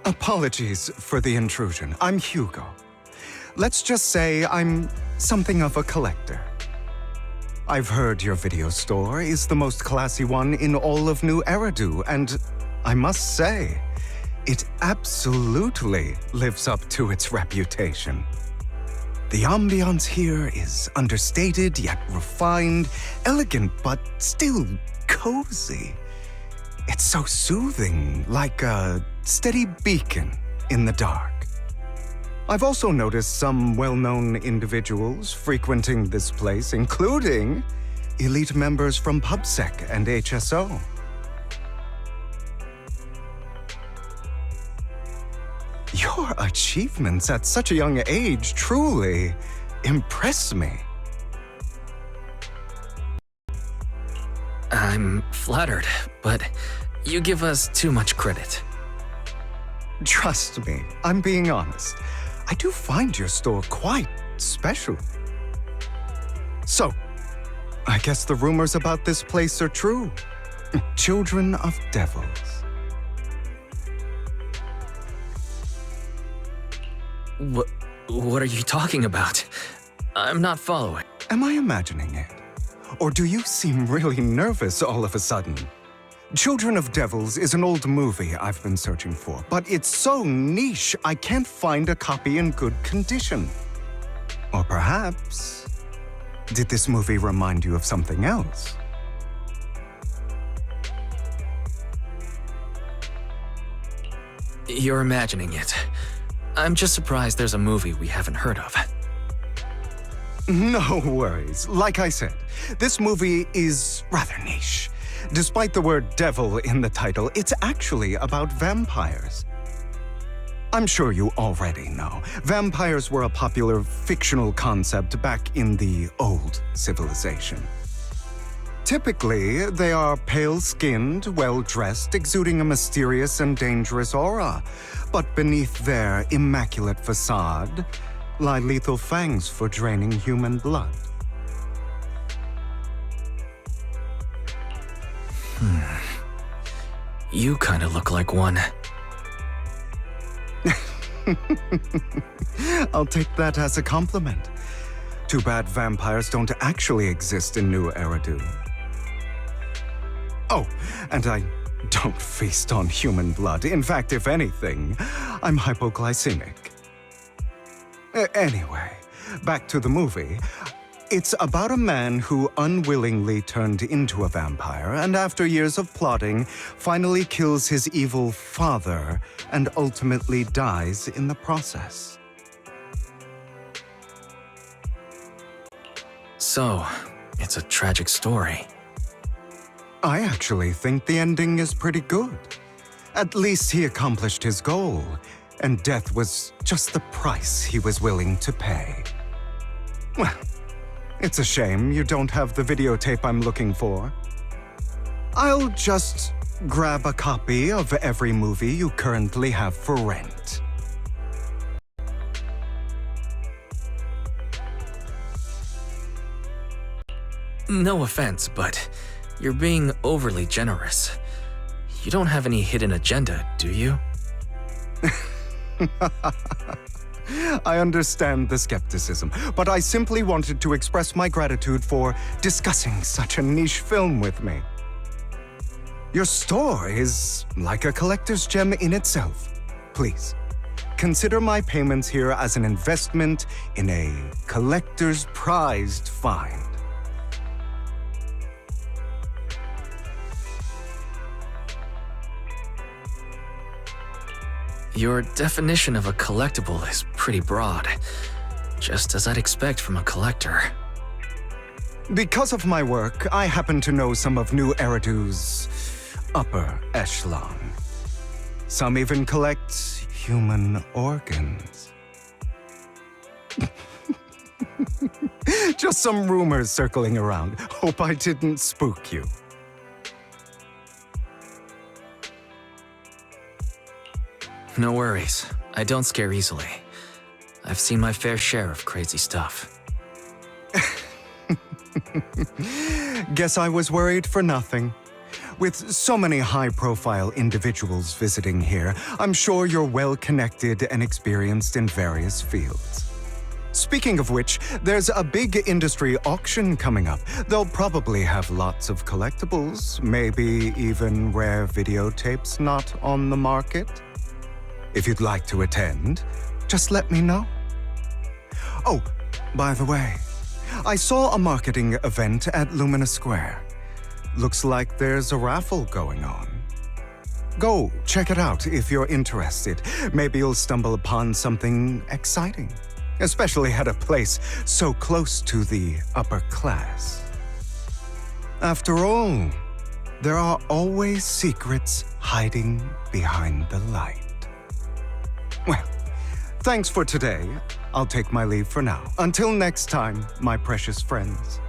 Apologies for the intrusion. I'm Hugo. Let's just say I'm something of a collector. I've heard your video store is the most classy one in all of New Eridu, and I must say, it absolutely lives up to its reputation. The ambiance here is understated yet refined, elegant but still cozy. It's so soothing, like a steady beacon in the dark. I've also noticed some well-known individuals frequenting this place, including elite members from PubSec and HSO. Your achievements at such a young age truly impress me. I'm flattered, but you give us too much credit. Trust me, I'm being honest. I do find your store quite special. So, I guess the rumors about this place are true. Children of devils. What are you talking about? I'm not following. Am I imagining it? Or do you seem really nervous all of a sudden? Children of Devils is an old movie I've been searching for, but it's so niche I can't find a copy in good condition. Or perhaps, did this movie remind you of something else? You're imagining it. I'm just surprised there's a movie we haven't heard of. No worries. Like I said, this movie is rather niche. Despite the word devil in the title, it's actually about vampires. I'm sure you already know. Vampires were a popular fictional concept back in the old civilization. Typically, they are pale-skinned, well-dressed, exuding a mysterious and dangerous aura. But beneath their immaculate facade lie lethal fangs for draining human blood. You kinda look like one. I'll take that as a compliment. Too bad vampires don't actually exist in New Eridu. Oh, and I don't feast on human blood. In fact, if anything, I'm hypoglycemic. Anyway, back to the movie. It's about a man who unwillingly turned into a vampire and after years of plotting, finally kills his evil father and ultimately dies in the process. So, it's a tragic story. I actually think the ending is pretty good. At least he accomplished his goal, and death was just the price he was willing to pay. Well, it's a shame you don't have the videotape I'm looking for. I'll just grab a copy of every movie you currently have for rent. No offense, but you're being overly generous. You don't have any hidden agenda, do you? I understand the skepticism, but I simply wanted to express my gratitude for discussing such a niche film with me. Your store is like a collector's gem in itself. Please, consider my payments here as an investment in a collector's prized find. Your definition of a collectible is pretty broad, just as I'd expect from a collector. Because of my work, I happen to know some of New Eridu's upper echelon. Some even collect human organs. Just some rumors circling around. Hope I didn't spook you. No worries, I don't scare easily. I've seen my fair share of crazy stuff. Guess I was worried for nothing. With so many high-profile individuals visiting here, I'm sure you're well-connected and experienced in various fields. Speaking of which, there's a big industry auction coming up. They'll probably have lots of collectibles, maybe even rare videotapes not on the market. If you'd like to attend, just let me know. Oh, by the way, I saw a marketing event at Lumina Square. Looks like there's a raffle going on. Go check it out if you're interested. Maybe you'll stumble upon something exciting. Especially at a place so close to the upper class. After all, there are always secrets hiding behind the light. Well, thanks for today. I'll take my leave for now. Until next time, my precious friends.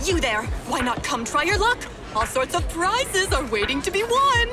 You there! Why not come try your luck? All sorts of prizes are waiting to be won!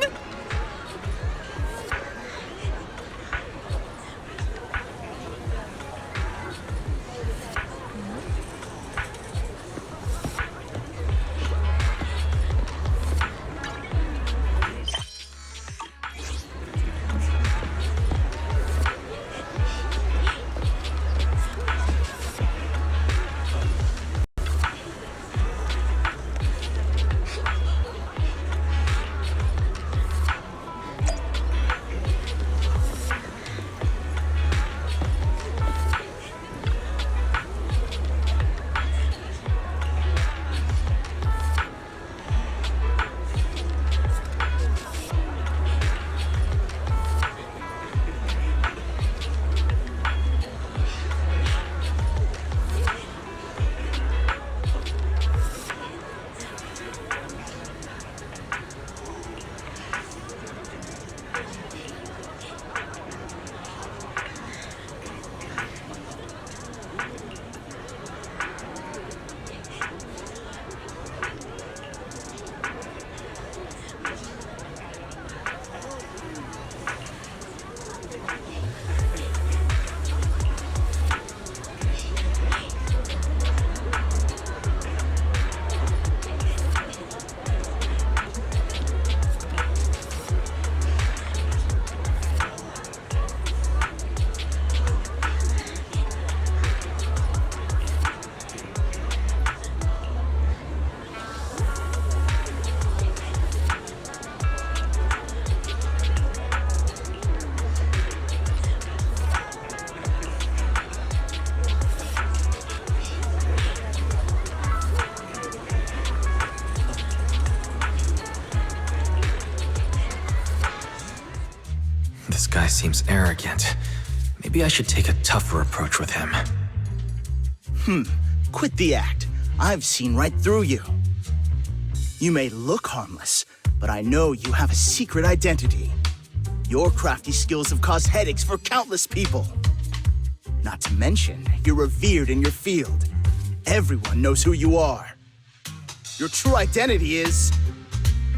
guy seems arrogant. Maybe I should take a tougher approach with him. Quit the act. I've seen right through you. You may look harmless, but I know you have a secret identity. Your crafty skills have caused headaches for countless people. Not to mention, you're revered in your field. Everyone knows who you are. Your true identity is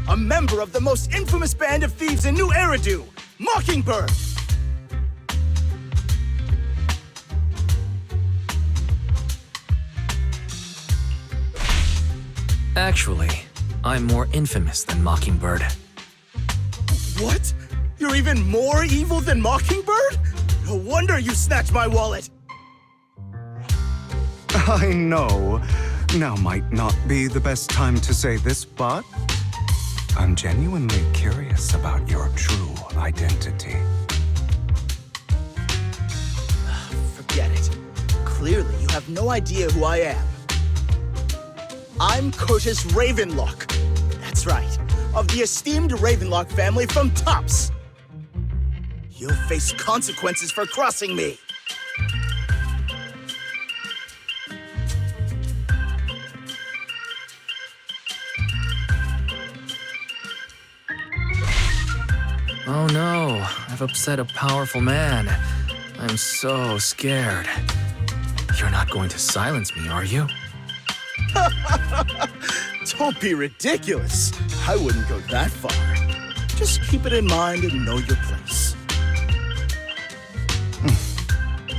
a member of the most infamous band of thieves in New Eridu, Mockingbird! Actually, I'm more infamous than Mockingbird. What? You're even more evil than Mockingbird? No wonder you snatched my wallet! I know. Now might not be the best time to say this, but I'm genuinely curious about your true identity. Forget it. Clearly, you have no idea who I am. I'm Curtis Ravenlock. That's right, of the esteemed Ravenlock family from Tops. You'll face consequences for crossing me. Oh no, I've upset a powerful man. I'm so scared. You're not going to silence me, are you? Don't be ridiculous. I wouldn't go that far. Just keep it in mind and know your place.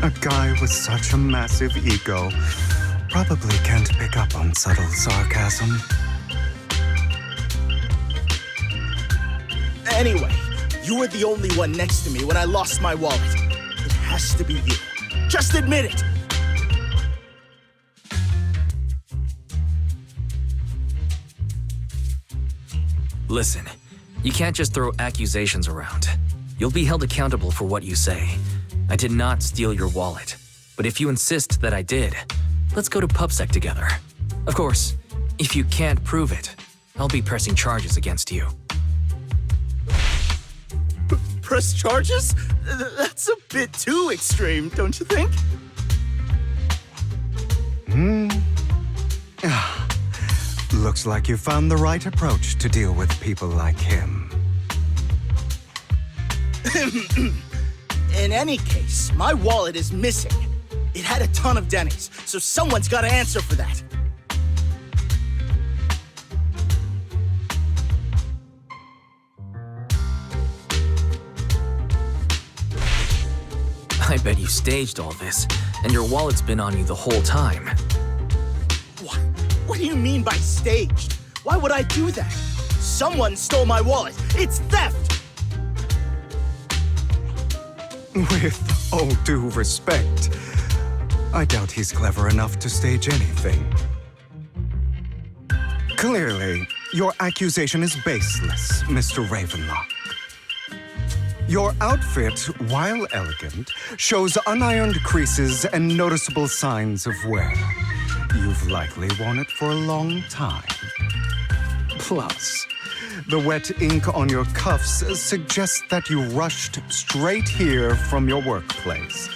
A guy with such a massive ego probably can't pick up on subtle sarcasm. Anyway, you were the only one next to me when I lost my wallet. It has to be you. Just admit it. Listen, you can't just throw accusations around. You'll be held accountable for what you say. I did not steal your wallet. But if you insist that I did, let's go to PubSec together. Of course, if you can't prove it, I'll be pressing charges against you. Press charges? That's a bit too extreme, don't you think? Looks like you found the right approach to deal with people like him. In any case, my wallet is missing. It had a ton of Denny's, so someone's got to answer for that. I bet you staged all this, and your wallet's been on you the whole time. What do you mean by staged? Why would I do that? Someone stole my wallet. It's theft! With all due respect, I doubt he's clever enough to stage anything. Clearly, your accusation is baseless, Mr. Ravenlock. Your outfit, while elegant, shows unironed creases and noticeable signs of wear. You've likely worn it for a long time. Plus, the wet ink on your cuffs suggests that you rushed straight here from your workplace.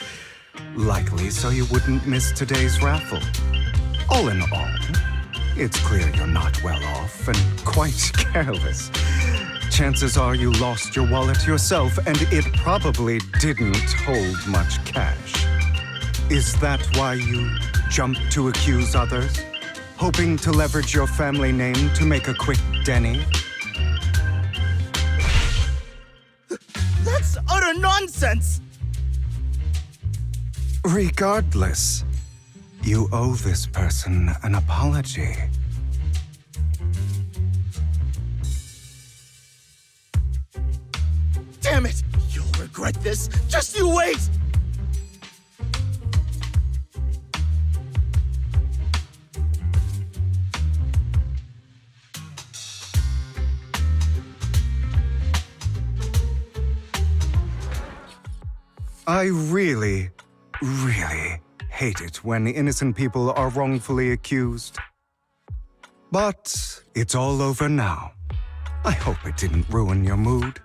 Likely so you wouldn't miss today's raffle. All in all, it's clear you're not well off and quite careless. Chances are you lost your wallet yourself, and it probably didn't hold much cash. Is that why you jumped to accuse others? Hoping to leverage your family name to make a quick Denny? That's utter nonsense! Regardless, you owe this person an apology. Damn it! You'll regret this. Just you wait! I really hate it when innocent people are wrongfully accused. But it's all over now. I hope it didn't ruin your mood.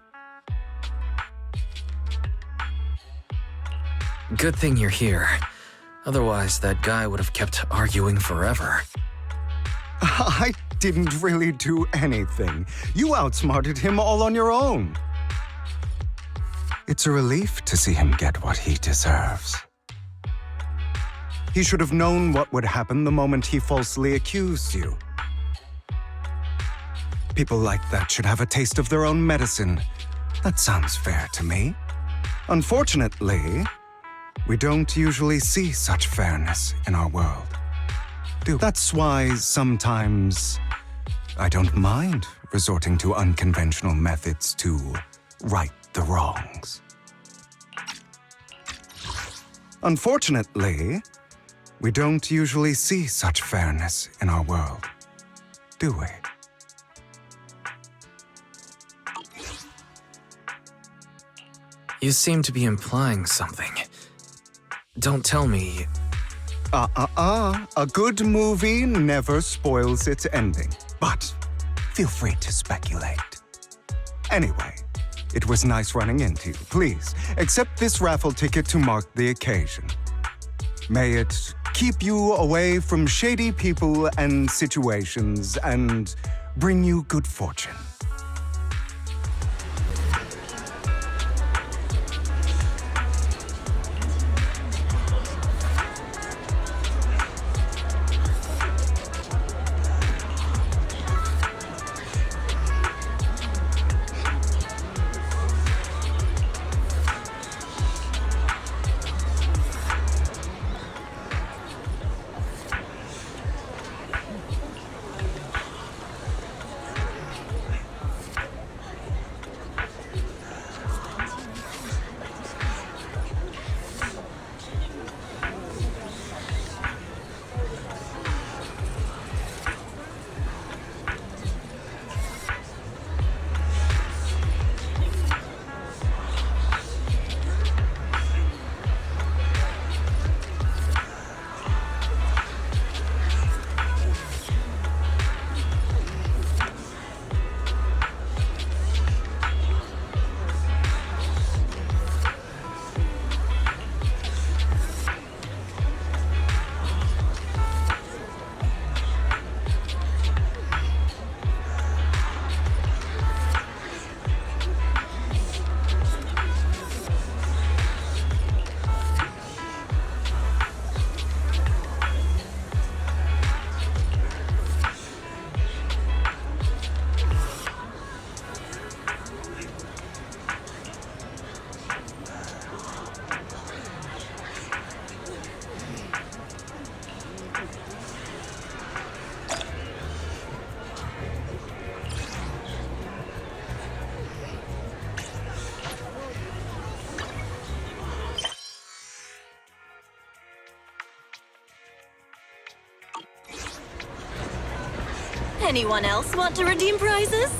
Good thing you're here. Otherwise, that guy would have kept arguing forever. I didn't really do anything. You outsmarted him all on your own. It's a relief to see him get what he deserves. He should have known what would happen the moment he falsely accused you. People like that should have a taste of their own medicine. That sounds fair to me. Unfortunately, we don't usually see such fairness in our world. That's why sometimes I don't mind resorting to unconventional methods to right the wrongs. Unfortunately, we don't usually see such fairness in our world, do we? You seem to be implying something. Don't tell me... A good movie never spoils its ending, but feel free to speculate. Anyway, it was nice running into you. Please, accept this raffle ticket to mark the occasion. May it keep you away from shady people and situations and bring you good fortune. Anyone else want to redeem prizes?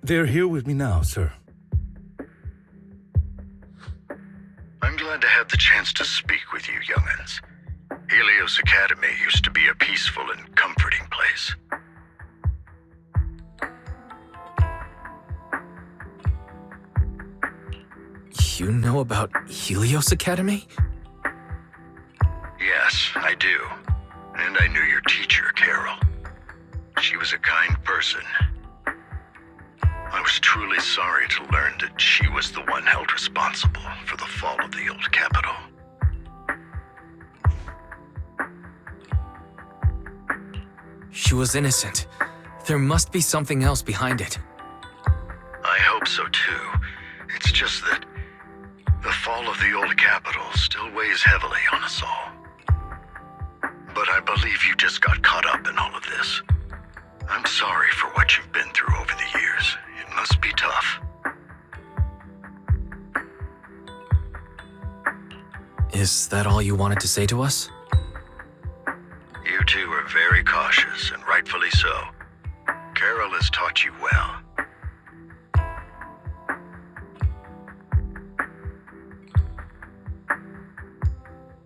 They're here with me now, sir. I'm glad to have the chance to speak with you, young'uns. Helios Academy used to be a peaceful and comforting place. You know about Helios Academy? Yes, I do. And I knew your teacher, Carol. She was a kind person. I was truly sorry to learn that she was the one held responsible for the fall of the old capital. She was innocent. There must be something else behind it. I hope so too. It's just that the fall of the old capital still weighs heavily on us all. But I believe you just got caught up in all of this. I'm sorry for what you've been through over the years. It must be tough. Is that all you wanted to say to us? You two are very cautious, and rightfully so. Carol has taught you well.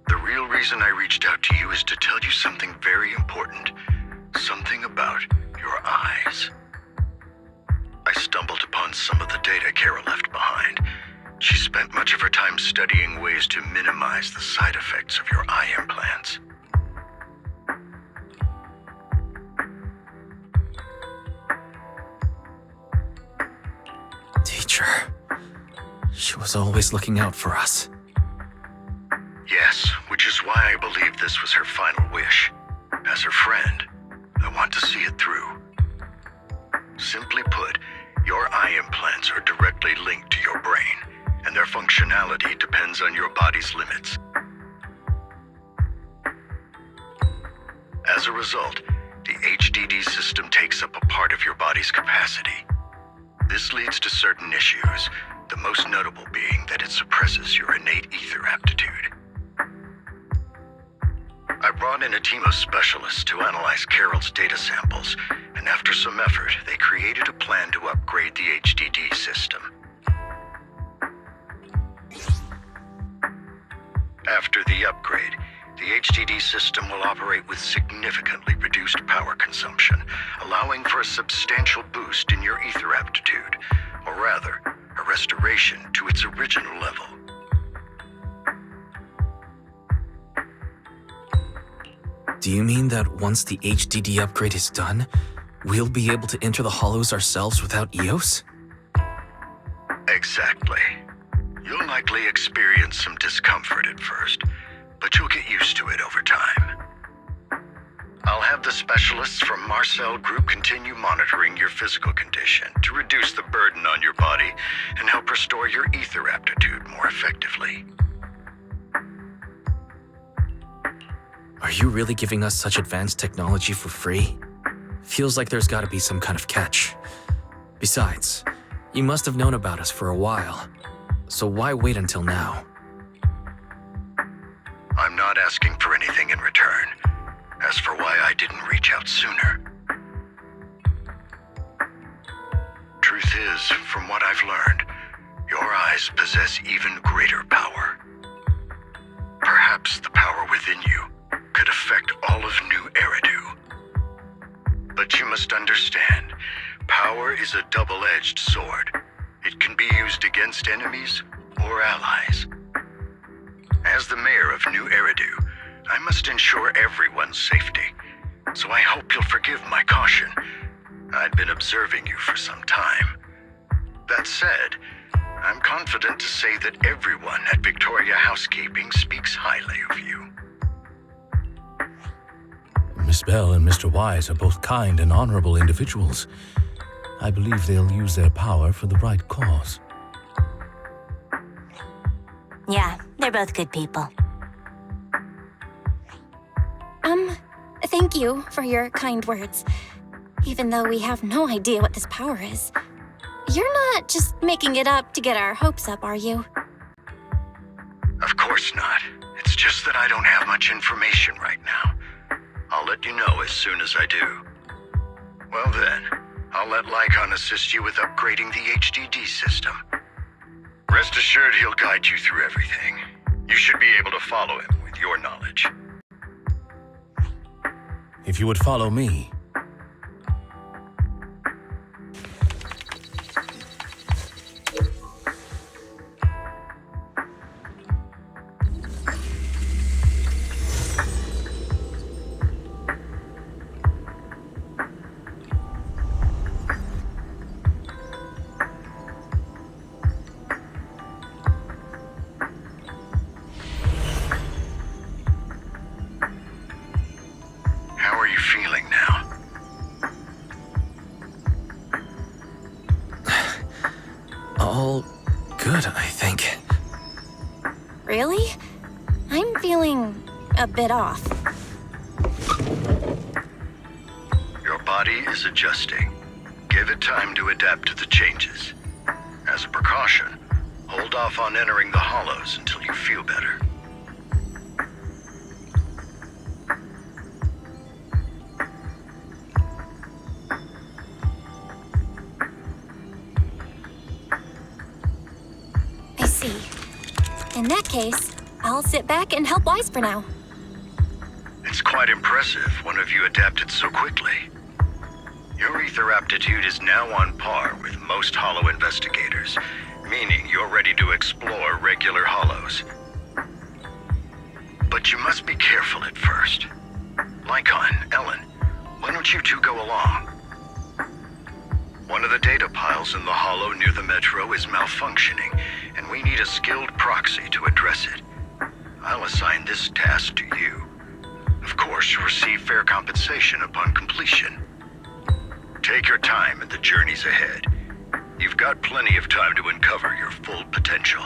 The real reason I reached out to you is to tell you something very important. Something about your eyes. I stumbled upon some of the data Carol left behind. She spent much of her time studying ways to minimize the side effects of your eye implants. Teacher. She was always looking out for us. Yes, which is why I believe this was her final wish. As her friend, I want to see it through. Simply put, your eye implants are directly linked to your brain, and their functionality depends on your body's limits. As a result, the HDD system takes up a part of your body's capacity. This leads to certain issues, the most notable being that it suppresses your innate ether aptitude. I brought in a team of specialists to analyze Carol's data samples, and after some effort, they created a plan to upgrade the HDD system. After the upgrade, the HDD system will operate with significantly reduced power consumption, allowing for a substantial boost in your ether aptitude, or rather, a restoration to its original level. Do you mean that once the HDD upgrade is done, we'll be able to enter the hollows ourselves without EOS? Exactly. You'll likely experience some discomfort at first, but you'll get used to it over time. I'll have the specialists from Marcel Group continue monitoring your physical condition to reduce the burden on your body and help restore your ether aptitude more effectively. Are you really giving us such advanced technology for free? Feels like there's gotta be some kind of catch. Besides, you must have known about us for a while. So why wait until now? I'm not asking for anything in return. As for why I didn't reach out sooner. Truth is, from what I've learned, your eyes possess even greater power. Perhaps the power within you could affect all of New Eridu. But you must understand, power is a double-edged sword. It can be used against enemies or allies. As the mayor of New Eridu, I must ensure everyone's safety, so I hope you'll forgive my caution. I'd been observing you for some time. That said, I'm confident to say that everyone at Victoria Housekeeping speaks highly of you. Miss Bell and Mr. Wise are both kind and honorable individuals. I believe they'll use their power for the right cause. Yeah, they're both good people. Thank you for your kind words. Even though we have no idea what this power is. You're not just making it up to get our hopes up, are you? Of course not. It's just that I don't have much information right now. I'll let you know as soon as I do. Well then, I'll let Lycon assist you with upgrading the HDD system. Rest assured he'll guide you through everything. You should be able to follow him with your knowledge. If you would follow me. How are you feeling now? All good, I think. Really? I'm feeling a bit off. Your body is adjusting. Give it time to adapt to the changes. As a precaution, hold off on entering the hollows until you feel better. I see. In that case, I'll sit back and help Wise for now. It's quite impressive one of you adapted so quickly. Your ether aptitude is now on par with most hollow investigators, meaning you're ready to explore regular hollows. But you must be careful at first. Lycon, Ellen, why don't you two go along? One of the data piles in the hollow near the metro is malfunctioning, and we need a skilled proxy to address it. I'll assign this task to you. Of course, you'll receive fair compensation upon completion. Take your time in the journeys ahead. You've got plenty of time to uncover your full potential.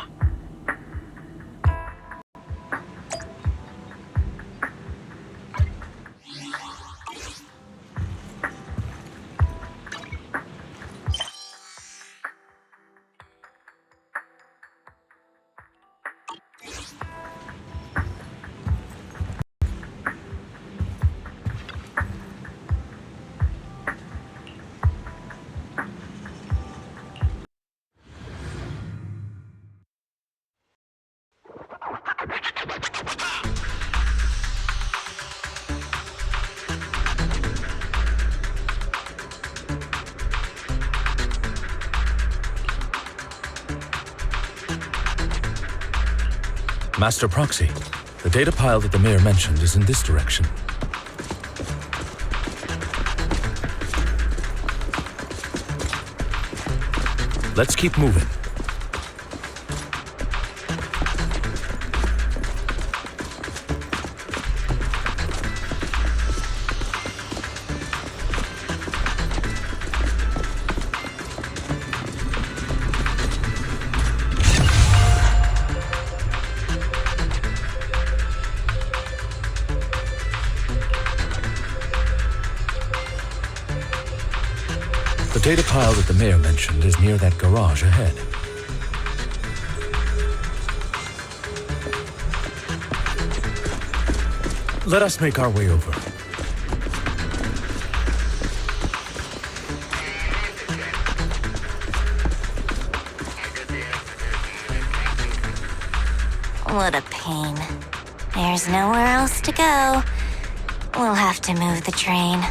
Master Proxy, the data pile that the mayor mentioned is in this direction. Let's keep moving. The data pile that the mayor mentioned is near that garage ahead. Let us make our way over. What a pain. There's nowhere else to go. We'll have to move the train.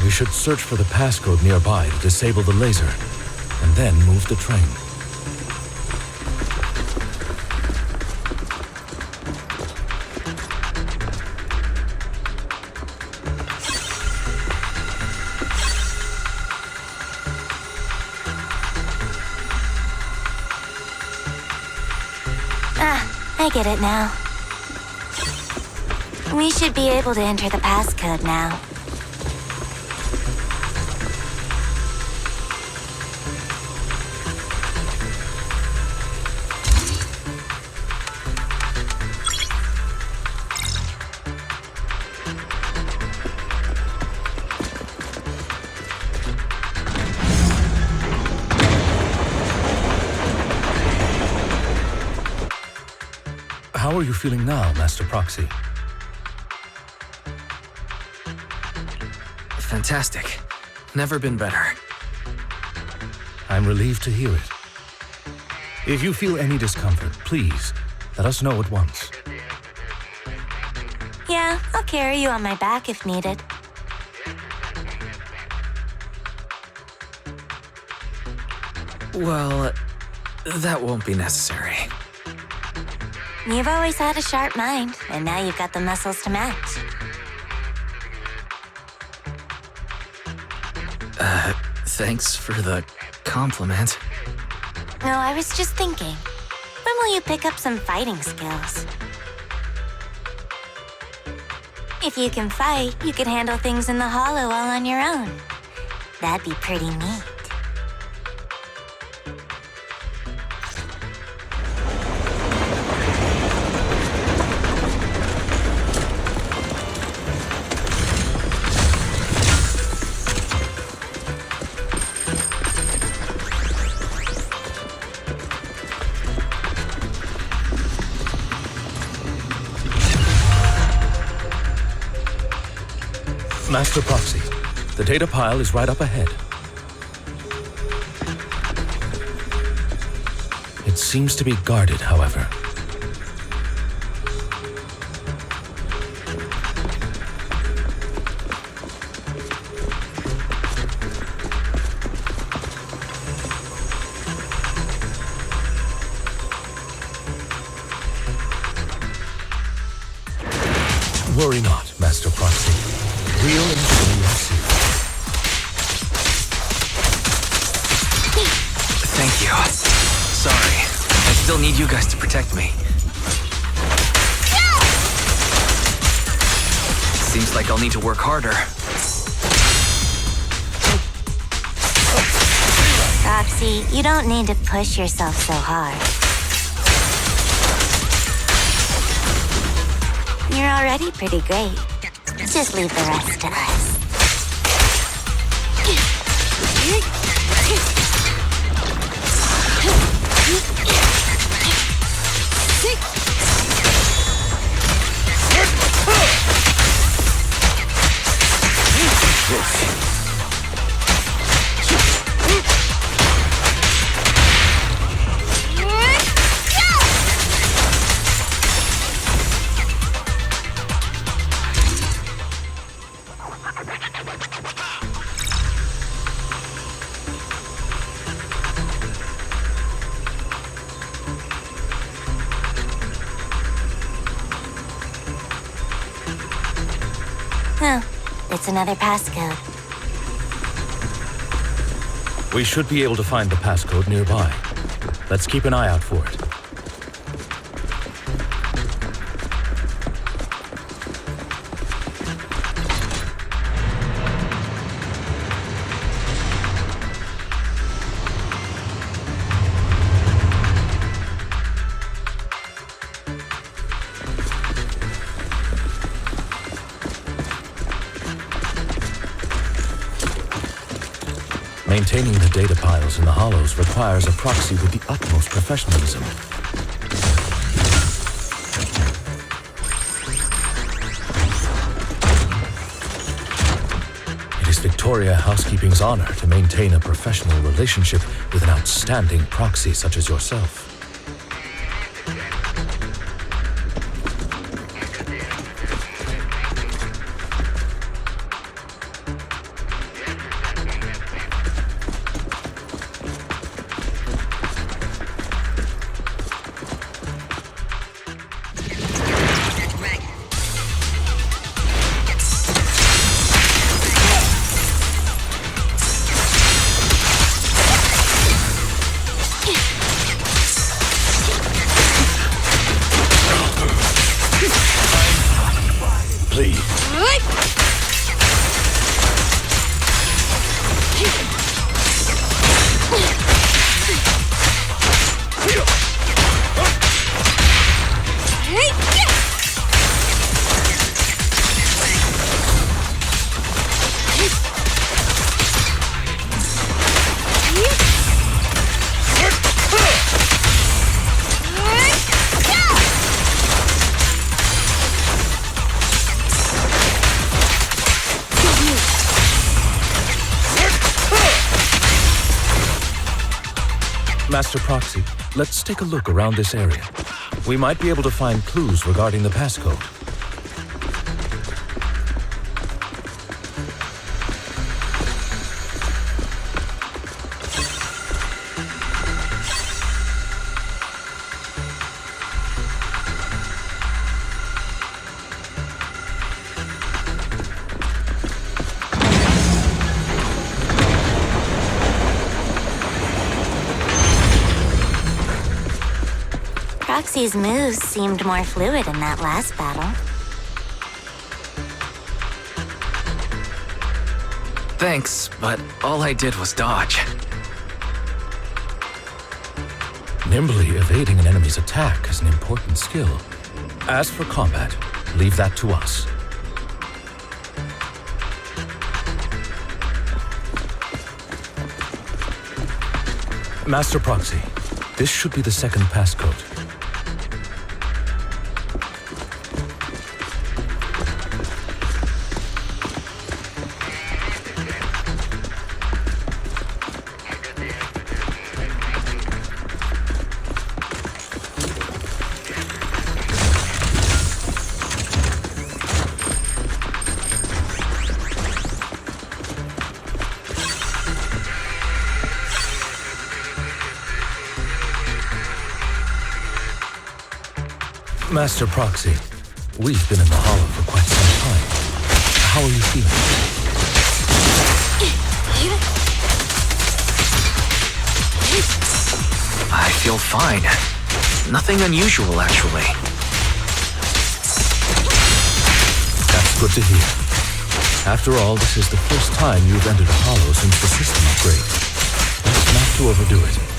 We should search for the passcode nearby to disable the laser, and then move the train. I get it now. We should be able to enter the passcode now. How are you feeling now, Master Proxy? Fantastic. Never been better. I'm relieved to hear it. If you feel any discomfort, please let us know at once. Yeah, I'll carry you on my back if needed. Well, that won't be necessary. You've always had a sharp mind, and now you've got the muscles to match. Thanks for the compliment. No, I was just thinking. When will you pick up some fighting skills? If you can fight, you could handle things in the hollow all on your own. That'd be pretty neat. Master Proxy, the data pile is right up ahead. It seems to be guarded, however. Worry not, Master Proxy. We'll ensure you see. Thank you. Sorry. I still need you guys to protect me. Seems like I'll need to work harder. Roxy, you don't need to push yourself so hard. You're already pretty great. Just leave the rest to us. Oh, it's another passcode. We should be able to find the passcode nearby. Let's keep an eye out for it. Maintaining the data piles in the hollows requires a proxy with the utmost professionalism. It is Victoria Housekeeping's honor to maintain a professional relationship with an outstanding proxy such as yourself. please. Master Proxy, let's take a look around this area. We might be able to find clues regarding the passcode. Proxy's moves seemed more fluid in that last battle. Thanks, but all I did was dodge. Nimbly evading an enemy's attack is an important skill. As for combat, leave that to us. Master Proxy, this should be the second passcode. Master Proxy, we've been in the Hollow for quite some time. How are you feeling? I feel fine. Nothing unusual, actually. That's good to hear. After all, this is the first time you've entered a Hollow since the system upgrade. Best not to overdo it.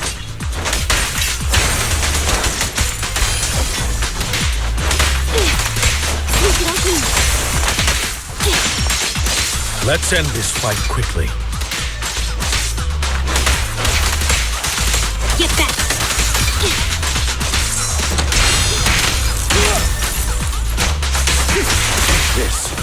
Let's end this fight quickly. Get back! This.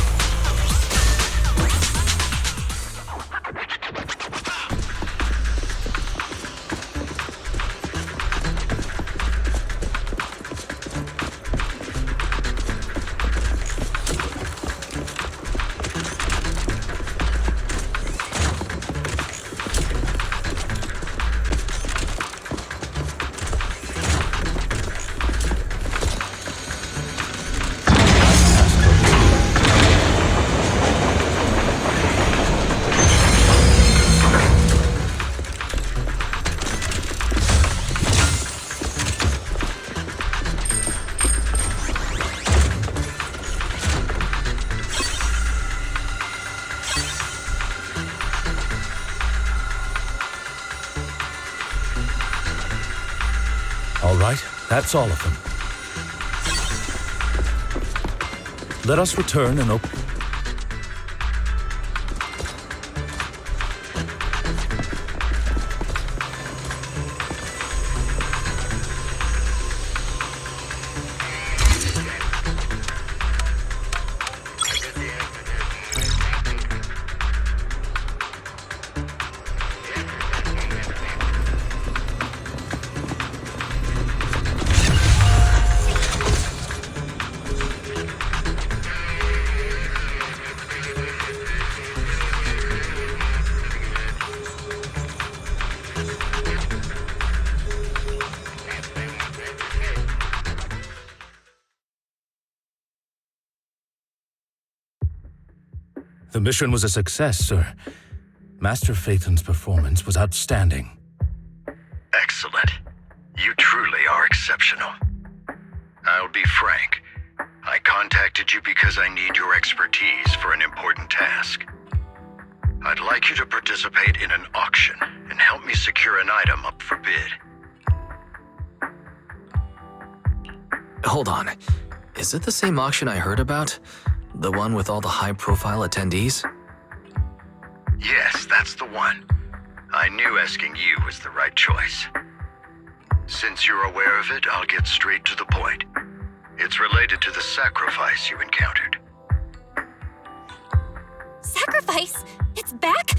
All right, that's all of them. Let us return and open... The mission was a success, sir. Master Phaethon's performance was outstanding. Excellent. You truly are exceptional. I'll be frank. I contacted you because I need your expertise for an important task. I'd like you to participate in an auction and help me secure an item up for bid. Hold on. Is it the same auction I heard about? The one with all the high-profile attendees? Yes, that's the one. I knew asking you was the right choice. Since you're aware of it, I'll get straight to the point. It's related to the sacrifice you encountered. Sacrifice? It's back?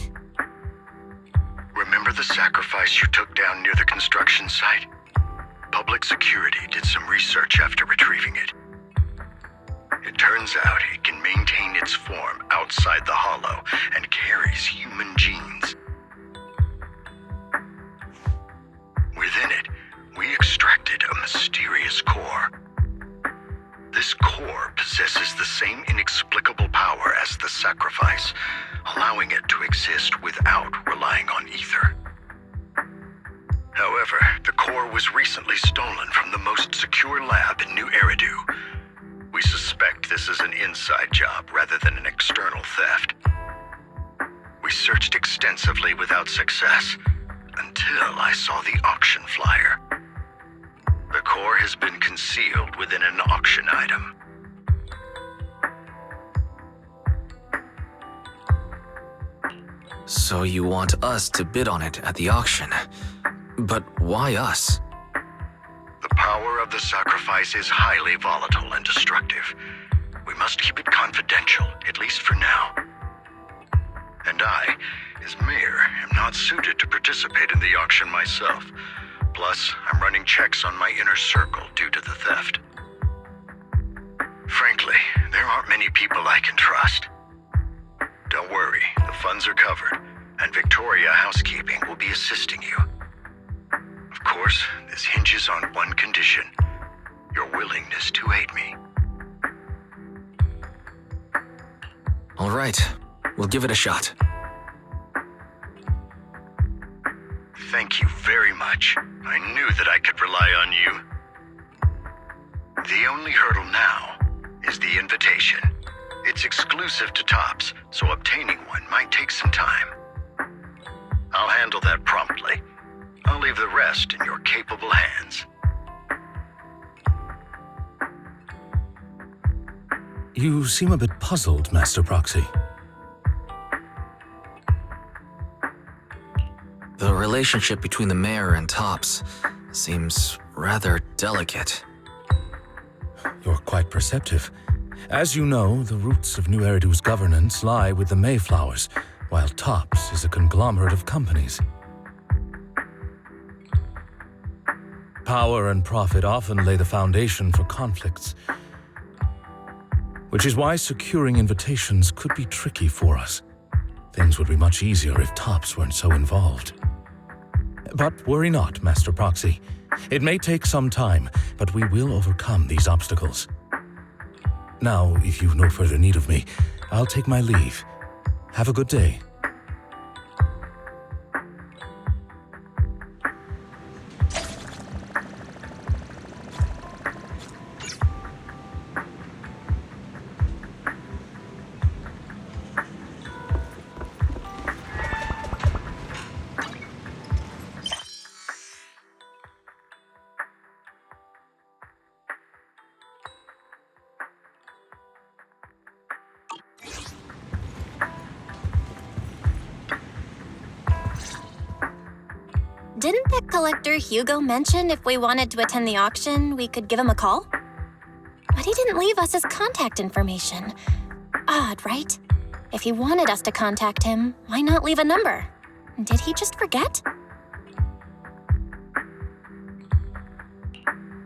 Remember the sacrifice you took down near the construction site? Public security did some research after retrieving it. It turns out it can maintain its form outside the hollow and carries human genes. Within it, we extracted a mysterious core. This core possesses the same inexplicable power as the sacrifice, allowing it to exist without relying on ether. However, the core was recently stolen from the most secure lab in New Eridu. We suspect this is an inside job rather than an external theft. We searched extensively without success, until I saw the auction flyer. The core has been concealed within an auction item. So you want us to bid on it at the auction. But why us? The power of the sacrifice is highly volatile and destructive. We must keep it confidential, at least for now. And I, as mayor, am not suited to participate in the auction myself. Plus, I'm running checks on my inner circle due to the theft. Frankly, there aren't many people I can trust. Don't worry, the funds are covered, and Victoria Housekeeping will be assisting you. Of course, this hinges on one condition: your willingness to aid me. All right, we'll give it a shot. Thank you very much. I knew that I could rely on you. The only hurdle now is the invitation. It's exclusive to Tops, so obtaining one might take some time. I'll handle that promptly. I'll leave the rest in your capable hands. You seem a bit puzzled, Master Proxy. The relationship between the mayor and Tops seems rather delicate. You're quite perceptive. As you know, the roots of New Eridu's governance lie with the Mayflowers, while Tops is a conglomerate of companies. Power and profit often lay the foundation for conflicts, which is why securing invitations could be tricky for us. Things would be much easier if Tops weren't so involved. But worry not, Master Proxy. It may take some time, but we will overcome these obstacles. Now, if you've no further need of me, I'll take my leave. Have a good day. Didn't that collector Hugo mention if we wanted to attend the auction, we could give him a call? But he didn't leave us his contact information. Odd, right? If he wanted us to contact him, why not leave a number? Did he just forget?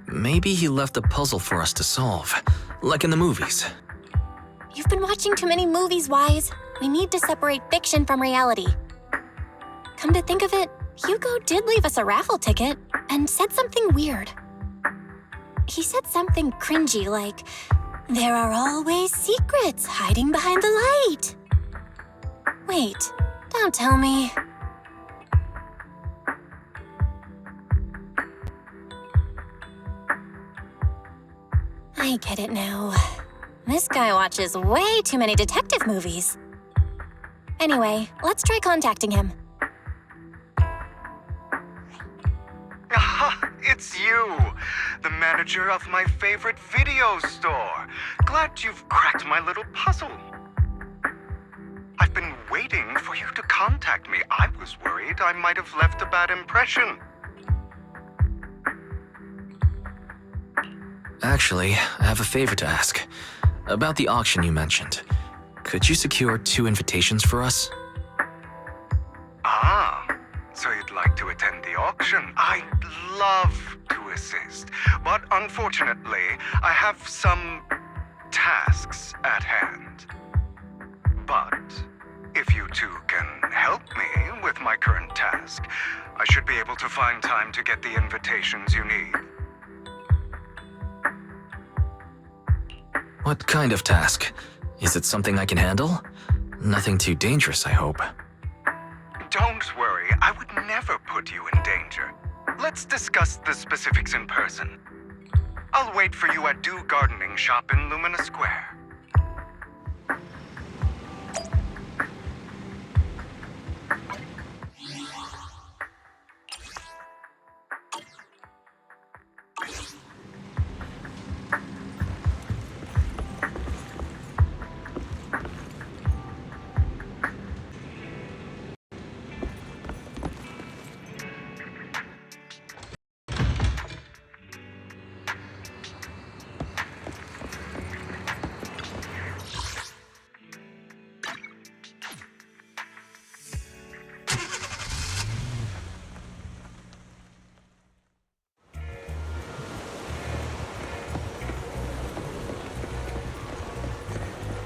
Maybe he left a puzzle for us to solve, like in the movies. You've been watching too many movies, Wise. We need to separate fiction from reality. Come to think of it, Hugo did leave us a raffle ticket and said something weird. He said something cringy like, "There are always secrets hiding behind the light." Wait, don't tell me. I get it now. This guy watches way too many detective movies. Anyway, let's try contacting him. Ah, it's you, the manager of my favorite video store. Glad you've cracked my little puzzle. I've been waiting for you to contact me. I was worried I might have left a bad impression. Actually, I have a favor to ask. About the auction you mentioned. Could you secure 2 invitations for us? Ah, so you'd like to attend the auction? I'd love to assist, but unfortunately, I have some tasks at hand. But if you two can help me with my current task, I should be able to find time to get the invitations you need. What kind of task? Is it something I can handle? Nothing too dangerous, I hope. Don't worry, I would never put you in danger. Let's discuss the specifics in person. I'll wait for you at Do Gardening Shop in Lumina Square.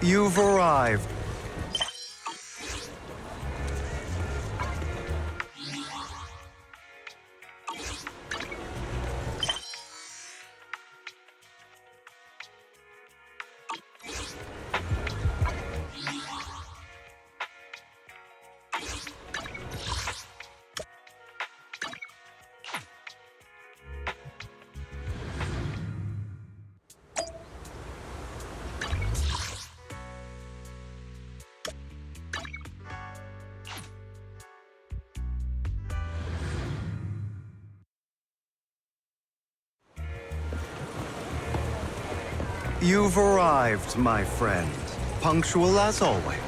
You've arrived. You've arrived, my friend. Punctual as always.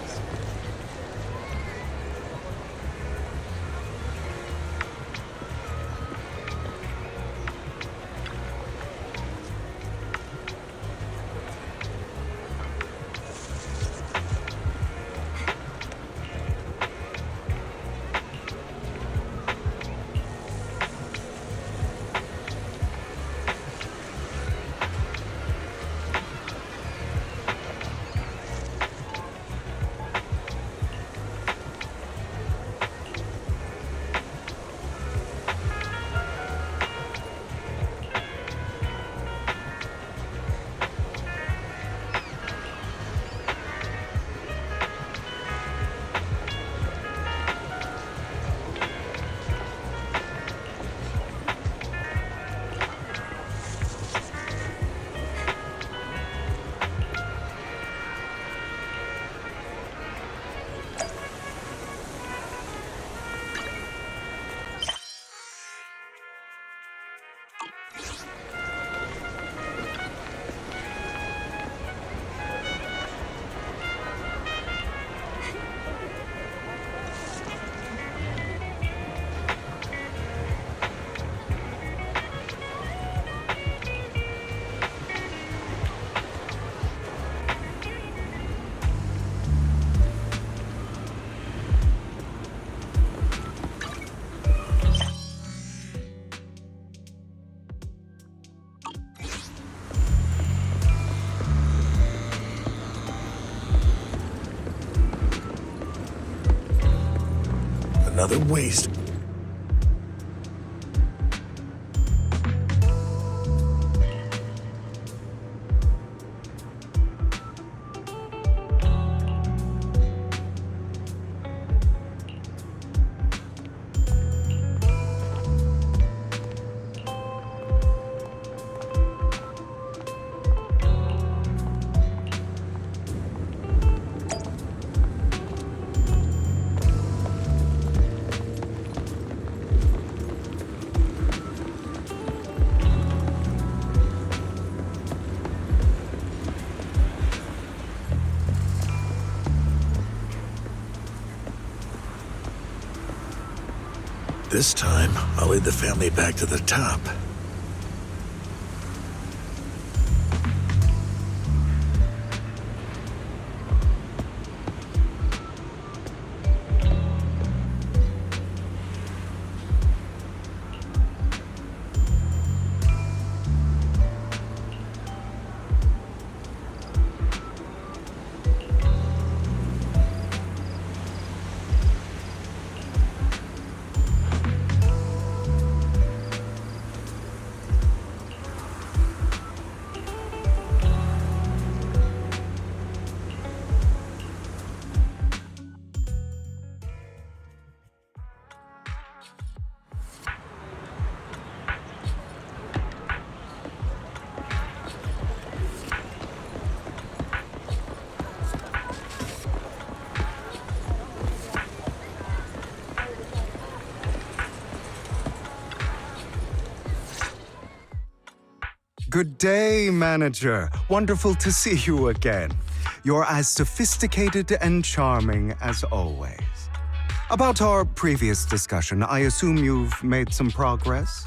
Another waste. This time, I'll lead the family back to the top. Good day, manager. Wonderful to see you again. You're as sophisticated and charming as always. About our previous discussion, I assume you've made some progress?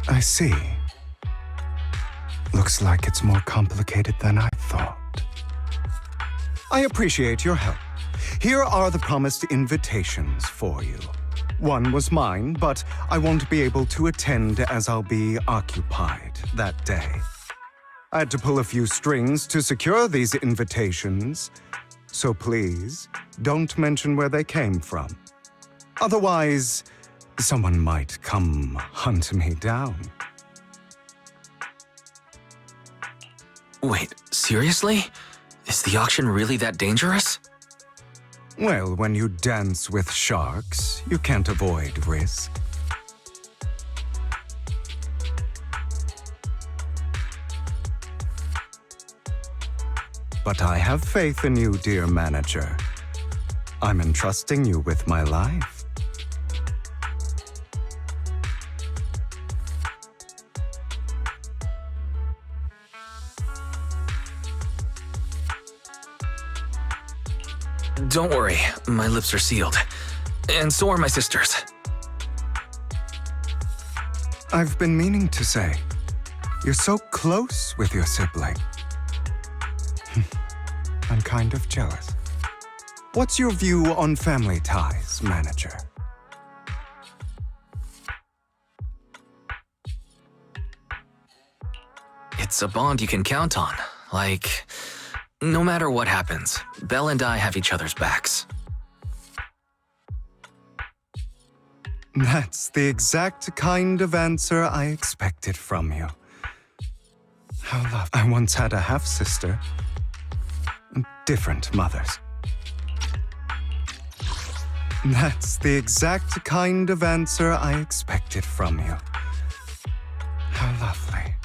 I see. Looks like it's more complicated than I thought. I appreciate your help. Here are the promised invitations for you. One was mine, but I won't be able to attend as I'll be occupied that day. I had to pull a few strings to secure these invitations, so please don't mention where they came from. Otherwise, someone might come hunt me down. Wait, seriously? Is the auction really that dangerous? Well, when you dance with sharks, you can't avoid risk. But I have faith in you, dear manager. I'm entrusting you with my life. Don't worry, my lips are sealed. And so are my sisters. I've been meaning to say, you're so close with your sibling. I'm kind of jealous. What's your view on family ties, manager? It's a bond you can count on. Like, no matter what happens, Belle and I have each other's backs. That's the exact kind of answer I expected from you. How lovely. I once had a half-sister. Different mothers. That's the exact kind of answer I expected from you. How lovely.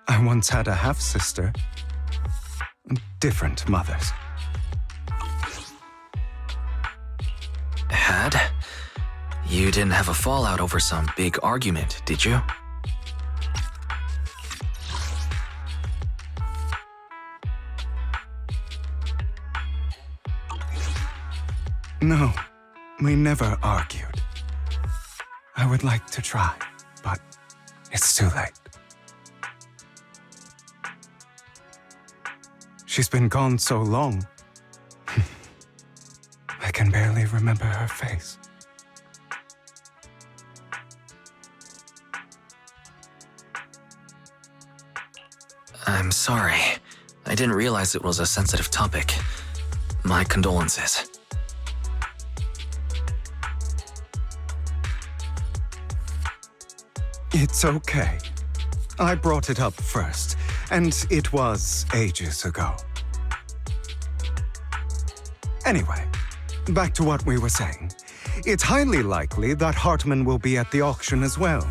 I once had a half-sister. Different mothers. Had? You didn't have a fallout over some big argument, did you? No, we never argued. I would like to try, but it's too late. She's been gone so long. I can barely remember her face. I'm sorry. I didn't realize it was a sensitive topic. My condolences. It's okay. I brought it up first, and it was ages ago. Anyway, back to what we were saying. It's highly likely that Hartman will be at the auction as well.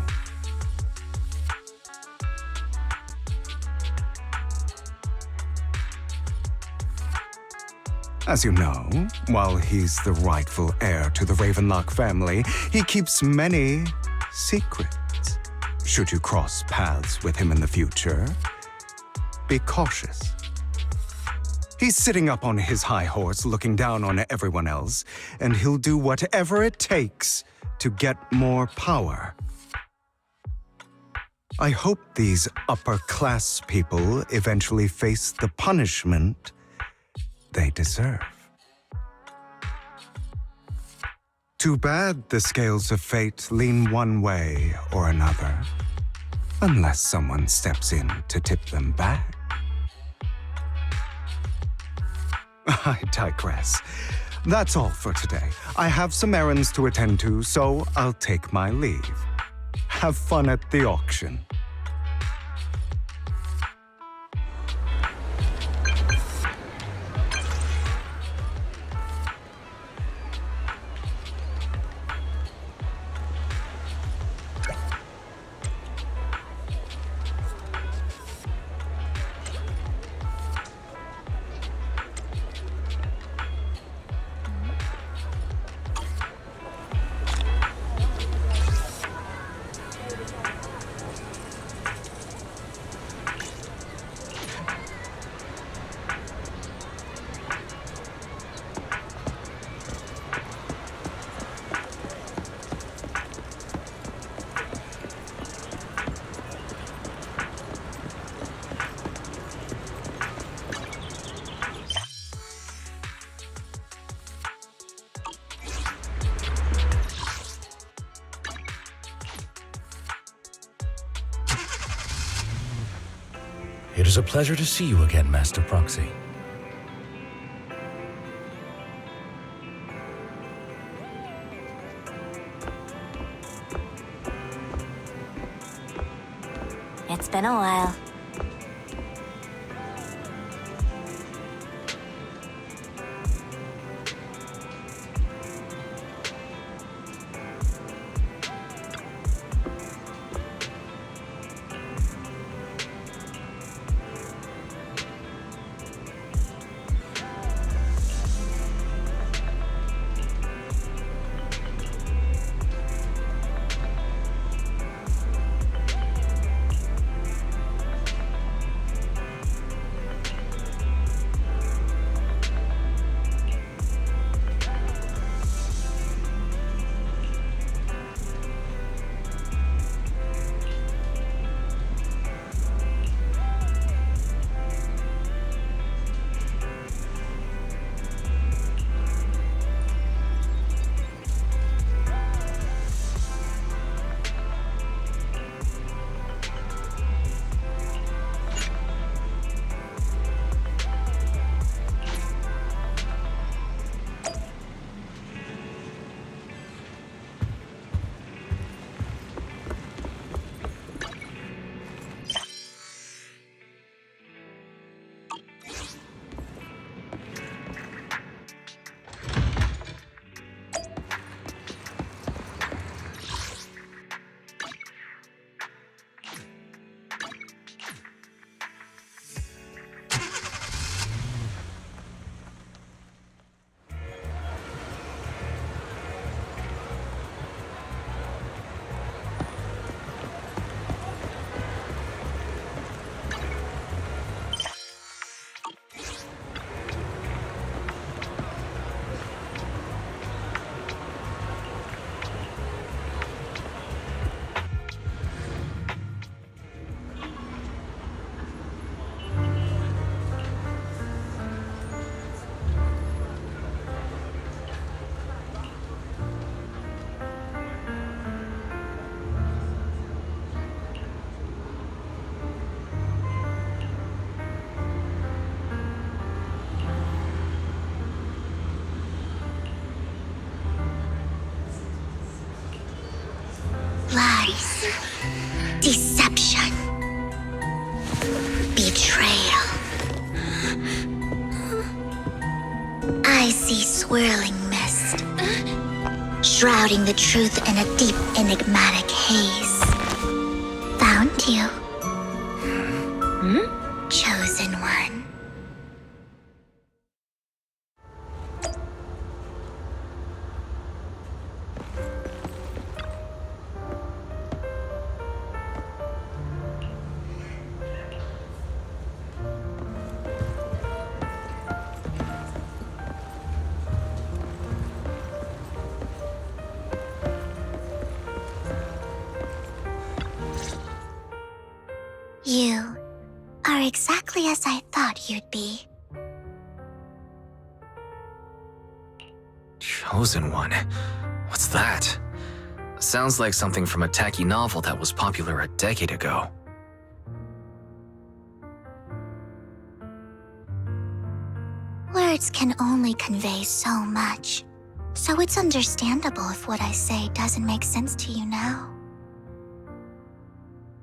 As you know, while he's the rightful heir to the Ravenlock family, he keeps many secrets. Should you cross paths with him in the future, be cautious. He's sitting up on his high horse looking down on everyone else, and he'll do whatever it takes to get more power. I hope these upper-class people eventually face the punishment they deserve. Too bad the scales of fate lean one way or another, unless someone steps in to tip them back. I digress. That's all for today. I have some errands to attend to, so I'll take my leave. Have fun at the auction. It is a pleasure to see you again, Master Proxy. It's been a while. Lies, deception, betrayal. I see swirling mist, shrouding the truth in a deep, enigmatic haze. Found you. Chosen one. You are exactly as I thought you'd be. Chosen One? What's that? Sounds like something from a tacky novel that was popular a decade ago. Words can only convey so much, so it's understandable if what I say doesn't make sense to you now.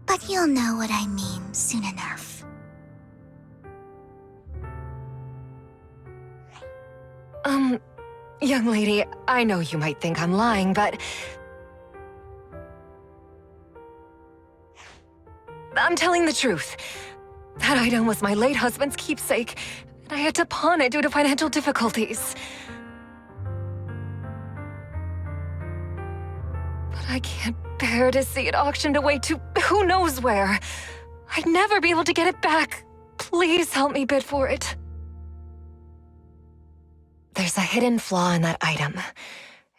But you'll know what I mean soon enough. Young lady, I know you might think I'm lying, but... I'm telling the truth. That item was my late husband's keepsake, and I had to pawn it due to financial difficulties. But I can't bear to see it auctioned away to who knows where. I'd never be able to get it back. Please help me bid for it. There's a hidden flaw in that item.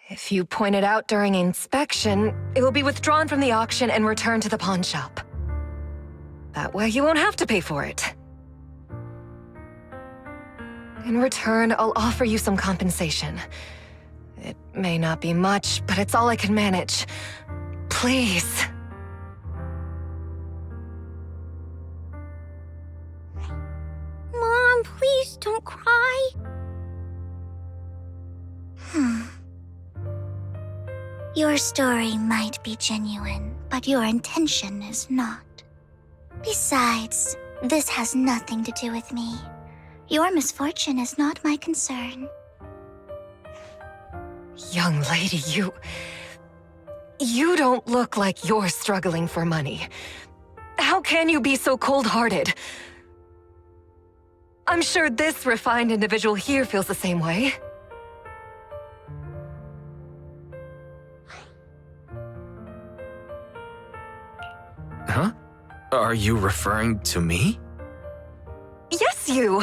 If you point it out during inspection, it will be withdrawn from the auction and returned to the pawn shop. That way you won't have to pay for it. In return, I'll offer you some compensation. It may not be much, but it's all I can manage. Please. Mom, please don't cry. Your story might be genuine, but your intention is not. Besides, this has nothing to do with me. Your misfortune is not my concern. Young lady, you don't look like you're struggling for money. How can you be so cold-hearted? I'm sure this refined individual here feels the same way. Huh? Are you referring to me? Yes, you!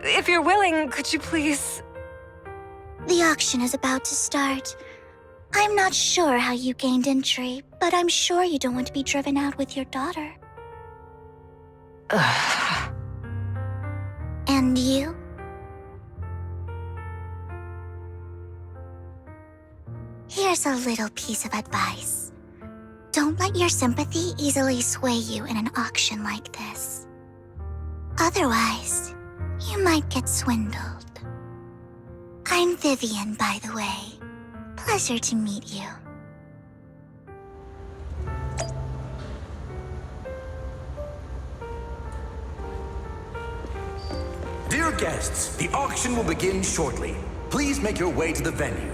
If you're willing, could you please... The auction is about to start. I'm not sure how you gained entry, but I'm sure you don't want to be driven out with your daughter. And you? Here's a little piece of advice. Don't let your sympathy easily sway you in an auction like this. Otherwise, you might get swindled. I'm Vivian, by the way. Pleasure to meet you. Dear guests, the auction will begin shortly. Please make your way to the venue.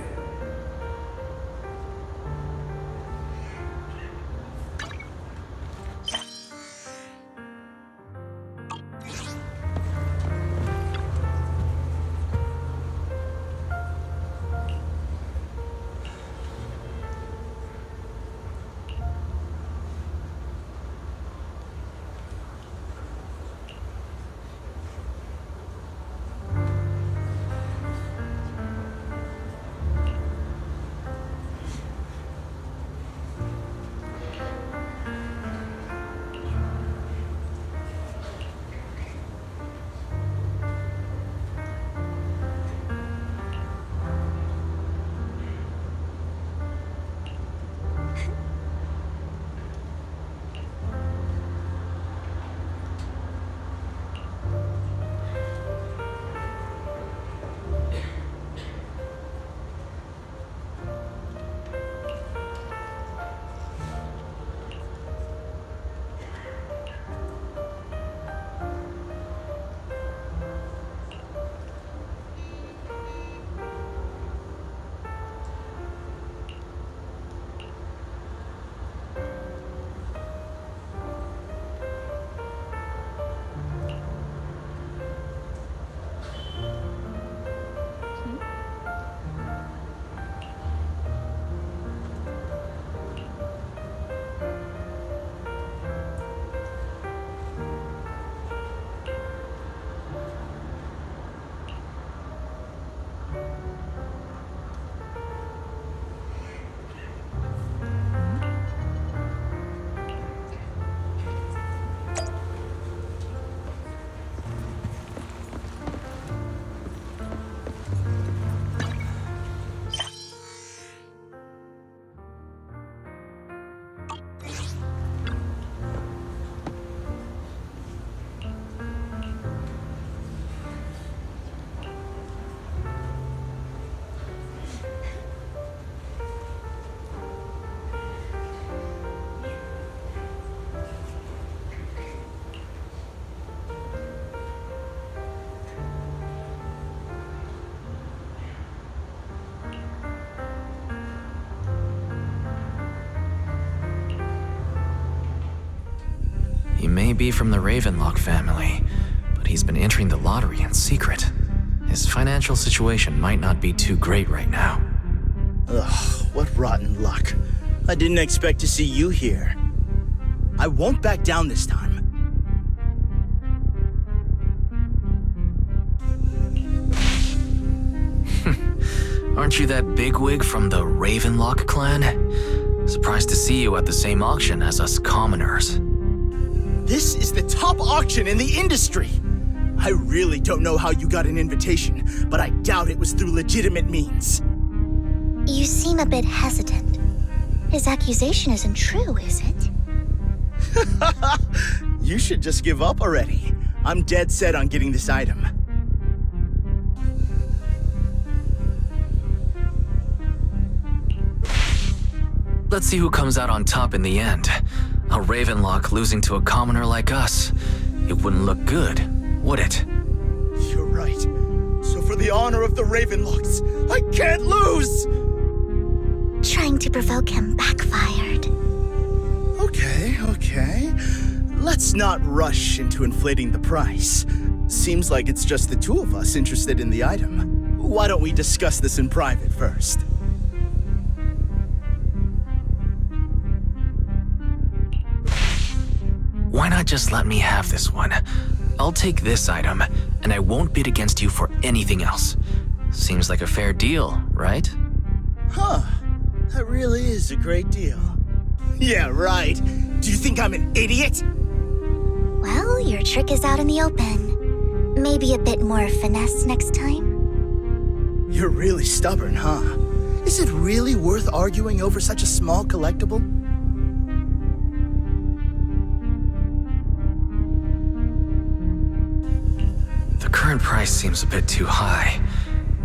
be from the Ravenlock family, but he's been entering the lottery in secret. His financial situation might not be too great right now. Ugh, what rotten luck. I didn't expect to see you here. I won't back down this time. Aren't you that bigwig from the Ravenlock clan? Surprised to see you at the same auction as us commoners. This is the top auction in the industry! I really don't know how you got an invitation, but I doubt it was through legitimate means. You seem a bit hesitant. His accusation isn't true, is it? You should just give up already. I'm dead set on getting this item. Let's see who comes out on top in the end. A Ravenlock losing to a commoner like us. It wouldn't look good, would it? You're right. So for the honor of the Ravenlocks, I can't lose! Trying to provoke him backfired. Okay. Let's not rush into inflating the price. Seems like it's just the two of us interested in the item. Why don't we discuss this in private first? Why not just let me have this one? I'll take this item, and I won't bid against you for anything else. Seems like a fair deal, right? Huh. That really is a great deal. Yeah, right. Do you think I'm an idiot? Well, your trick is out in the open. Maybe a bit more finesse next time? You're really stubborn, huh? Is it really worth arguing over such a small collectible? The current price seems a bit too high.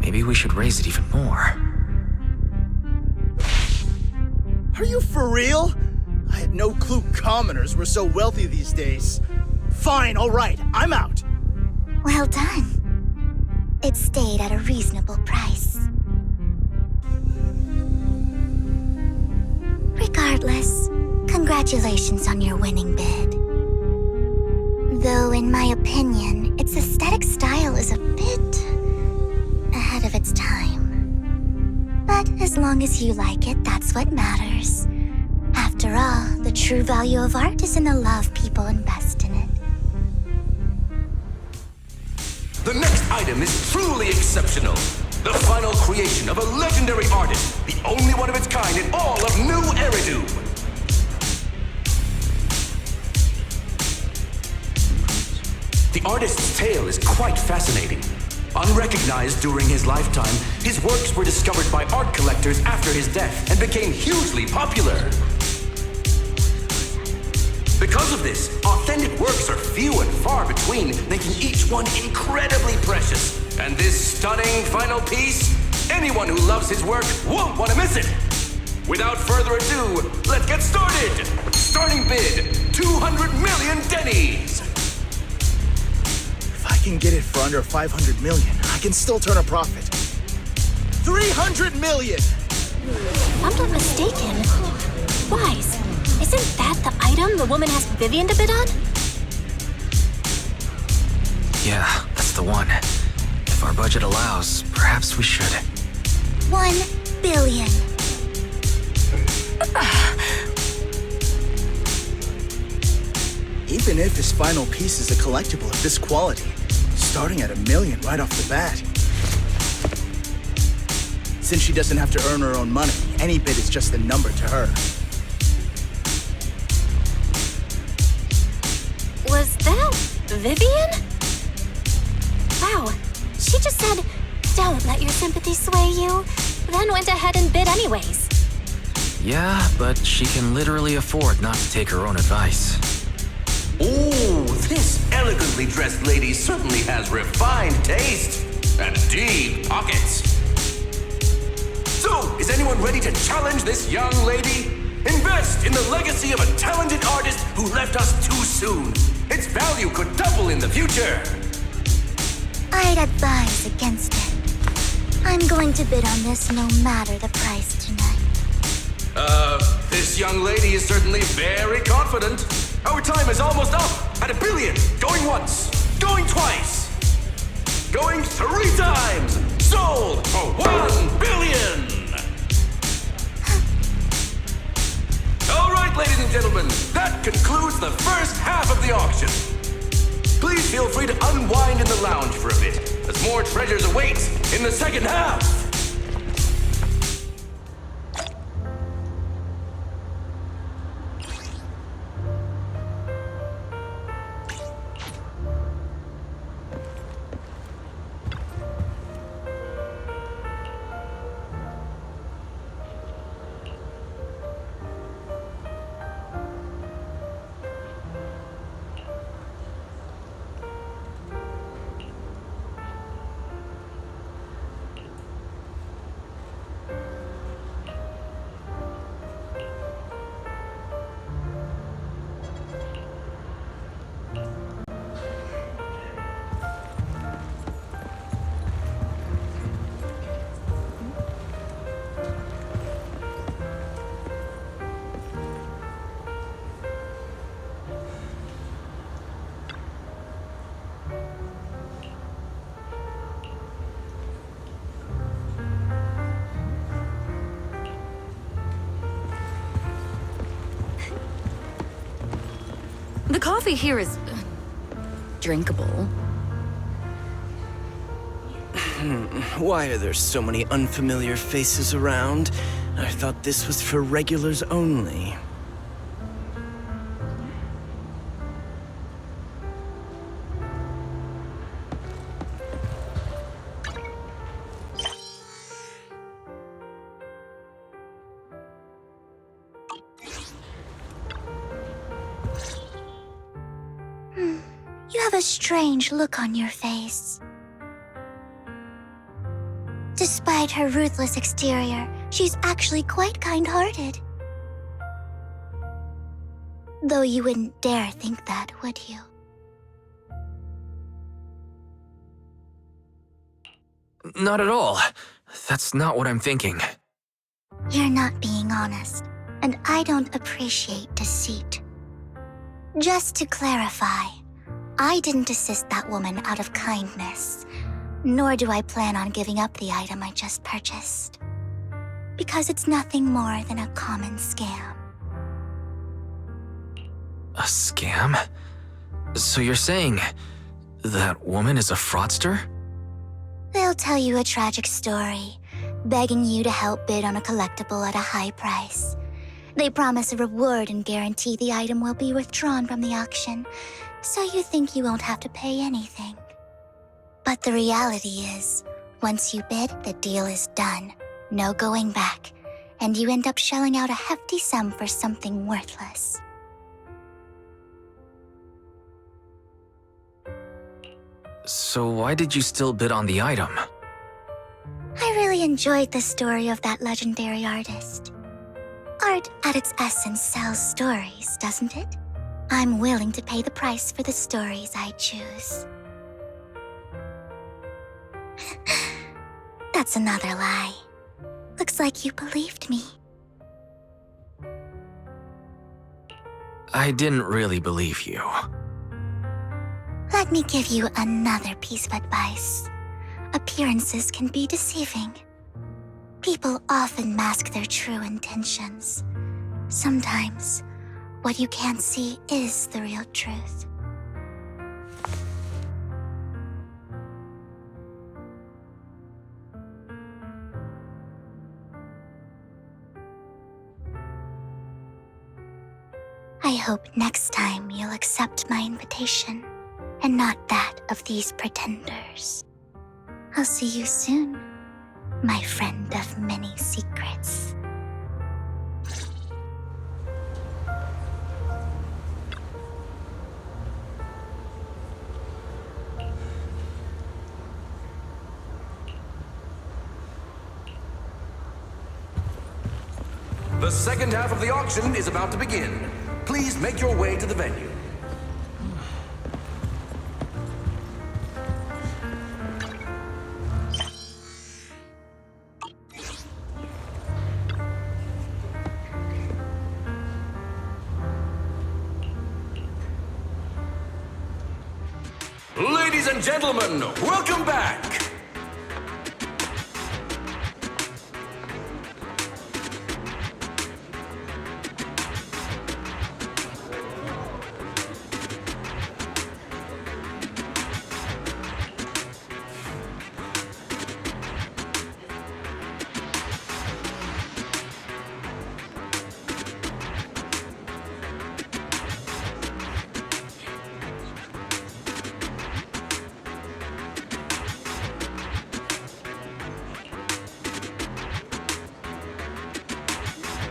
Maybe we should raise it even more. Are you for real? I had no clue commoners were so wealthy these days. Fine, all right, I'm out. Well done. It stayed at a reasonable price. Regardless, congratulations on your winning bid. Though, in my opinion, its aesthetic style is a bit ahead of its time. But as long as you like it, that's what matters. After all, the true value of art is in the love people invest in it. The next item is truly exceptional. The final creation of a legendary artist, the only one of its kind in all of New Eridu. The artist's tale is quite fascinating. Unrecognized during his lifetime, his works were discovered by art collectors after his death and became hugely popular. Because of this, authentic works are few and far between, making each one incredibly precious. And this stunning final piece, anyone who loves his work won't want to miss it. Without further ado, let's get started! Starting bid, 200 million dennies! If I can get it for under 500 million, I can still turn a profit. 300 million! If I'm not mistaken, Wise, isn't that the item the woman asked Vivian to bid on? Yeah, that's the one. If our budget allows, perhaps we should. 1 billion. Even if his final piece is a collectible of this quality, starting at $1 million right off the bat. Since she doesn't have to earn her own money, any bid is just a number to her. Was that Vivian? Wow, she just said, "Don't let your sympathy sway you," then went ahead and bid anyways. Yeah, but she can literally afford not to take her own advice. Ooh, this elegantly dressed lady certainly has refined taste and deep pockets. So, is anyone ready to challenge this young lady? Invest in the legacy of a talented artist who left us too soon. Its value could double in the future. I'd advise against it. I'm going to bid on this no matter the price tonight. This young lady is certainly very confident. Our time is almost up. at 1 billion. Going once. Going twice. Going 3 times. Sold for 1 billion. All right, ladies and gentlemen, that concludes the first half of the auction. Please feel free to unwind in the lounge for a bit, as more treasures await in the second half. The coffee here is drinkable. Why are there so many unfamiliar faces around? I thought this was for regulars only. You have a strange look on your face. Despite her ruthless exterior, she's actually quite kind-hearted. Though you wouldn't dare think that, would you? Not at all. That's not what I'm thinking. You're not being honest, and I don't appreciate deceit. Just to clarify, I didn't assist that woman out of kindness, nor do I plan on giving up the item I just purchased. Because it's nothing more than a common scam. A scam? So you're saying that woman is a fraudster? They'll tell you a tragic story, begging you to help bid on a collectible at a high price. They promise a reward and guarantee the item will be withdrawn from the auction, so you think you won't have to pay anything. But the reality is, once you bid, the deal is done. No going back, and you end up shelling out a hefty sum for something worthless. So why did you still bid on the item? I really enjoyed the story of that legendary artist. Art, at its essence, sells stories, doesn't it? I'm willing to pay the price for the stories I choose. That's another lie. Looks like you believed me. I didn't really believe you. Let me give you another piece of advice. Appearances can be deceiving. People often mask their true intentions. Sometimes, what you can't see is the real truth. I hope next time you'll accept my invitation, and not that of these pretenders. I'll see you soon, my friend of many secrets. The second half of the auction is about to begin. Please make your way to the venue. Ladies and gentlemen, welcome back!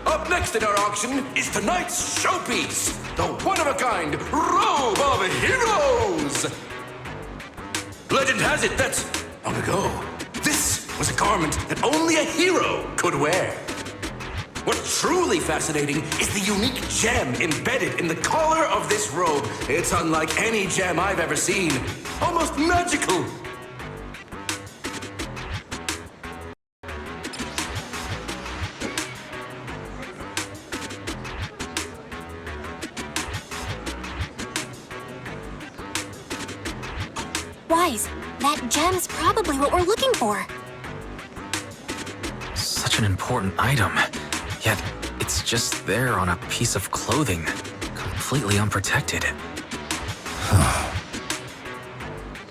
Up next in our auction is tonight's showpiece, the one-of-a-kind Robe of Heroes! Legend has it that, long ago, this was a garment that only a hero could wear. What's truly fascinating is the unique gem embedded in the collar of this robe. It's unlike any gem I've ever seen. Almost magical. Wise, that gem's probably what we're looking for. Such an important item, yet it's just there on a piece of clothing, completely unprotected.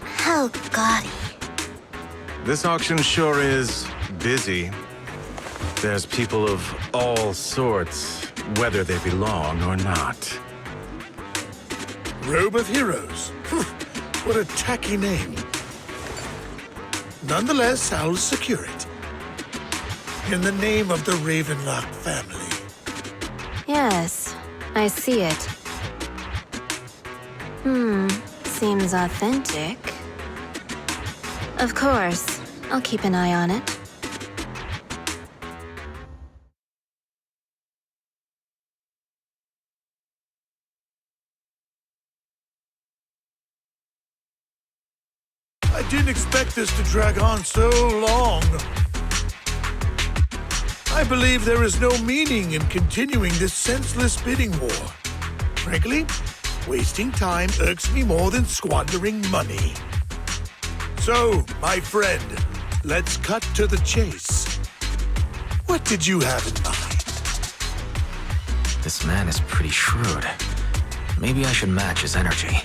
How gaudy. This auction sure is busy. There's people of all sorts, whether they belong or not. Robe of Heroes. What a tacky name. Nonetheless, I'll secure it. In the name of the Ravenlock family. Yes, I see it. Seems authentic. Of course, I'll keep an eye on it. I didn't expect this to drag on so long. I believe there is no meaning in continuing this senseless bidding war. Frankly, wasting time irks me more than squandering money. So, my friend, let's cut to the chase. What did you have in mind? This man is pretty shrewd. Maybe I should match his energy.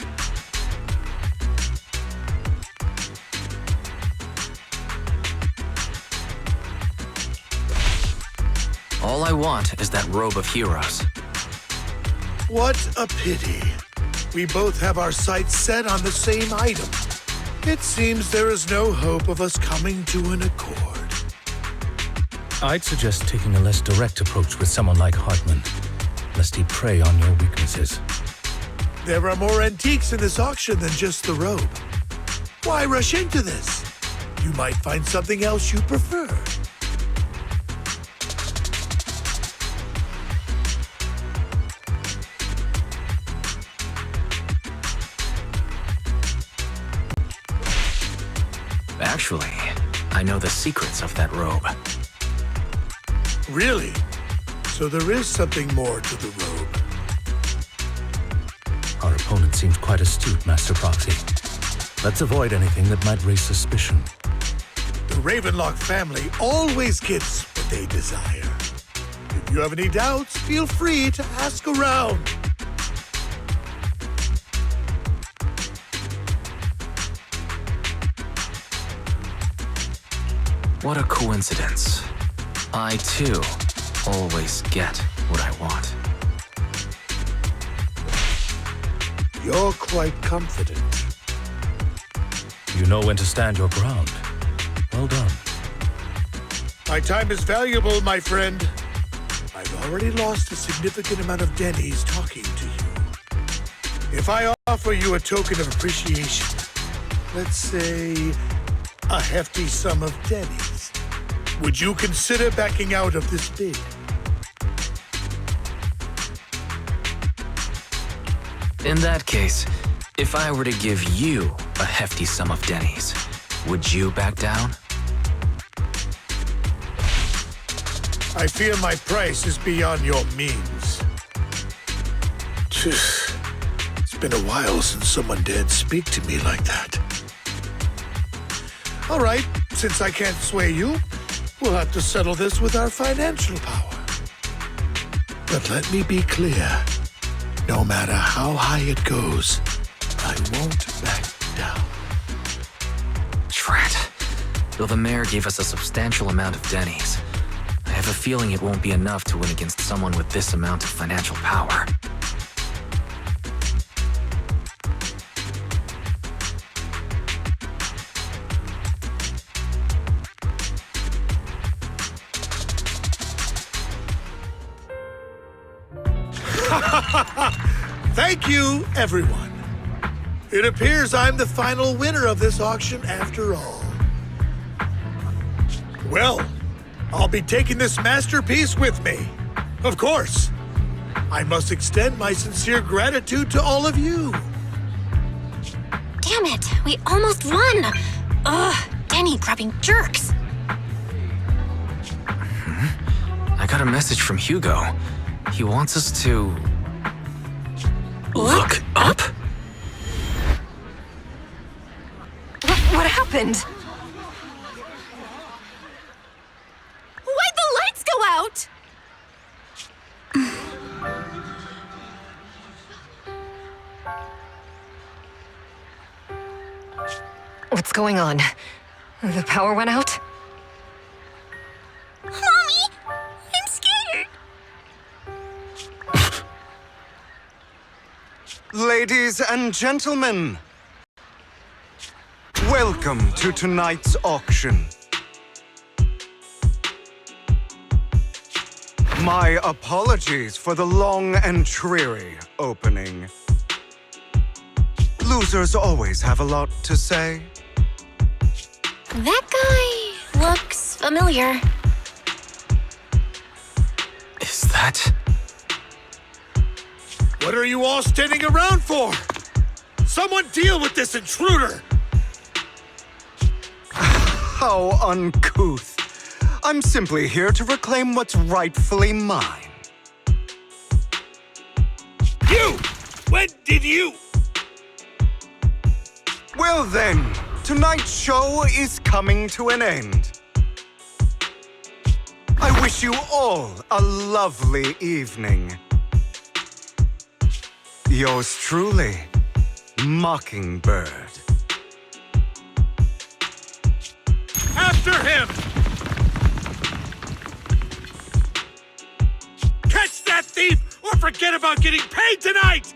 All I want is that Robe of Heroes. What a pity. We both have our sights set on the same item. It seems there is no hope of us coming to an accord. I'd suggest taking a less direct approach with someone like Hartman, lest he prey on your weaknesses. There are more antiques in this auction than just the robe. Why rush into this? You might find something else you prefer. Actually, I know the secrets of that robe. Really? So there is something more to the robe. Our opponent seems quite astute, Master Proxy. Let's avoid anything that might raise suspicion. The Ravenlock family always gets what they desire. If you have any doubts, feel free to ask around. What a coincidence. I, too, always get what I want. You're quite confident. You know when to stand your ground. Well done. My time is valuable, my friend. I've already lost a significant amount of Denny's talking to you. If I offer you a token of appreciation, let's say a hefty sum of Denny's, would you consider backing out of this bid? In that case, if I were to give you a hefty sum of Denny's, would you back down? I fear my price is beyond your means. It's been a while since someone dared speak to me like that. All right, since I can't sway you, we'll have to settle this with our financial power. But let me be clear. No matter how high it goes, I won't back down. Drat. Though the mayor gave us a substantial amount of Denny's, I have a feeling it won't be enough to win against someone with this amount of financial power. Thank you, everyone. It appears I'm the final winner of this auction after all. Well, I'll be taking this masterpiece with me. Of course. I must extend my sincere gratitude to all of you. Damn it, we almost won! Ugh, Denny grabbing jerks. I got a message from Hugo. He wants us to... look up? What happened? Why'd the lights go out? What's going on? The power went out? Mommy, I'm scared. Ladies and gentlemen, welcome to tonight's auction. My apologies for the long and dreary opening. Losers always have a lot to say. That guy looks familiar. Is that... What are you all standing around for? Someone deal with this intruder! How uncouth. I'm simply here to reclaim what's rightfully mine. You! When did you? Well then, tonight's show is coming to an end. I wish you all a lovely evening. Yours truly, Mockingbird. After him! Catch that thief or forget about getting paid tonight!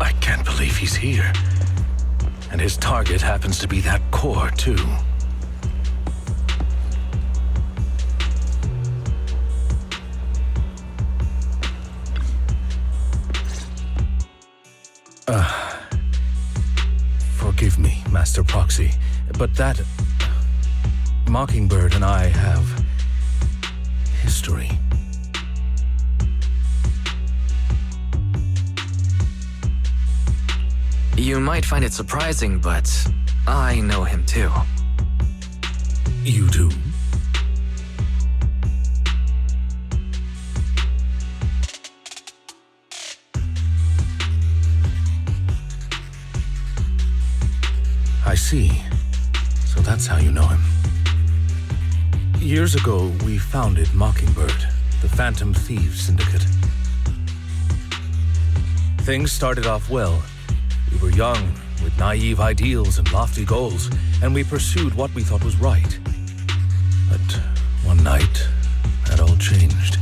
I can't believe he's here. And his target happens to be that core, too. Forgive me, Master Proxy, but that... Mockingbird and I have... history. You might find it surprising, but I know him too. You do? I see. So that's how you know him. Years ago, we founded Mockingbird, the Phantom Thieves Syndicate. Things started off well. We were young, with naive ideals and lofty goals, and we pursued what we thought was right. But one night, that all changed.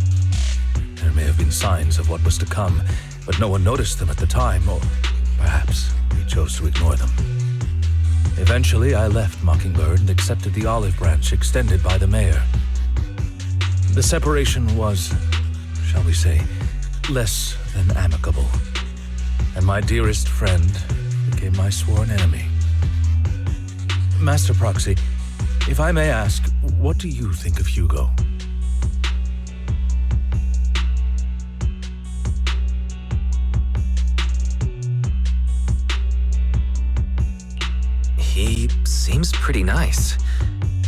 There may have been signs of what was to come, but no one noticed them at the time, or perhaps we chose to ignore them. Eventually, I left Mockingbird and accepted the olive branch extended by the mayor. The separation was, shall we say, less than amicable. And my dearest friend became my sworn enemy. Master Proxy, if I may ask, what do you think of Hugo? seems pretty nice.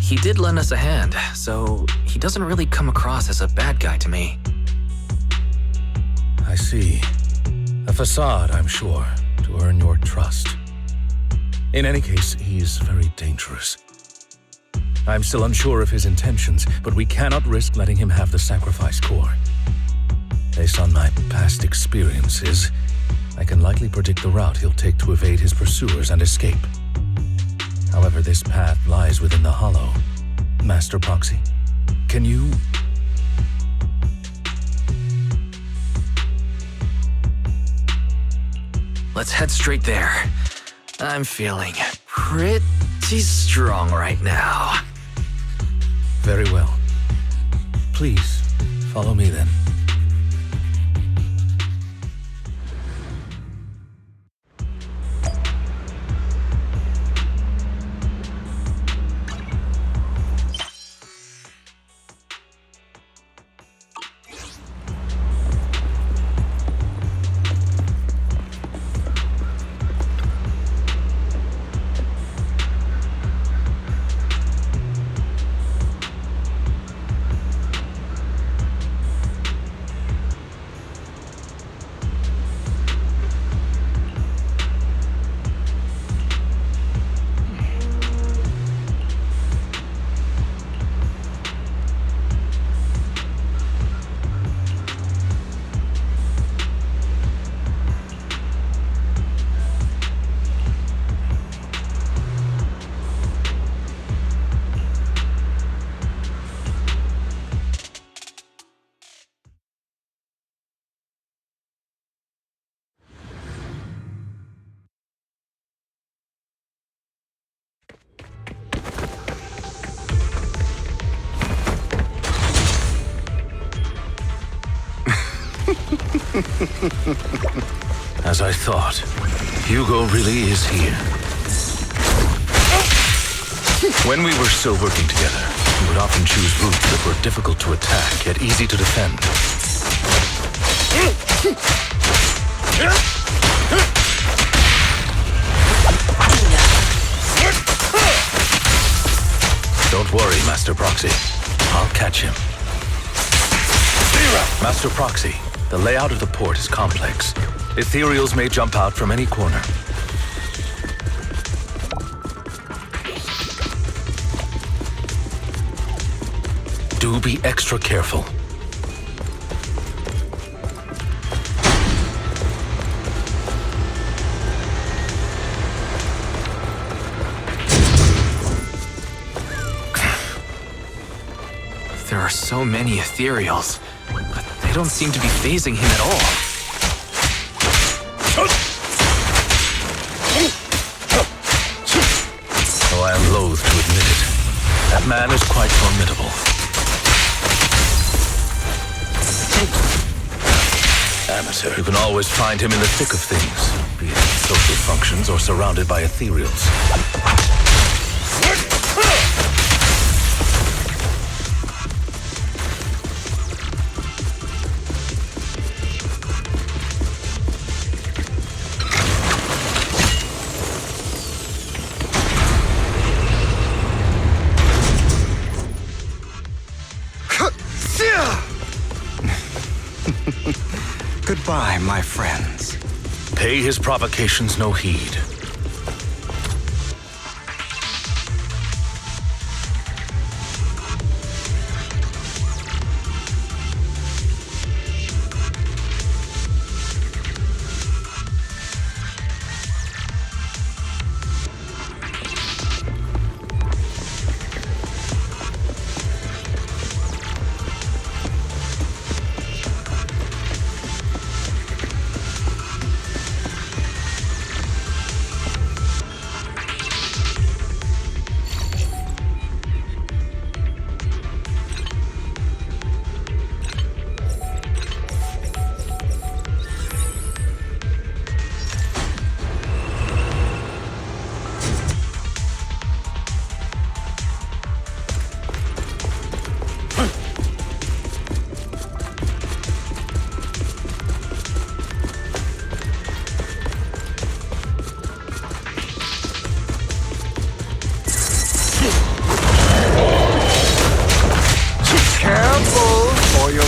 He did lend us a hand, so he doesn't really come across as a bad guy to me. I see. A facade, I'm sure, to earn your trust. In any case, he's very dangerous. I'm still unsure of his intentions, but we cannot risk letting him have the sacrifice core. Based on my past experiences, I can likely predict the route he'll take to evade his pursuers and escape. However, this path lies within the Hollow. Master Proxy, can you... Let's head straight there. I'm feeling pretty strong right now. Very well. Please, follow me then. As I thought, Hugo really is here. When we were still working together, we would often choose routes that were difficult to attack, yet easy to defend. Don't worry, Master Proxy. I'll catch him. Master Proxy, the layout of the port is complex. Ethereals may jump out from any corner. Do be extra careful. There are so many Ethereals, but they don't seem to be phasing him at all. Though I am loath to admit it, that man is quite formidable. Amateur. You can always find him in the thick of things, be it social functions or surrounded by Ethereals. Goodbye, my friends. Pay his provocations no heed.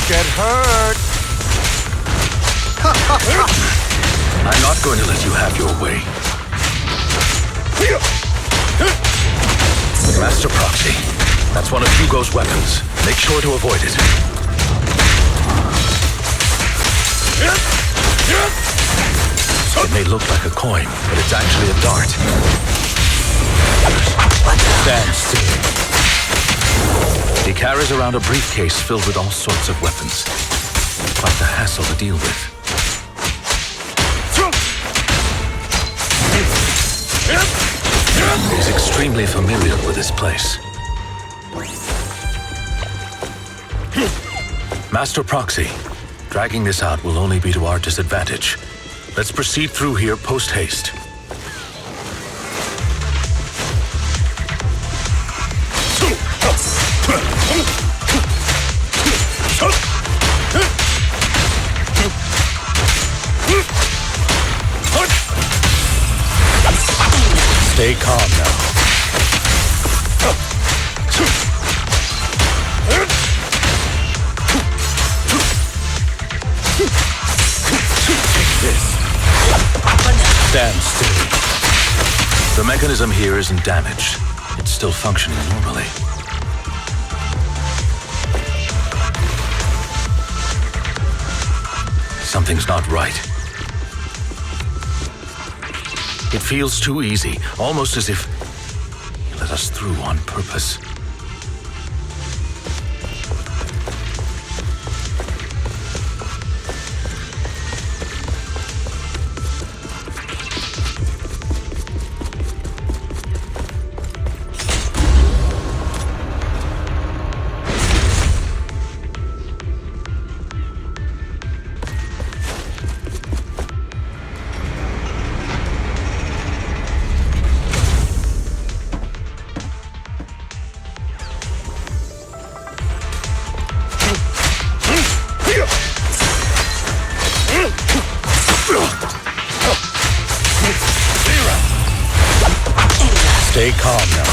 get hurt! I'm not going to let you have your way. Master Proxy, that's one of Hugo's weapons. Make sure to avoid it. It may look like a coin, but it's actually a dart. Stand still. He carries around a briefcase filled with all sorts of weapons. Quite the hassle to deal with. He's extremely familiar with this place. Master Proxy, dragging this out will only be to our disadvantage. Let's proceed through here post-haste. Stay calm now. Take this. Stand still. The mechanism here isn't damaged. It's still functioning normally. Something's not right. It feels too easy, almost as if he let us through on purpose. Stay calm now.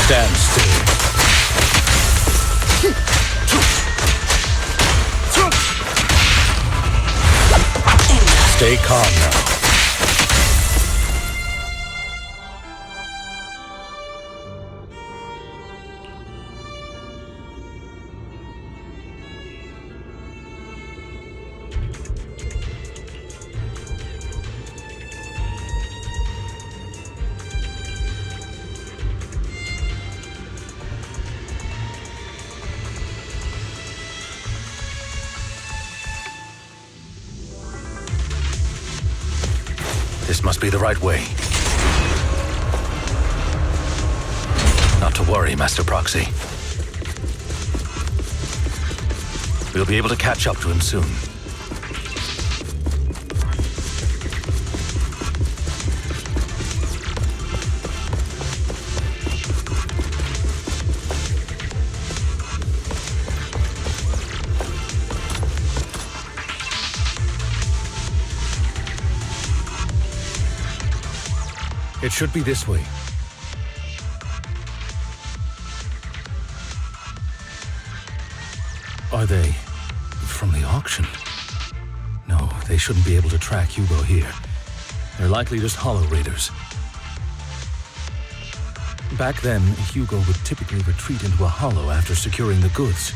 Stand still. Stay calm now. This must be the right way. Not to worry, Master Proxy. We'll be able to catch up to him soon. It should be this way. Are they from the auction? No, they shouldn't be able to track Hugo here. They're likely just hollow raiders. Back then, Hugo would typically retreat into a hollow after securing the goods.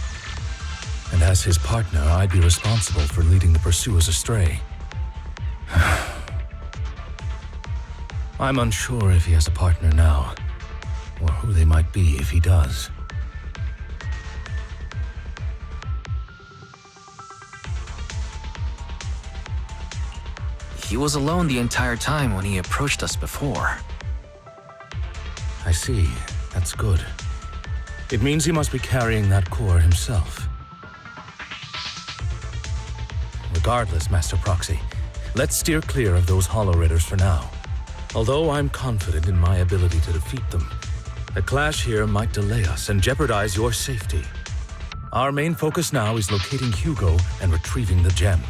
And as his partner, I'd be responsible for leading the pursuers astray. I'm unsure if he has a partner now, or who they might be if he does. He was alone the entire time when he approached us before. I see. That's good. It means he must be carrying that core himself. Regardless, Master Proxy, let's steer clear of those hollow raiders for now. Although I'm confident in my ability to defeat them, a clash here might delay us and jeopardize your safety. Our main focus now is locating Hugo and retrieving the gem.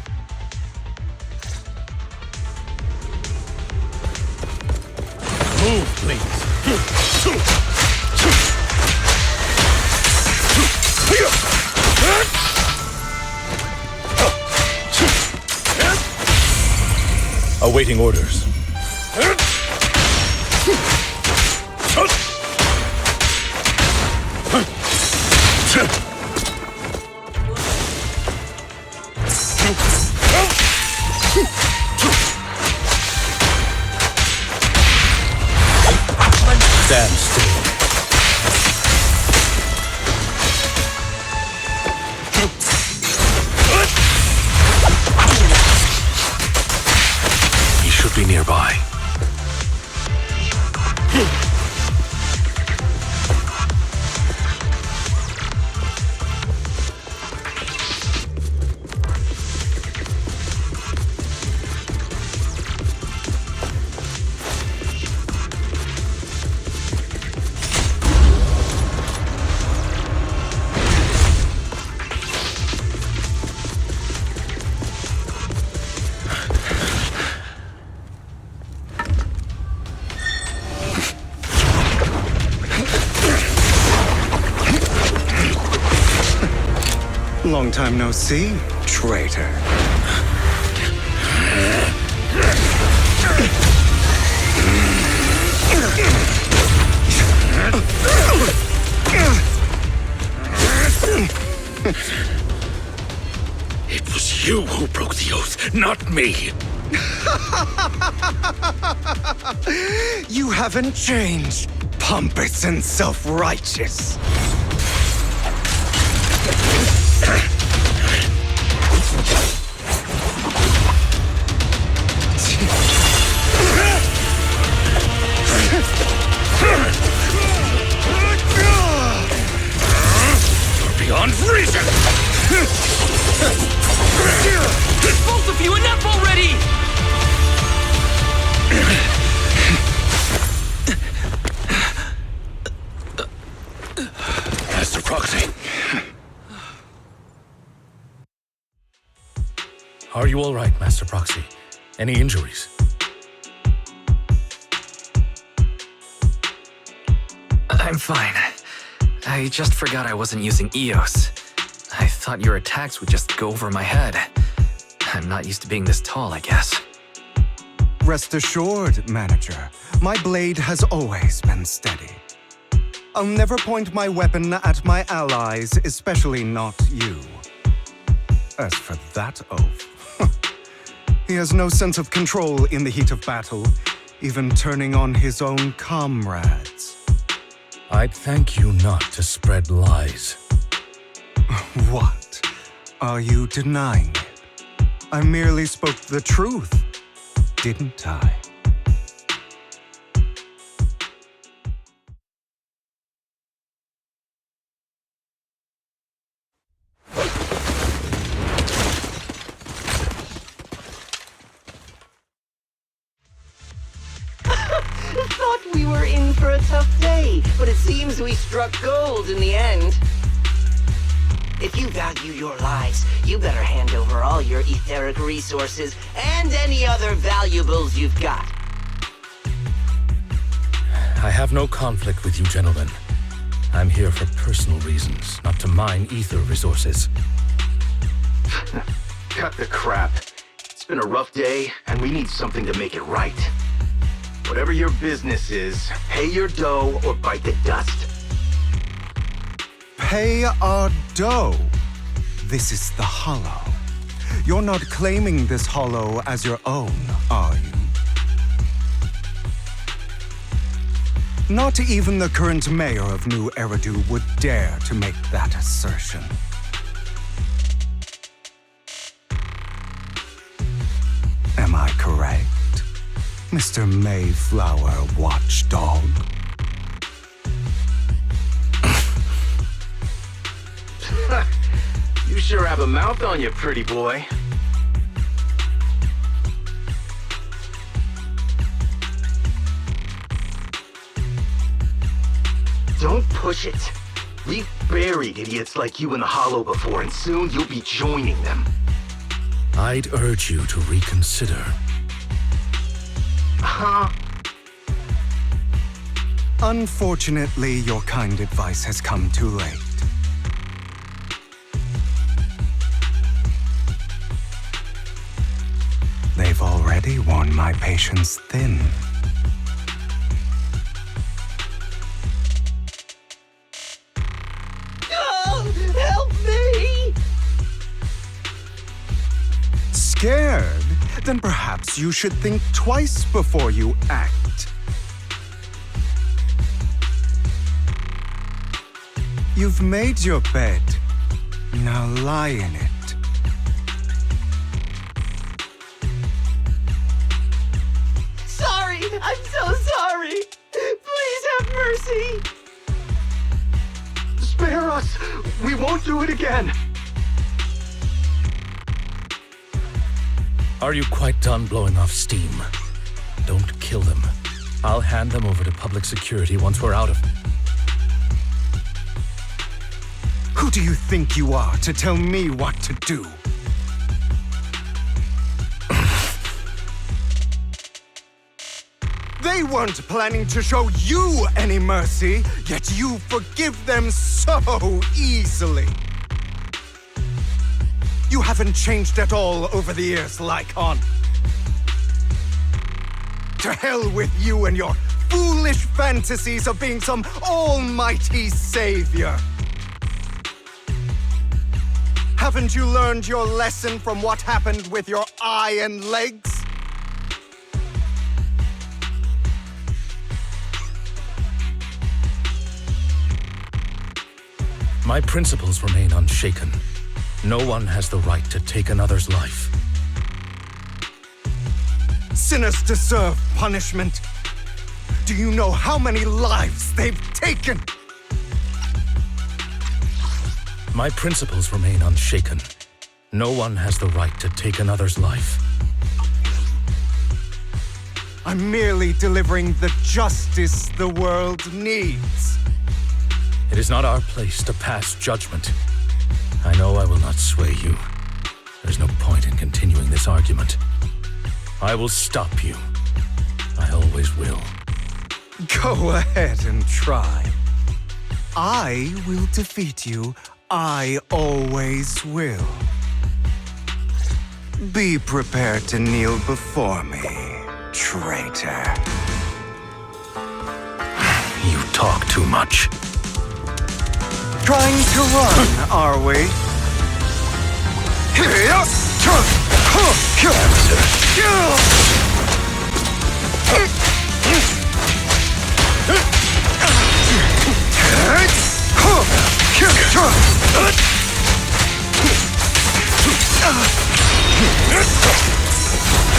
Move, please. Awaiting orders. Stand still. He should be nearby. Long time no see, traitor. It was you who broke the oath, not me. You haven't changed, pompous and self-righteous. You're beyond reason! Both of you, enough already! Master Proxy. Are you all right, Master Proxy? Any injuries? I'm fine. I just forgot I wasn't using EOS. I thought your attacks would just go over my head. I'm not used to being this tall, I guess. Rest assured, Manager, my blade has always been steady. I'll never point my weapon at my allies, especially not you. As for that oaf, he has no sense of control in the heat of battle, even turning on his own comrades. I'd thank you not to spread lies. What? Are you denying it? I merely spoke the truth, didn't I? Thought we were in for a tough day, but it seems we struck gold in the end. If you value your lives, you better hand over all your etheric resources and any other valuables you've got. I have no conflict with you, gentlemen. I'm here for personal reasons, not to mine ether resources. Cut the crap. It's been a rough day, and we need something to make it right. Whatever your business is, pay your dough or bite the dust. Pay our dough. This is the Hollow. You're not claiming this Hollow as your own, are you? Not even the current mayor of New Eridu would dare to make that assertion. Am I correct, Mr. Mayflower Watchdog? You sure have a mouth on you, pretty boy. Don't push it. We've buried idiots like you in the Hollow before, and soon you'll be joining them. I'd urge you to reconsider. Huh? Unfortunately, your kind advice has come too late. They've already worn my patience thin. Oh, help me! Scared? Then perhaps you should think twice before you act. You've made your bed. Now lie in it. Sorry! I'm so sorry! Please have mercy! Spare us! We won't do it again! Are you quite done blowing off steam? Don't kill them. I'll hand them over to public security once we're out of... Who do you think you are to tell me what to do? They weren't planning to show you any mercy, yet you forgive them so easily. You haven't changed at all over the years, Lycon. To hell with you and your foolish fantasies of being some almighty savior. Haven't you learned your lesson from what happened with your eye and legs? My principles remain unshaken. No one has the right to take another's life. Sinners deserve punishment. Do you know how many lives they've taken? My principles remain unshaken. No one has the right to take another's life. I'm merely delivering the justice the world needs. It is not our place to pass judgment. I know I will not sway you. There's no point in continuing this argument. I will stop you. I always will. Go ahead and try. I will defeat you. I always will. Be prepared to kneel before me, traitor. You talk too much. Trying to run, are we?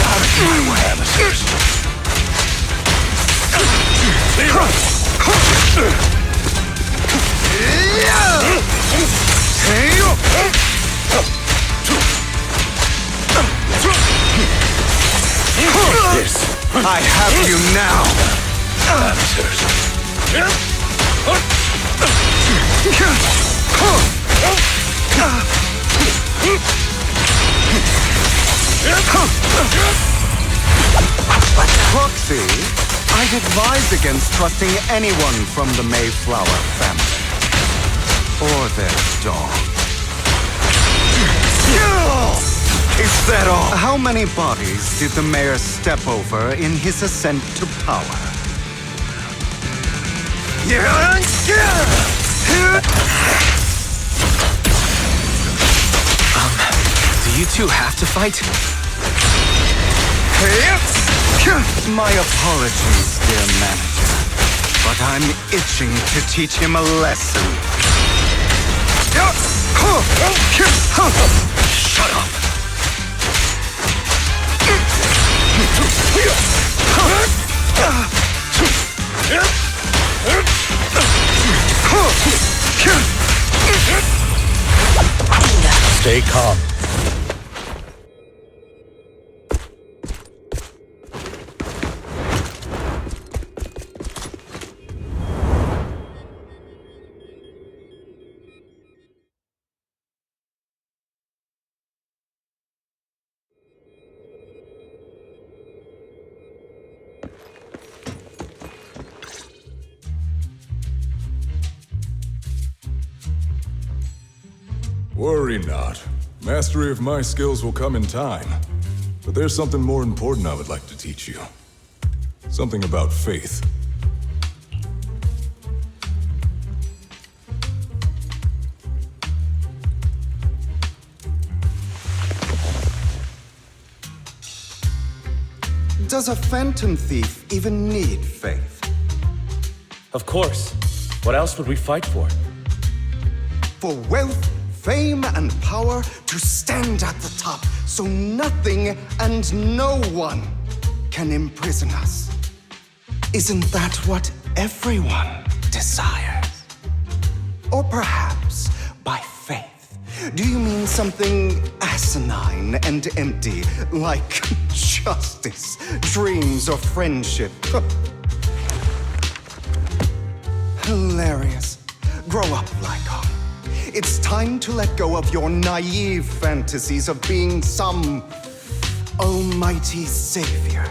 Out of my way, amateurs. This. I have you now. Proxy, I'd advise against trusting anyone from the Mayflower family. Or their dog. Is that all? How many bodies did the mayor step over in his ascent to power? Do you two have to fight? My apologies, dear manager, but I'm itching to teach him a lesson. Shut up! Stay calm. Worry not. Mastery of my skills will come in time. But there's something more important I would like to teach you. Something about faith. Does a phantom thief even need faith? Of course. What else would we fight for? For wealth, fame, and power to stand at the top so nothing and no one can imprison us. Isn't that what everyone desires? Or perhaps by faith, do you mean something asinine and empty, like justice, dreams, or friendship? Hilarious. Grow up, Lycon. It's time to let go of your naive fantasies of being some almighty savior.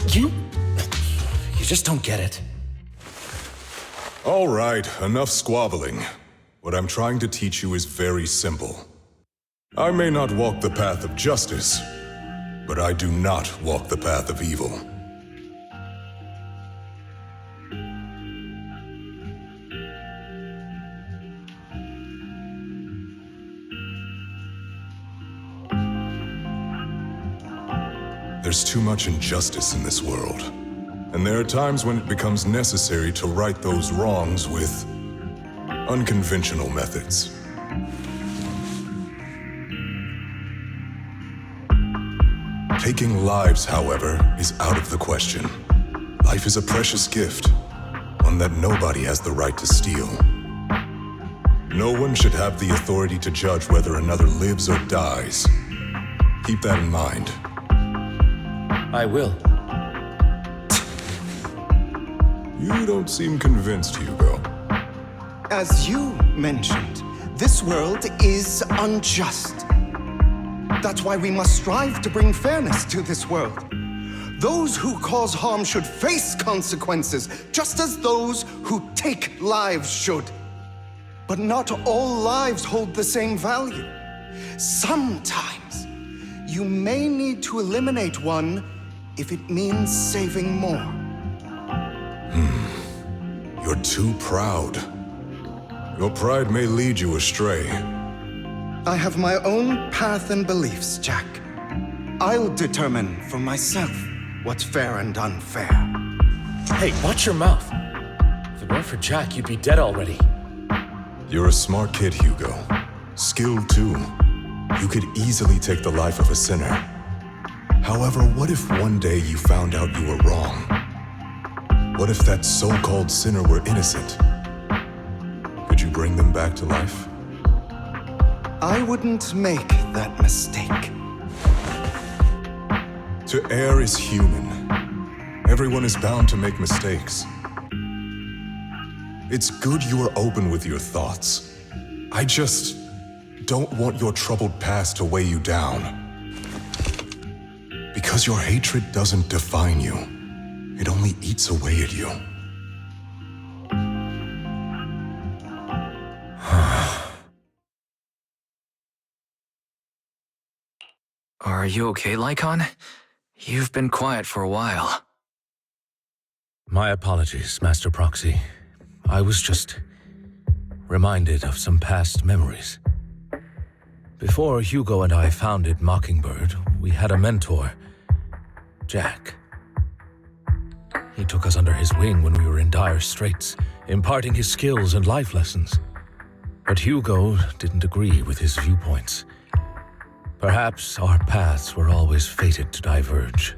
You just don't get it. All right, enough squabbling. What I'm trying to teach you is very simple. I may not walk the path of justice, but I do not walk the path of evil. There's too much injustice in this world, and there are times when it becomes necessary to right those wrongs with unconventional methods. Taking lives, however, is out of the question. Life is a precious gift, one that nobody has the right to steal. No one should have the authority to judge whether another lives or dies. Keep that in mind. I will. You don't seem convinced, Hugo. As you mentioned, this world is unjust. That's why we must strive to bring fairness to this world. Those who cause harm should face consequences, just as those who take lives should. But not all lives hold the same value. Sometimes, you may need to eliminate one if it means saving more. You're too proud. Your pride may lead you astray. I have my own path and beliefs, Jack. I'll determine for myself what's fair and unfair. Hey, watch your mouth. If it weren't for Jack, you'd be dead already. You're a smart kid, Hugo. Skilled too. You could easily take the life of a sinner. However, what if one day you found out you were wrong? What if that so-called sinner were innocent? Could you bring them back to life? I wouldn't make that mistake. To err is human. Everyone is bound to make mistakes. It's good you are open with your thoughts. I just don't want your troubled past to weigh you down. Because your hatred doesn't define you. It only eats away at you. Are you okay, Lycon? You've been quiet for a while. My apologies, Master Proxy. I was just reminded of some past memories. Before Hugo and I founded Mockingbird, we had a mentor, Jack. He took us under his wing when we were in dire straits, imparting his skills and life lessons. But Hugo didn't agree with his viewpoints. Perhaps our paths were always fated to diverge.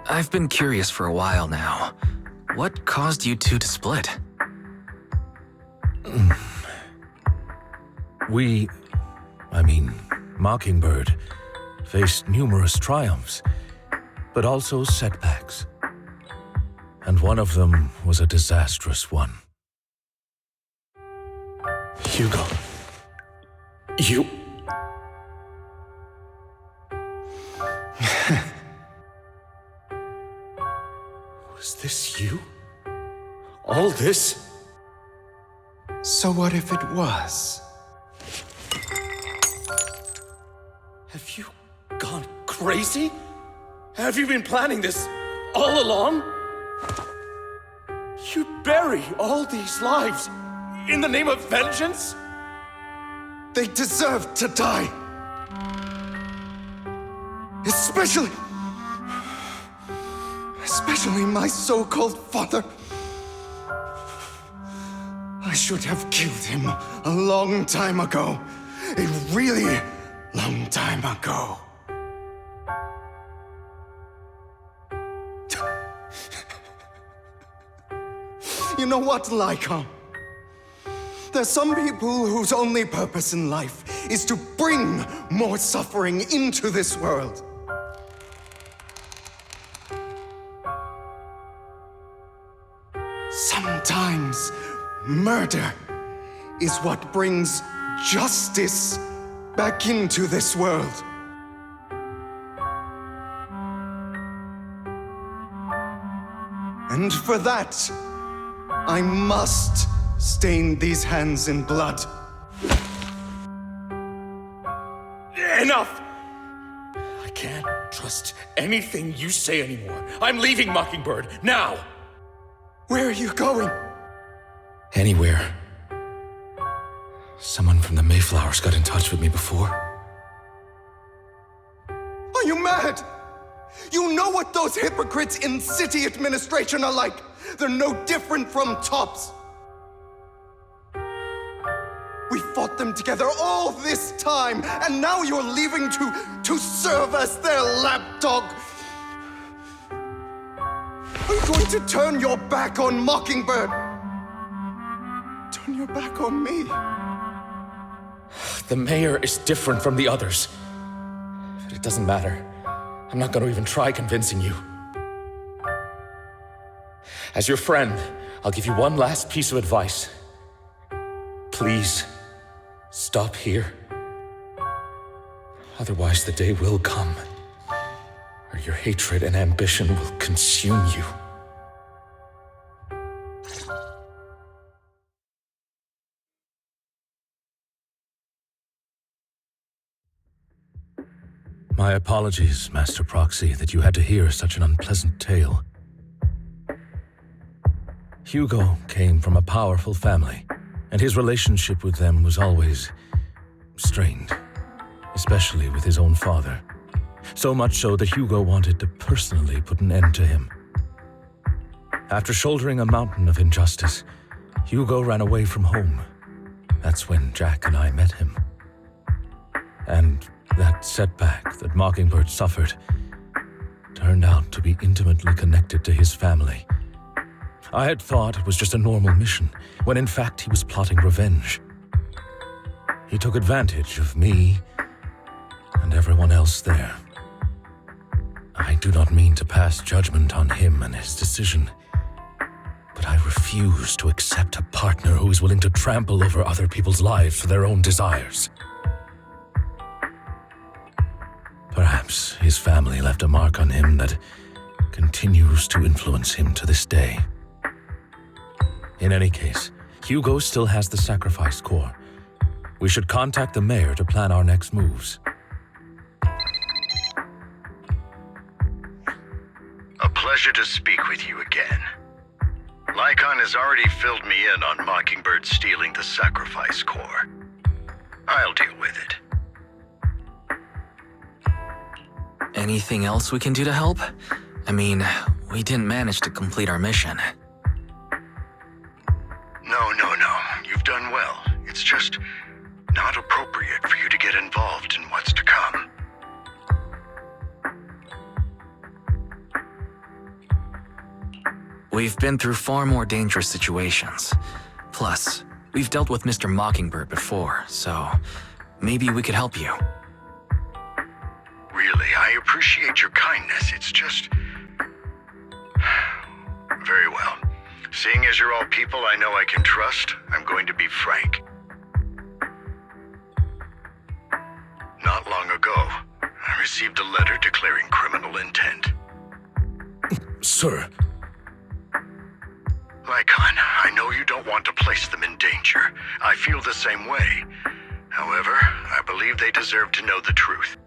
I've been curious for a while now. What caused you two to split? Mockingbird faced numerous triumphs, but also setbacks. And one of them was a disastrous one. Hugo. You... Was this you? All this? So what if it was? Have you gone crazy? Have you been planning this all along? You bury all these lives in the name of vengeance? They deserve to die. Especially my so-called father. I should have killed him a long time ago. A really long time ago. You know what, Lycon? There's some people whose only purpose in life is to bring more suffering into this world. Sometimes murder is what brings justice back into this world. And for that, I must stain these hands in blood. Enough! I can't trust anything you say anymore. I'm leaving Mockingbird, now! Where are you going? Anywhere. Someone from the Mayflowers got in touch with me before. Are you mad? You know what those hypocrites in city administration are like. They're no different from tops. We fought them together all this time, and now you're leaving to serve as their lapdog. Are you going to turn your back on Mockingbird? Turn your back on me? The mayor is different from the others. But it doesn't matter. I'm not going to even try convincing you. As your friend, I'll give you one last piece of advice. Please, stop here. Otherwise, the day will come where your hatred and ambition will consume you. My apologies, Master Proxy, that you had to hear such an unpleasant tale. Hugo came from a powerful family, and his relationship with them was always strained, especially with his own father. So much so that Hugo wanted to personally put an end to him. After shouldering a mountain of injustice, Hugo ran away from home. That's when Jack and I met him. And that setback that Mockingbird suffered turned out to be intimately connected to his family. I had thought it was just a normal mission, when in fact he was plotting revenge. He took advantage of me and everyone else there. I do not mean to pass judgment on him and his decision, but I refuse to accept a partner who is willing to trample over other people's lives for their own desires. Perhaps his family left a mark on him that continues to influence him to this day. In any case, Hugo still has the sacrifice core. We should contact the mayor to plan our next moves. A pleasure to speak with you again. Lycon has already filled me in on Mockingbird stealing the sacrifice core. I'll deal with it. Anything else we can do to help? I mean, we didn't manage to complete our mission. No. You've done well. It's just not appropriate for you to get involved in what's to come. We've been through far more dangerous situations. Plus, we've dealt with Mr. Mockingbird before, so maybe we could help you. Really, I appreciate your kindness. It's just... Very well. Seeing as you're all people I know I can trust, I'm going to be frank. Not long ago, I received a letter declaring criminal intent. Sir. Lycon, I know you don't want to place them in danger. I feel the same way. However, I believe they deserve to know the truth.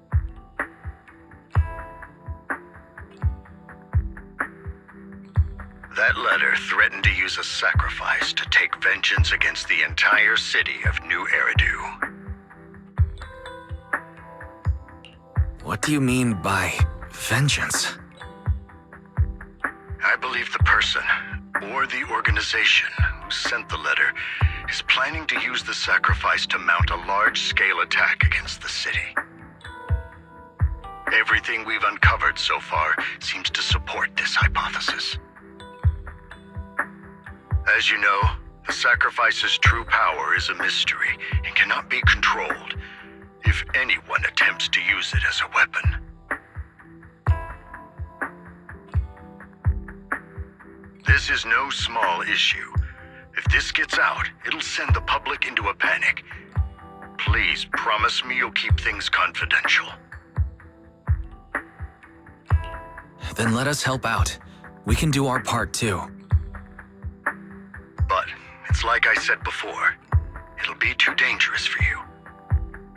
That letter threatened to use a sacrifice to take vengeance against the entire city of New Eridu. What do you mean by vengeance? I believe the person, or the organization, who sent the letter is planning to use the sacrifice to mount a large-scale attack against the city. Everything we've uncovered so far seems to support this hypothesis. As you know, the sacrifice's true power is a mystery and cannot be controlled if anyone attempts to use it as a weapon. This is no small issue. If this gets out, it'll send the public into a panic. Please promise me you'll keep things confidential. Then let us help out. We can do our part too. But it's like I said before, it'll be too dangerous for you.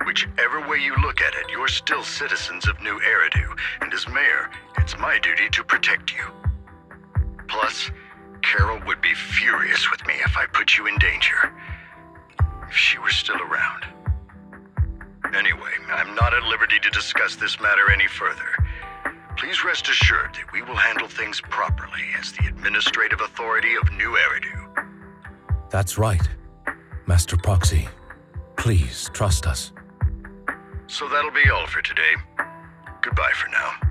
Whichever way you look at it, you're still citizens of New Eridu, and as mayor, it's my duty to protect you. Plus, Carol would be furious with me if I put you in danger. If she were still around. Anyway, I'm not at liberty to discuss this matter any further. Please rest assured that we will handle things properly as the administrative authority of New Eridu. That's right. Master Proxy, please trust us. So that'll be all for today. Goodbye for now.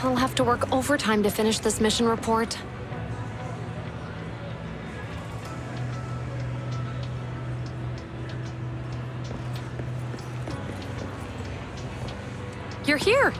I'll have to work overtime to finish this mission report. You're here!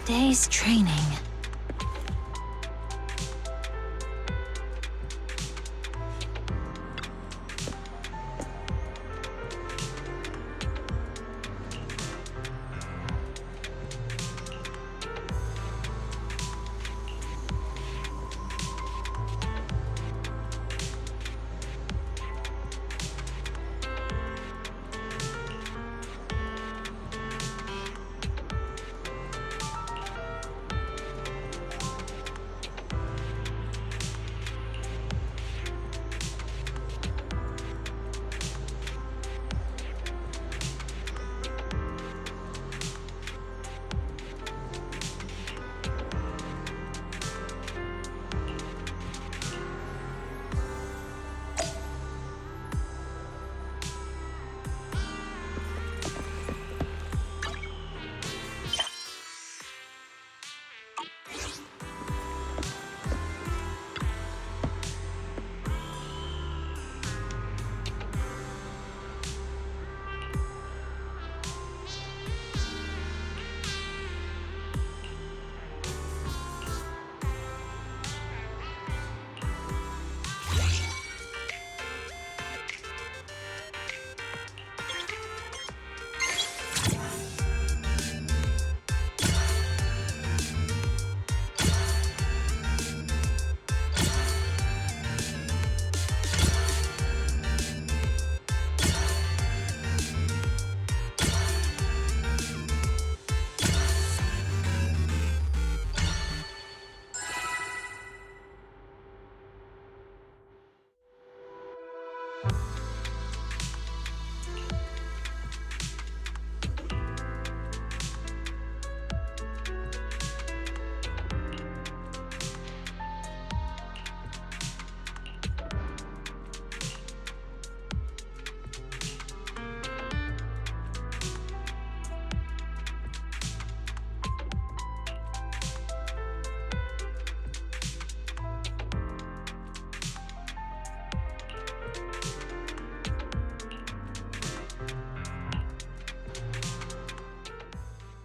day's training.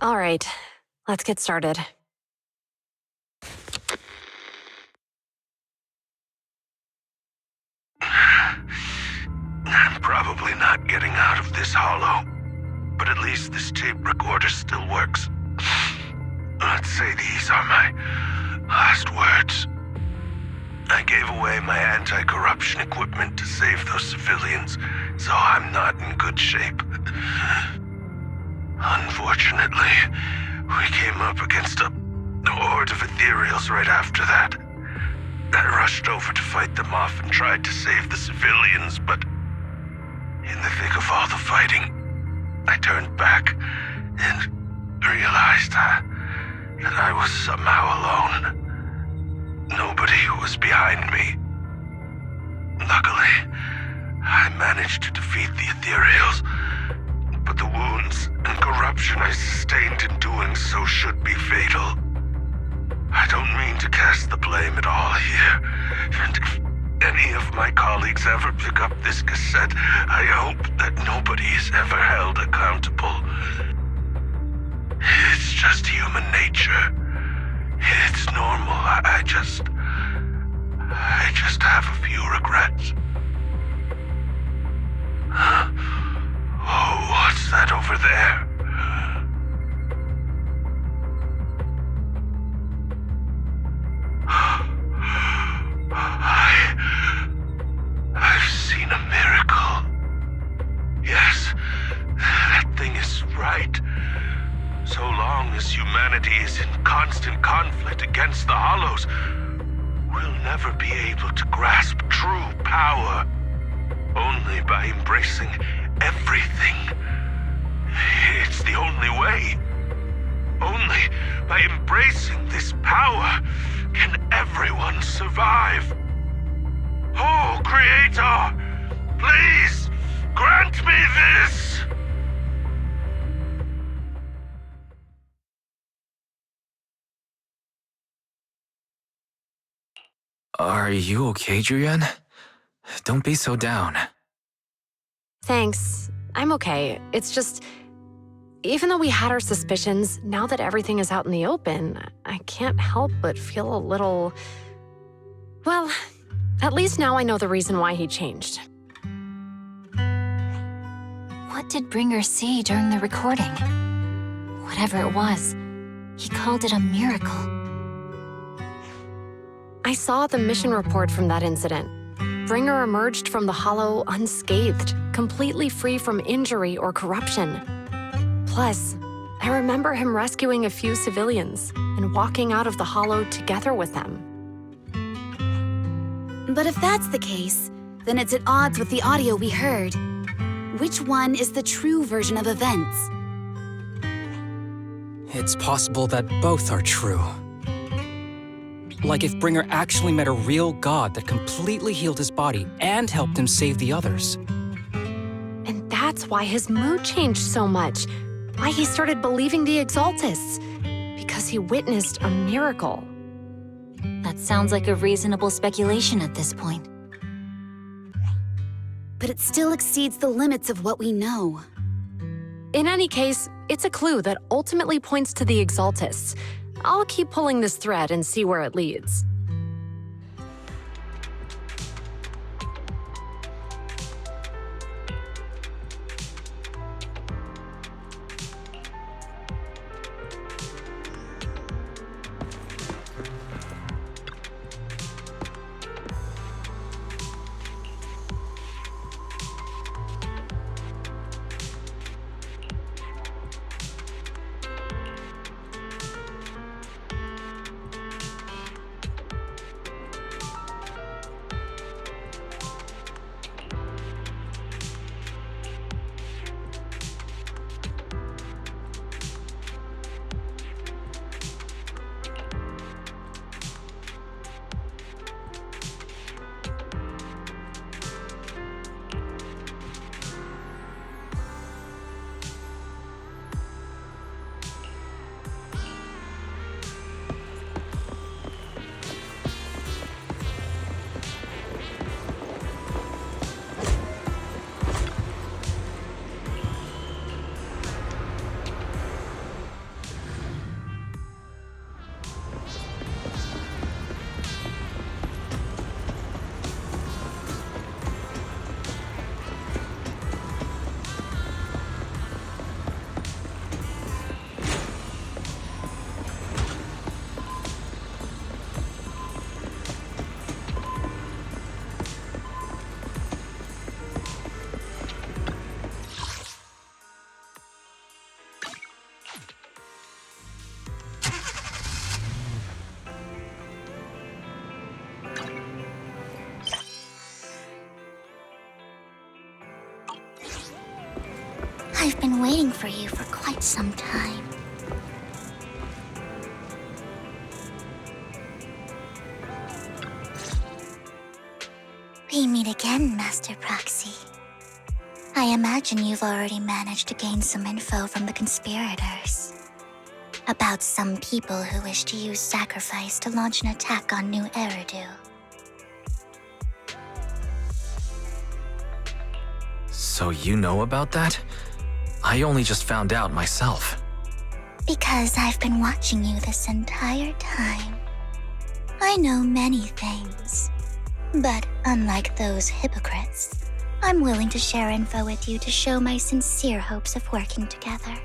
All right, let's get started. I'm probably not getting out of this hollow, but at least this tape recorder still works. Let's say these are my last words. I gave away my anti-corruption equipment to save those civilians, so I'm not in good shape. Unfortunately, we came up against a horde of ethereals right after that. I rushed over to fight them off and tried to save the civilians, but in the thick of all the fighting, I turned back and realized that I was somehow alone. Nobody was behind me. Luckily, I managed to defeat the ethereals, but the wounds and corruption I sustained in doing so should be fatal. I don't mean to cast the blame at all here, and if any of my colleagues ever pick up this cassette, I hope that nobody is ever held accountable. It's just human nature. It's normal. I just have a few regrets. Oh, what's that over there? I've seen a miracle. Yes, that thing is right. So long as humanity is in constant conflict against the Hollows, we'll never be able to grasp true power. Only by embracing everything. It's the only way. Only by embracing this power can everyone survive. Oh, Creator, please grant me this! Are you okay, Julian? Don't be so down. Thanks. I'm okay. It's just... Even though we had our suspicions, now that everything is out in the open, I can't help but feel a little... Well, at least now I know the reason why he changed. What did Bringer see during the recording? Whatever it was, he called it a miracle. I saw the mission report from that incident. Bringer emerged from the Hollow unscathed, completely free from injury or corruption. Plus, I remember him rescuing a few civilians and walking out of the Hollow together with them. But if that's the case, then it's at odds with the audio we heard. Which one is the true version of events? It's possible that both are true. Like if Bringer actually met a real god that completely healed his body and helped him save the others. And that's why his mood changed so much. Why he started believing the Exaltists. Because he witnessed a miracle. That sounds like a reasonable speculation at this point. But it still exceeds the limits of what we know. In any case, it's a clue that ultimately points to the Exaltists. I'll keep pulling this thread and see where it leads. I've been waiting for you for quite some time. We meet again, Master Proxy. I imagine you've already managed to gain some info from the conspirators. About some people who wish to use sacrifice to launch an attack on New Eridu. So you know about that? I only just found out myself. Because I've been watching you this entire time. I know many things. But unlike those hypocrites, I'm willing to share info with you to show my sincere hopes of working together.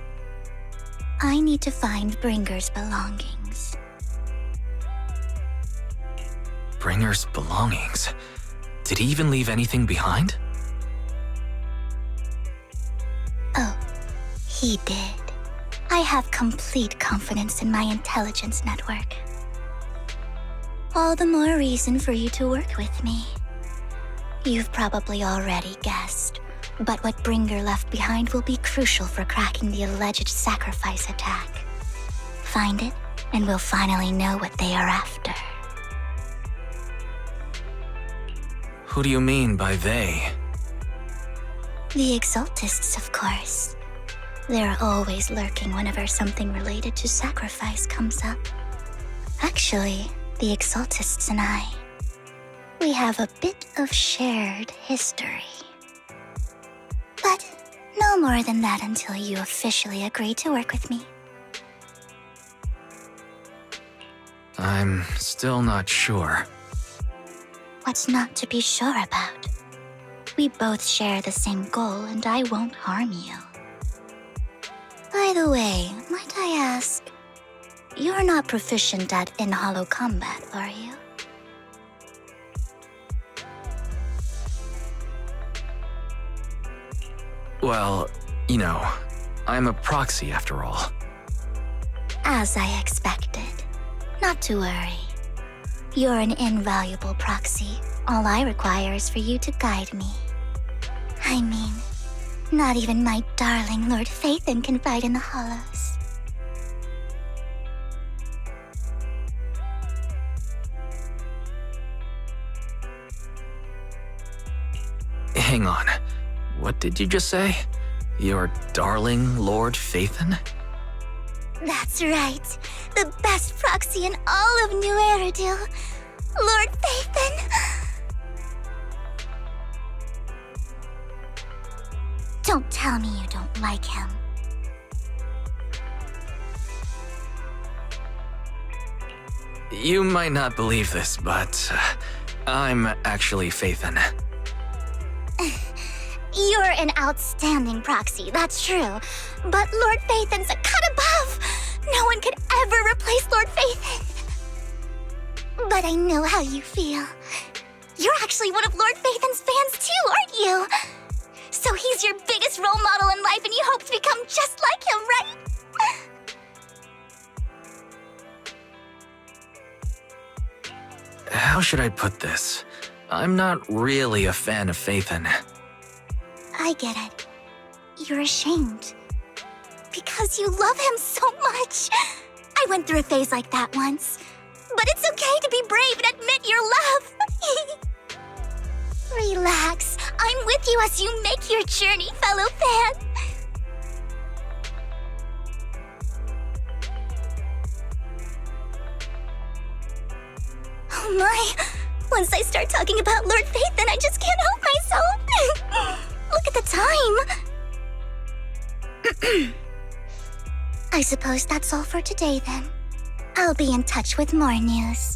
I need to find Bringer's belongings. Bringer's belongings? Did he even leave anything behind? Oh, he did. I have complete confidence in my intelligence network. All the more reason for you to work with me. You've probably already guessed, but what Bringer left behind will be crucial for cracking the alleged sacrifice attack. Find it, and we'll finally know what they are after. Who do you mean by they? The Exaltists, of course. They're always lurking whenever something related to sacrifice comes up. Actually, the Exaltists and I, we have a bit of shared history. But No more than that until you officially agree to work with me. I'm still not sure. What's not to be sure about? We both share the same goal, and I won't harm you. By the way, might I ask, you're not proficient at in-hollow combat, are you? Well, you know, I'm a proxy after all. As I expected. Not to worry. You're an invaluable proxy. All I require is for you to guide me. I mean, not even my darling Lord Phaethon can fight in the hollows. Hang on. What did you just say? Your darling Lord Phaethon? That's right. The best proxy in all of New Eridil. Lord Phaethon. Don't tell me you don't like him. You might not believe this, but I'm actually Phaethon. You're an outstanding proxy, that's true. But Lord Phaethon's a cut above. No one could ever replace Lord Phaethon. But I know how you feel. You're actually one of Lord Phaethon's fans too, aren't you? So he's your biggest role model in life and you hope to become just like him, right? How should I put this? I'm not really a fan of Phaethon. I get it. You're ashamed. Because you love him so much. I went through a phase like that once. But it's okay to be brave and admit your love. Relax. I'm with you as you make your journey, fellow fan. Oh my. Once I start talking about Lord Phaethon, I just can't help myself. Look at the time. I suppose that's all for today then. I'll be in touch with more news.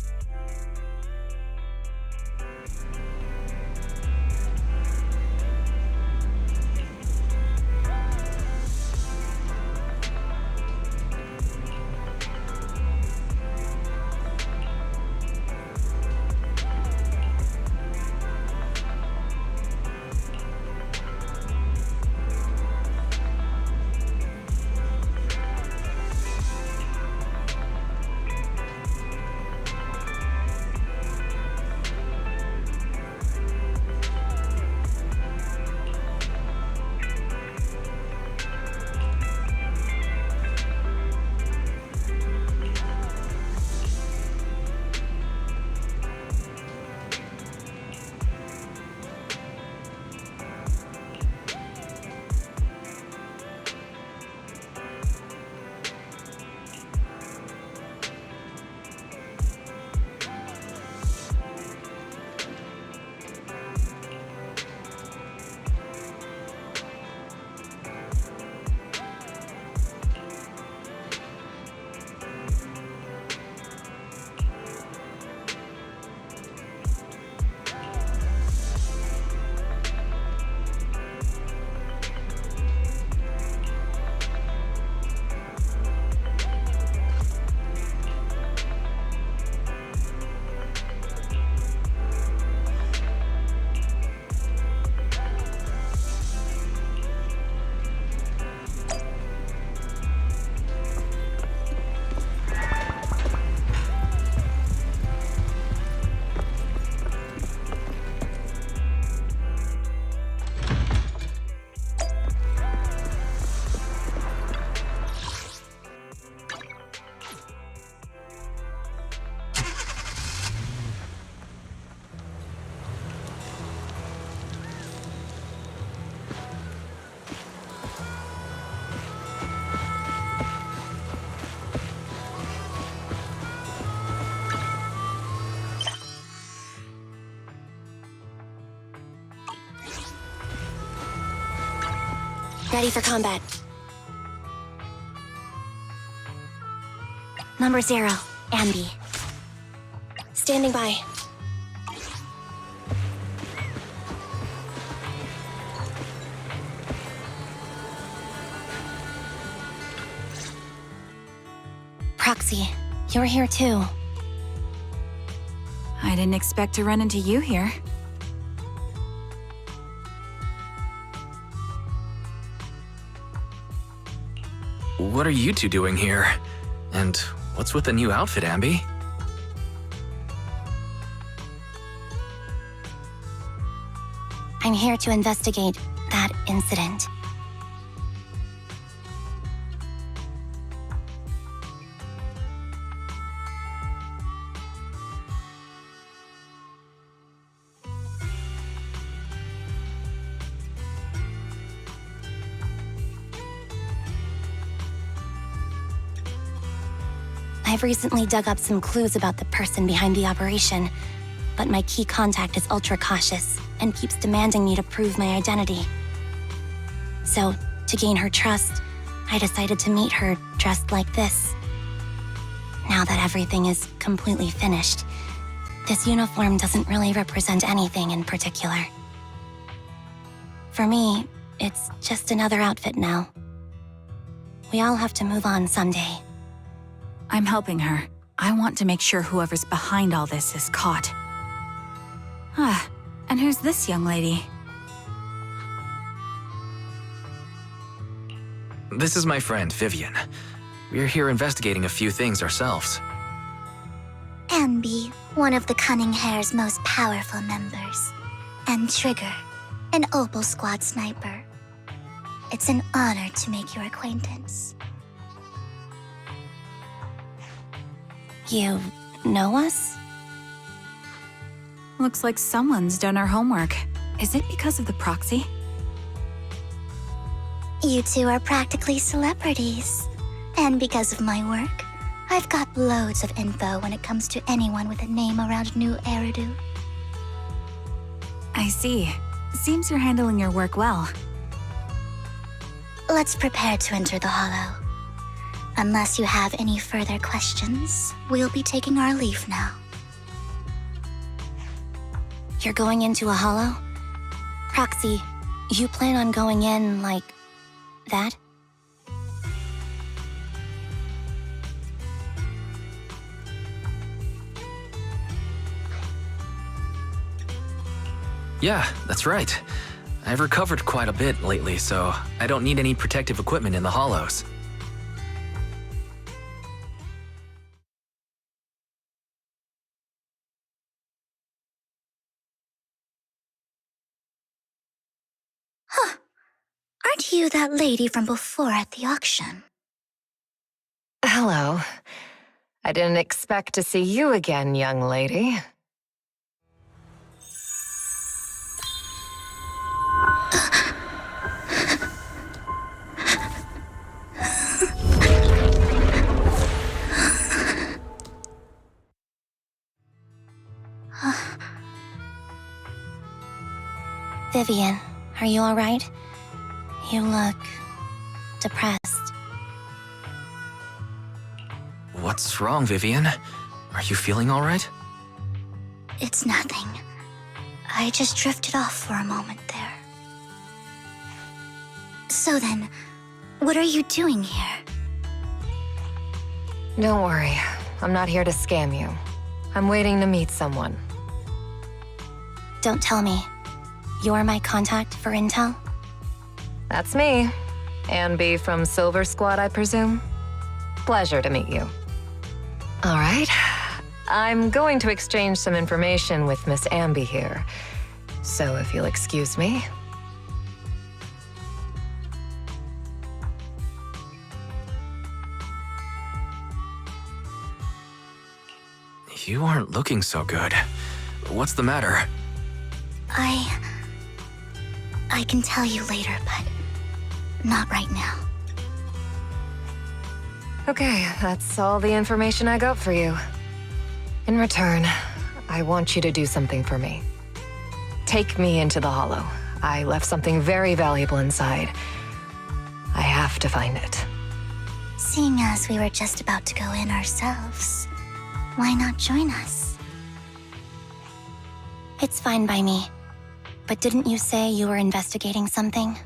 Ready for combat. Number 0, Ambi. Standing by. Proxy, you're here too. I didn't expect to run into you here. What are you two doing here? And what's with the new outfit, Ambi? I'm here to investigate that incident. I've recently dug up some clues about the person behind the operation, but my key contact is ultra cautious and keeps demanding me to prove my identity. So, to gain her trust, I decided to meet her dressed like this. Now that everything is completely finished, this uniform doesn't really represent anything in particular. For me, it's just another outfit now. We all have to move on someday. I'm helping her. I want to make sure whoever's behind all this is caught. Ah, and who's this young lady? This is my friend, Vivian. We're here investigating a few things ourselves. Ambi, one of the Cunning Hare's most powerful members. And Trigger, an Opal Squad sniper. It's an honor to make your acquaintance. You know us? Looks like someone's done our homework. Is it because of the proxy? You two are practically celebrities. And because of my work, I've got loads of info when it comes to anyone with a name around New Eridu. I see. Seems you're handling your work well. Let's prepare to enter the Hollow. Unless you have any further questions, we'll be taking our leave now. You're going into a hollow? Proxy, you plan on going in like that? Yeah, that's right. I've recovered quite a bit lately, so I don't need any protective equipment in the hollows. Aren't you that lady from before at the auction? Hello. I didn't expect to see you again, young lady. Vivian, are you all right? You look depressed. What's wrong, Vivian? Are you feeling all right? It's nothing. I just drifted off for a moment there. So then, what are you doing here? Don't worry. I'm not here to scam you. I'm waiting to meet someone. Don't tell me. You're my contact for intel? That's me. Ambi from Silver Squad, I presume? Pleasure to meet you. All right. I'm going to exchange some information with Miss Ambi here. So if you'll excuse me. You aren't looking so good. What's the matter? I can tell you later, but not right now. Okay, that's all the information I got for you. In return, I want you to do something for me. Take me into the Hollow. I left something very valuable inside. to find it. Seeing as we were just about to go in ourselves, why not join us? It's fine by me. But didn't you say you were investigating something?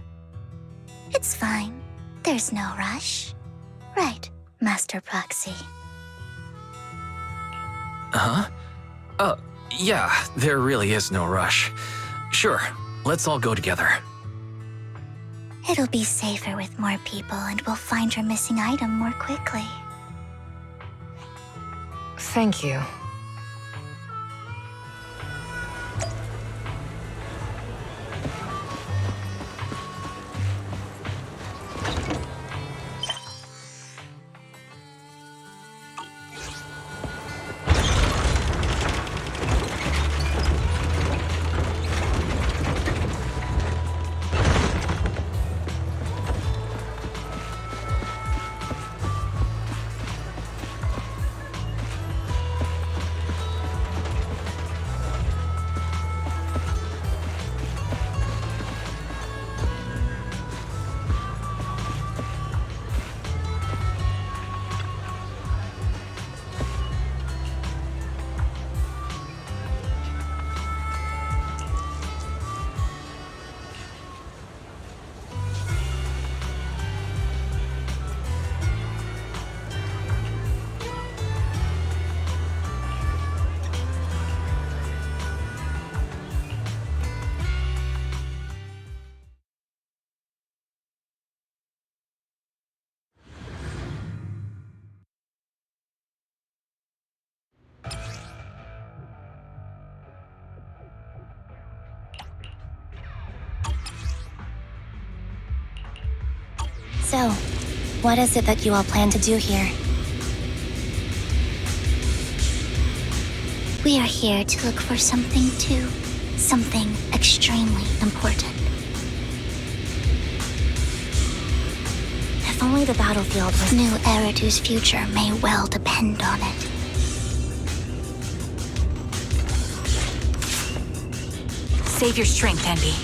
It's fine. There's no rush. Right, Master Proxy. Huh? Yeah, there really is no rush. Sure, let's all go together. It'll be safer with more people and we'll find your missing item more quickly. Thank you. So, what is it that you all plan to do here? We are here to look for something too. Something extremely important. If only the battlefield was new. Eridu's future may well depend on it. Save your strength, Envy.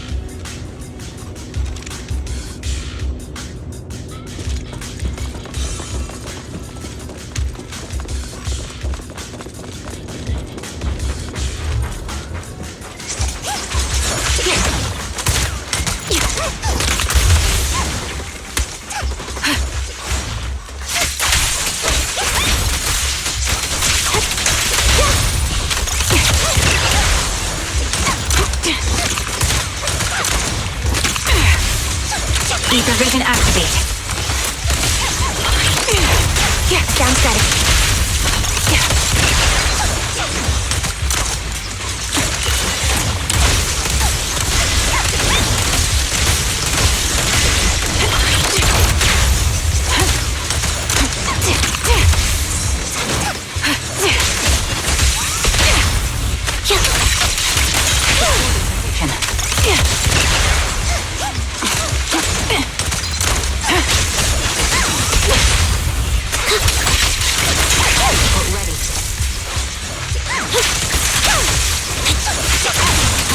Ether Vision activate. Sounds good.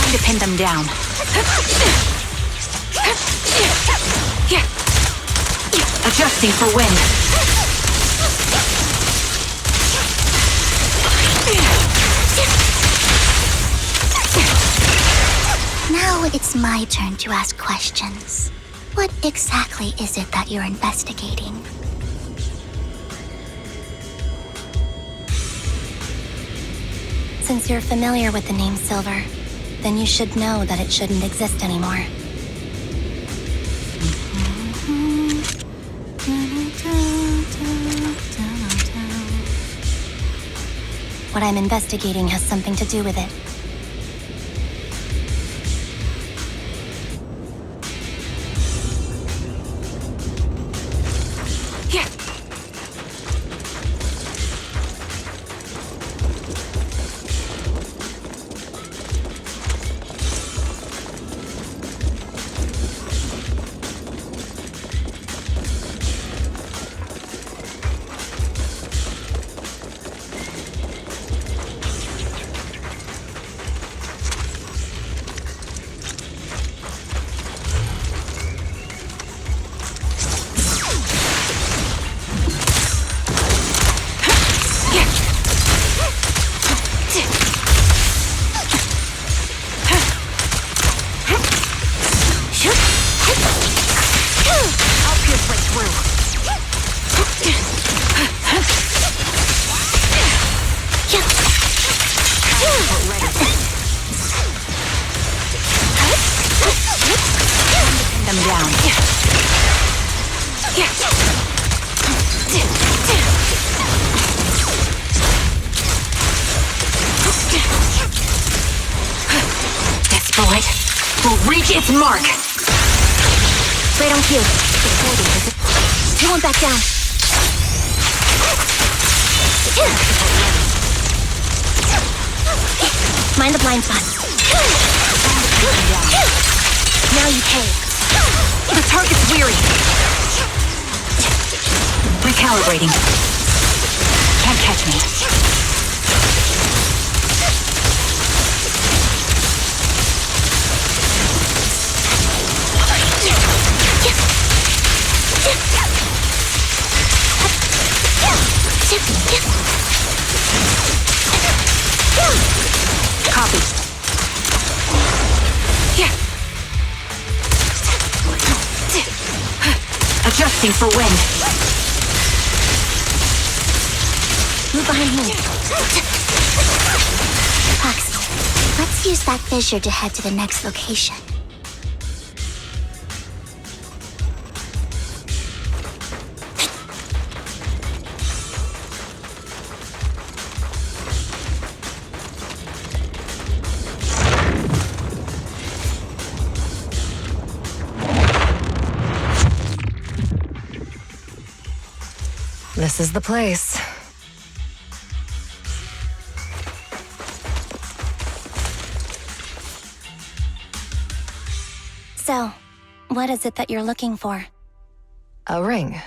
To pin them down. Adjusting for wind. Now it's my turn to ask questions. What exactly is it that you're investigating? Since you're familiar with the name Silver, then you should know that it shouldn't exist anymore. What I'm investigating has something to do with it. It's Mark! Right on cue. He won't back down. Mind the blind spot. Now you pay. The target's weary. Recalibrating. Can't catch me. Copy. Adjusting for wind. Move behind me. Proxy, let's use that fissure to head to the next location. This is the place. So, what is it that you're looking for? A ring.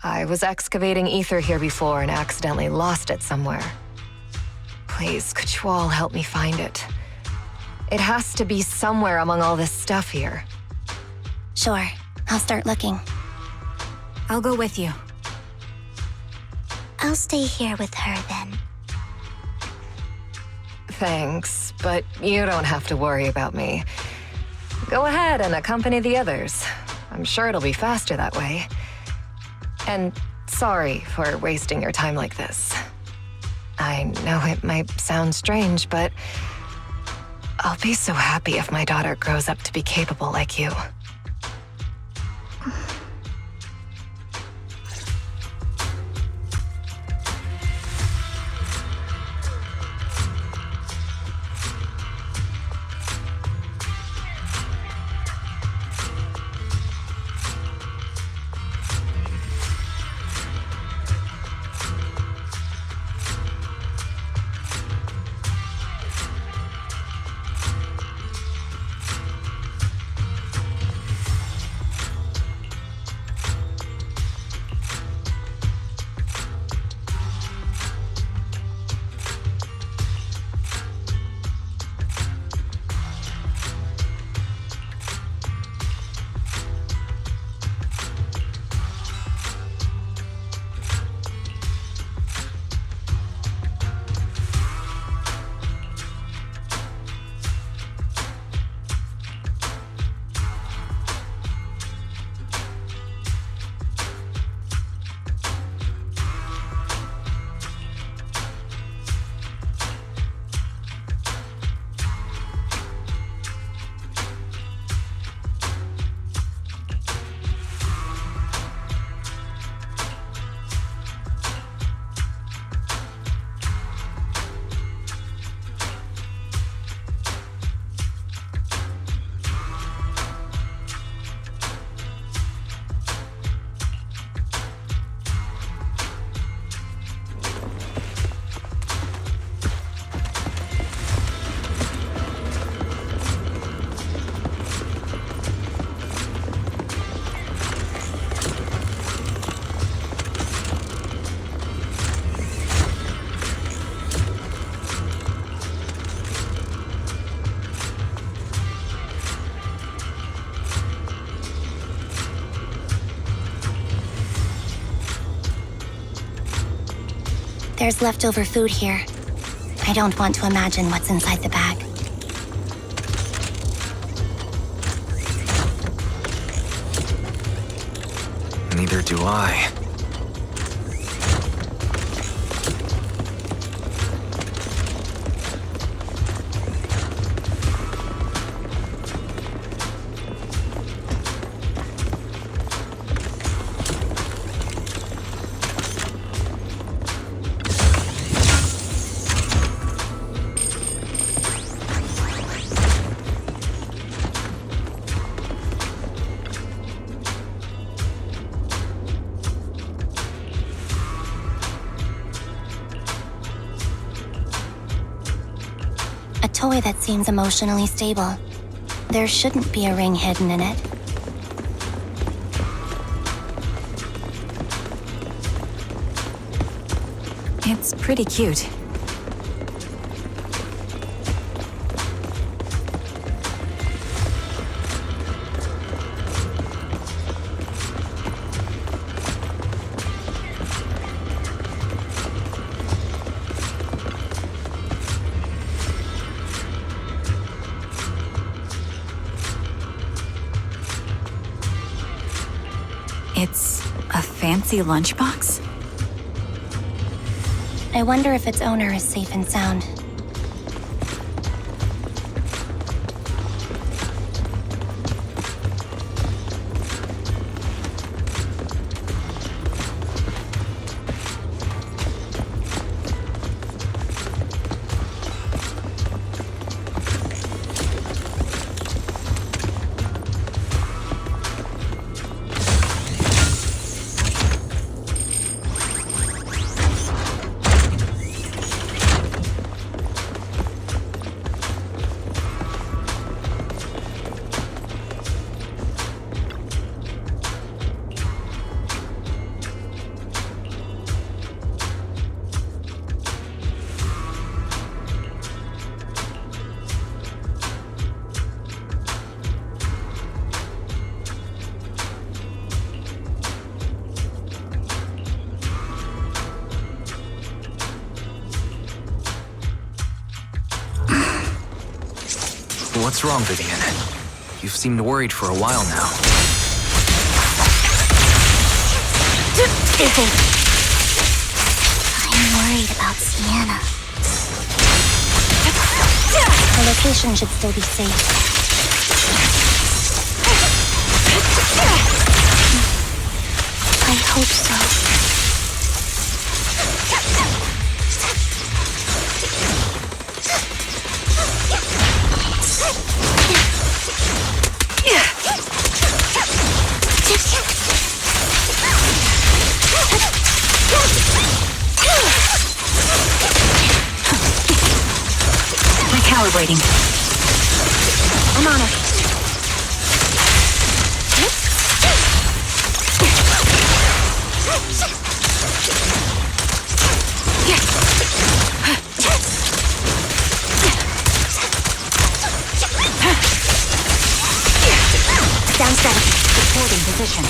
I was excavating ether here before and accidentally lost it somewhere. Please, could you all help me find it? It has to be somewhere among all this stuff here. Sure, I'll start looking. I'll go with you. I'll stay here with her then. Thanks, but you don't have to worry about me. Go ahead and accompany the others. I'm sure it'll be faster that way. And sorry for wasting your time like this. I know it might sound strange, but I'll be so happy if my daughter grows up to be capable like you. There's leftover food here. I don't want to imagine what's inside the bag. Neither do I. toy that seems emotionally stable. There shouldn't be a ring hidden in it. It's pretty cute. It's a fancy lunchbox? I wonder if its owner is safe and sound. What's wrong, Vivian? You've seemed worried for a while now. I'm worried about Sienna. The location should still be safe. I hope so. Recalibrating. I'm on it. Sound static. Reporting position.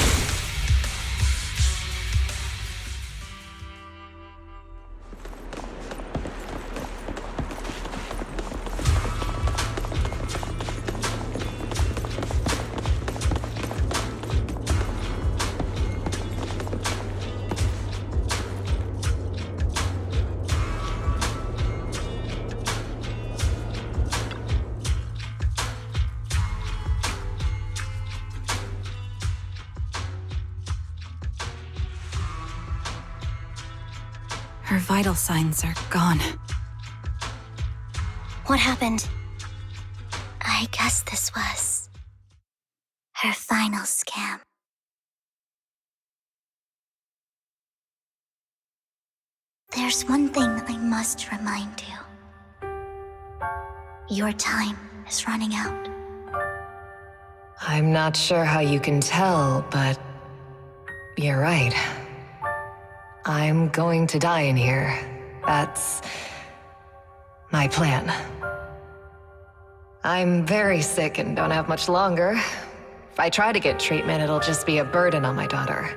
Her vital signs are gone. What happened? I guess this was her final scam. There's one thing I must remind you. Your time is running out. I'm not sure how you can tell, but you're right. I'm going to die in here. That's my plan. I'm very sick and don't have much longer. If I try to get treatment, it'll just be a burden on my daughter.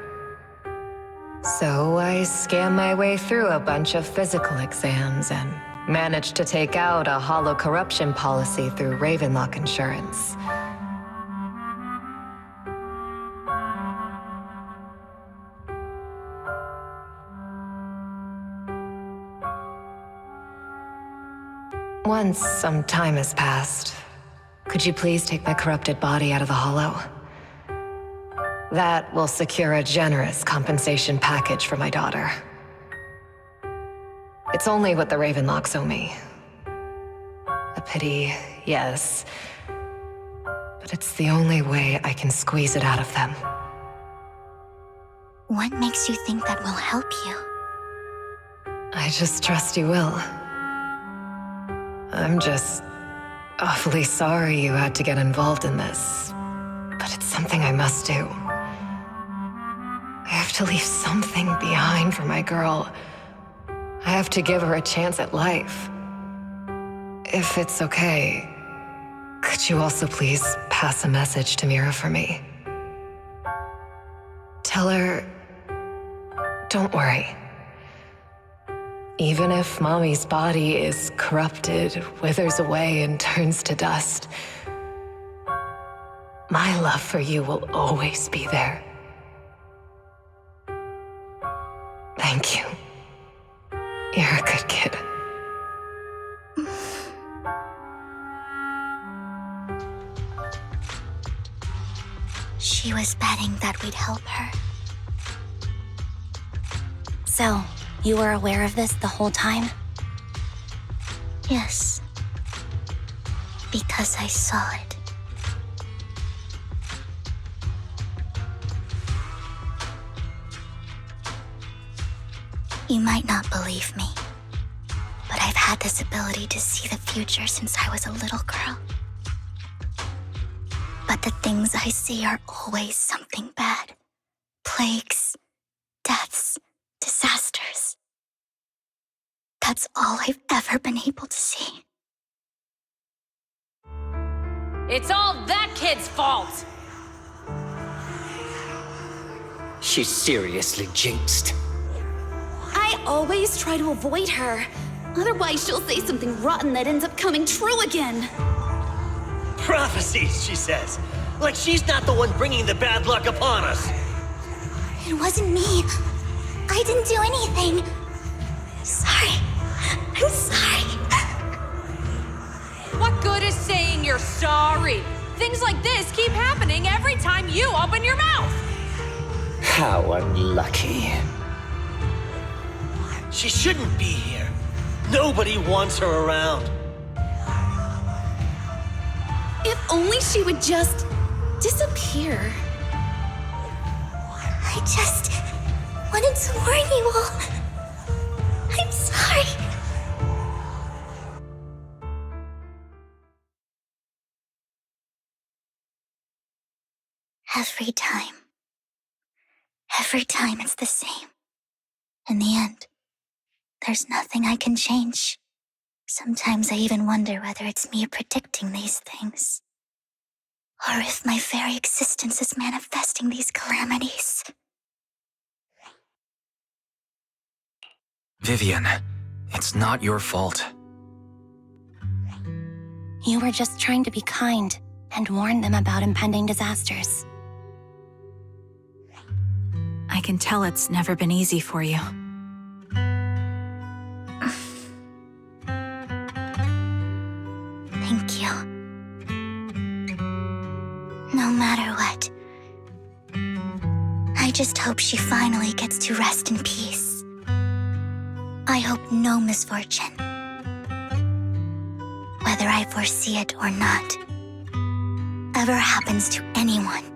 So I scam my way through a bunch of physical exams and managed to take out a hollow corruption policy through Ravenlock Insurance. Once some time has passed, could you please take my corrupted body out of the hollow? That will secure a generous compensation package for my daughter. It's only what the Ravenlocks owe me. A pity, yes. But it's the only way I can squeeze it out of them. What makes you think that will help you? I just trust you will. I'm just awfully sorry you had to get involved in this, but it's something I must do. I have to leave something behind for my girl. I have to give her a chance at life. If it's okay, could you also please pass a message to Mira for me? Tell her, don't worry. Even if Mommy's body is corrupted, withers away, and turns to dust, my love for you will always be there. Thank you. You're a good kid. She was betting that we'd help her. So, you were aware of this the whole time? Yes. Because I saw it. You might not believe me, but I've had this ability to see the future since I was a little girl. But the things I see are always something bad. Plagues, deaths, disasters. That's all I've ever been able to see. It's all that kid's fault! She's seriously jinxed. I always try to avoid her. Otherwise, she'll say something rotten that ends up coming true again. Prophecies, she says. Like she's not the one bringing the bad luck upon us. It wasn't me. I didn't do anything. Sorry. I'm sorry. What good is saying you're sorry? Things like this keep happening every time you open your mouth! How unlucky. She shouldn't be here. Nobody wants her around. If only she would just disappear. I just wanted to warn you all. I'm sorry. Every time it's the same. In the end, there's nothing I can change. Sometimes I even wonder whether it's me predicting these things, or if my very existence is manifesting these calamities. Vivian, it's not your fault. You were just trying to be kind and warn them about impending disasters. I can tell it's never been easy for you. Thank you. No matter what, I just hope she finally gets to rest in peace. I hope no misfortune, whether I foresee it or not, ever happens to anyone.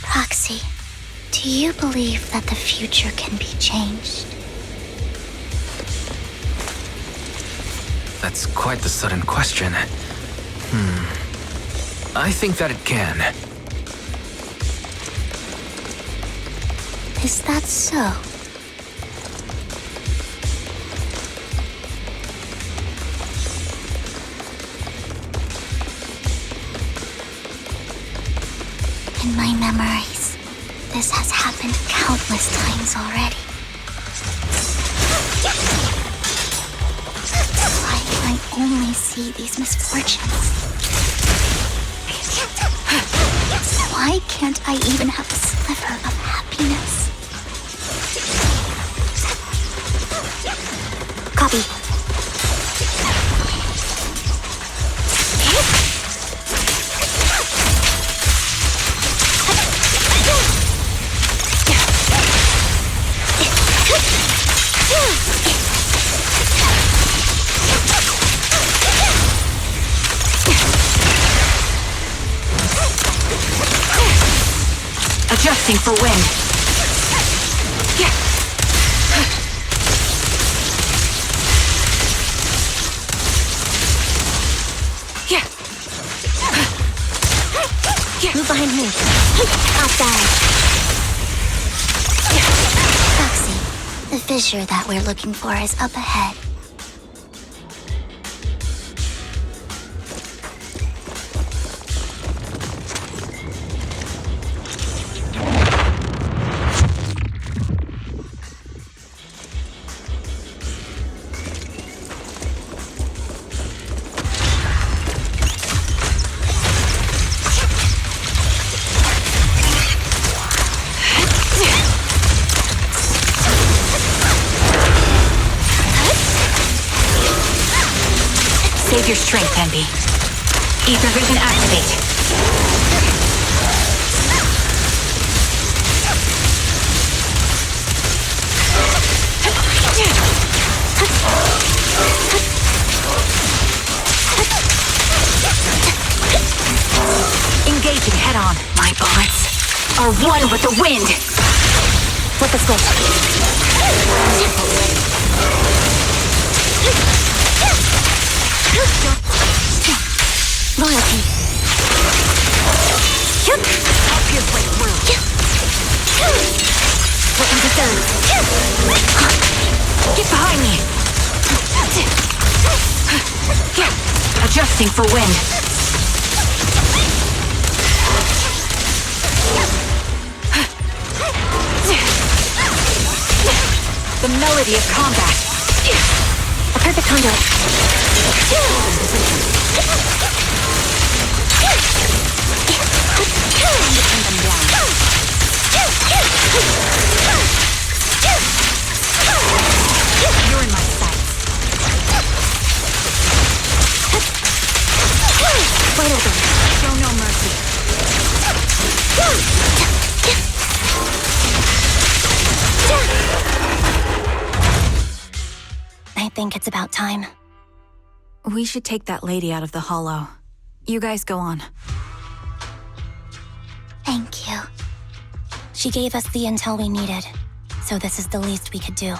Proxy, do you believe that the future can be changed? That's quite the sudden question. I think that it can. Is that so? In my memories, this has happened countless times already. Why can I only see these misfortunes? Why can't I even have a sliver of happiness? Copy. Adjusting for wind. Move behind me. Outside. Proxy, the fissure that we're looking for is up ahead. Save your strength, Envy. Ether vision activate. Engaging head on. My bullets are one with the wind. Flip the switch. Loyalty. Help your way through. What was it done? Get behind me. Adjusting for wind. The melody of combat. A perfect conduit. You're in my sights. Wide open. Show no mercy. I think it's about time. We should take that lady out of the hollow. You guys go on. Thank you. She gave us the intel we needed, so this is the least we could do.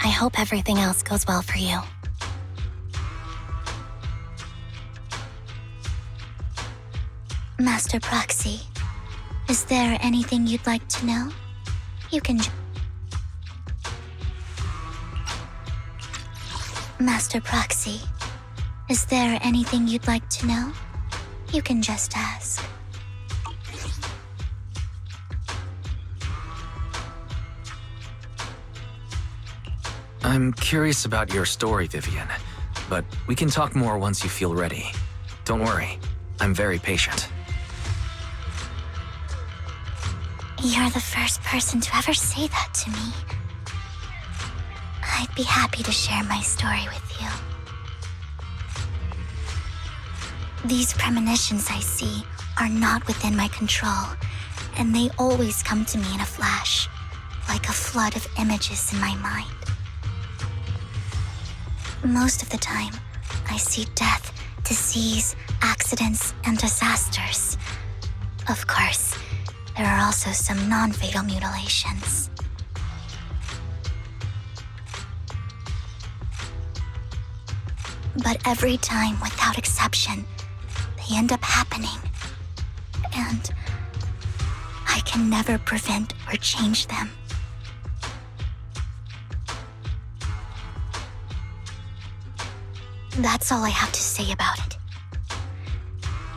I hope everything else goes well for you. Master Proxy, is there anything you'd like to know? You can Master Proxy, is there anything you'd like to know? You can just ask. I'm curious about your story, Vivian, but we can talk more once you feel ready. Don't worry, I'm very patient. You're the first person to ever say that to me. I'd be happy to share my story with you. These premonitions I see are not within my control, and they always come to me in a flash, like a flood of images in my mind. Most of the time, I see death, disease, accidents, and disasters. Of course, there are also some non-fatal mutilations. But every time, without exception, they end up happening. And I can never prevent or change them. That's all I have to say about it.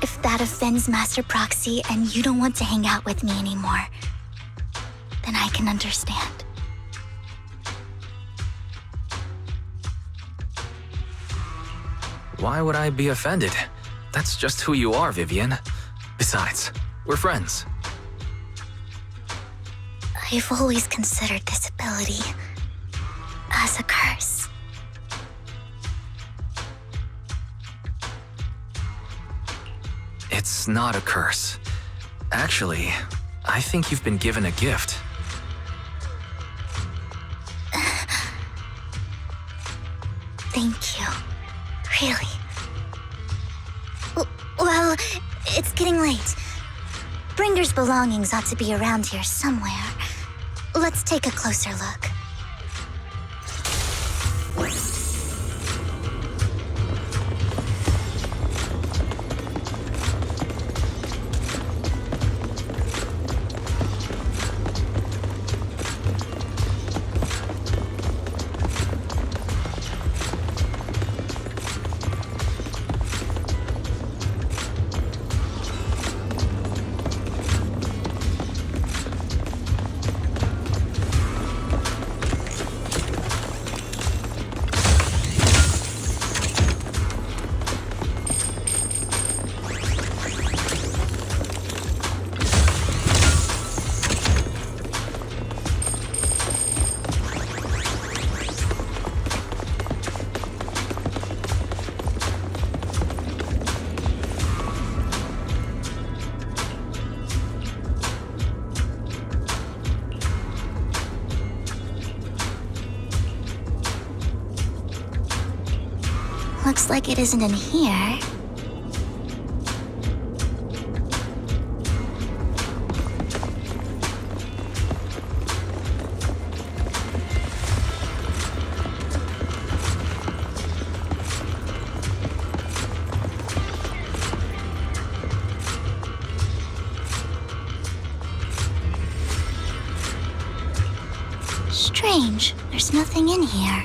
If that offends Master Proxy and you don't want to hang out with me anymore, then I can understand. Why would I be offended? That's just who you are, Vivian. Besides, we're friends. I've always considered this ability as a curse. It's not a curse. Actually, I think you've been given a gift. Thank you. Really. Well, it's getting late. Bringer's belongings ought to be around here somewhere. Let's take a closer look. Looks like it isn't in here. Strange, there's nothing in here.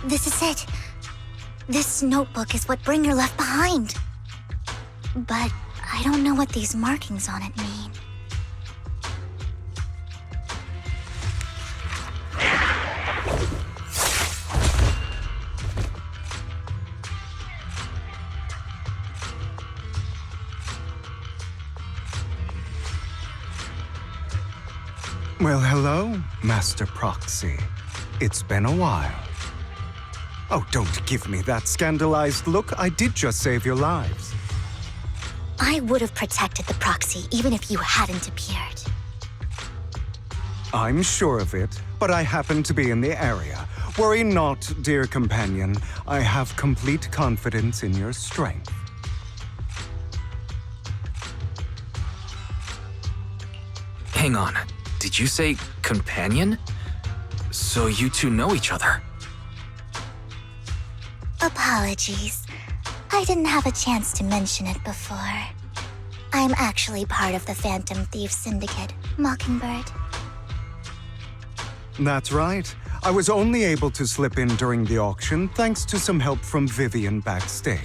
This is it. This notebook is what Bringer left behind. But I don't know what these markings on it mean. Well, hello, Master Proxy. It's been a while. Oh, don't give me that scandalized look. I did just save your lives. I would have protected the Proxy even if you hadn't appeared. I'm sure of it, but I happen to be in the area. Worry not, dear companion. I have complete confidence in your strength. Hang on. Did you say companion? So you two know each other? Apologies. I didn't have a chance to mention it before. I'm actually part of the Phantom Thief Syndicate, Mockingbird. That's right. I was only able to slip in during the auction thanks to some help from Vivian backstage.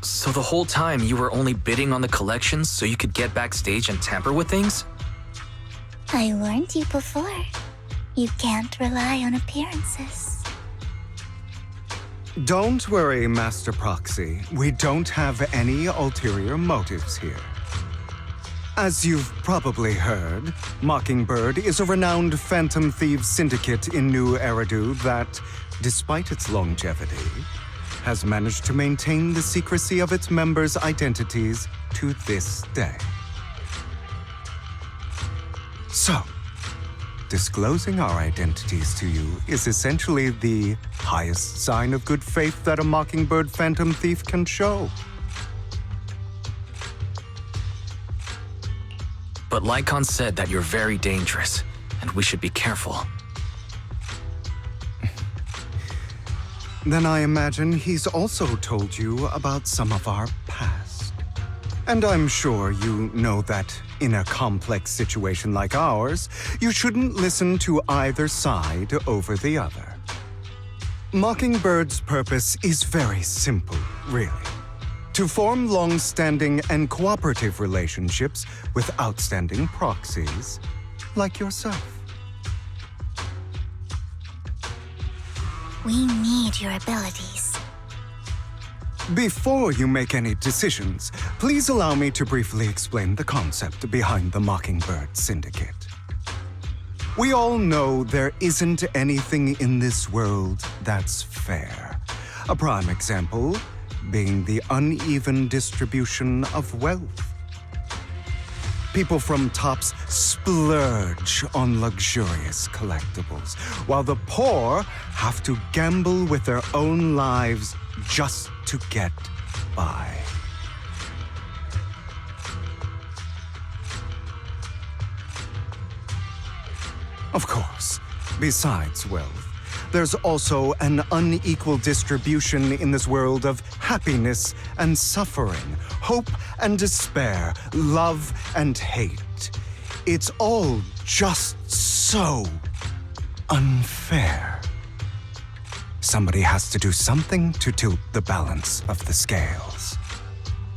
So the whole time you were only bidding on the collections so you could get backstage and tamper with things? I warned you before. You can't rely on appearances. Don't worry, Master Proxy. We don't have any ulterior motives here. As you've probably heard, Mockingbird is a renowned phantom thieves syndicate in New Eridu that, despite its longevity, has managed to maintain the secrecy of its members' identities to this day. So, disclosing our identities to you is essentially the highest sign of good faith that a Mockingbird phantom thief can show. But Lycon said that you're very dangerous, and we should be careful. Then I imagine he's also told you about some of our past. And I'm sure you know that in a complex situation like ours, you shouldn't listen to either side over the other. Mockingbird's purpose is very simple, really. To form long-standing and cooperative relationships with outstanding proxies like yourself. We need your abilities. Before you make any decisions, please allow me to briefly explain the concept behind the Mockingbird Syndicate. We all know there isn't anything in this world that's fair. A prime example being the uneven distribution of wealth. People from tops splurge on luxurious collectibles, while the poor have to gamble with their own lives just to get by. Of course, besides wealth, there's also an unequal distribution in this world of happiness and suffering, hope and despair, love and hate. It's all just so unfair. Somebody has to do something to tilt the balance of the scales.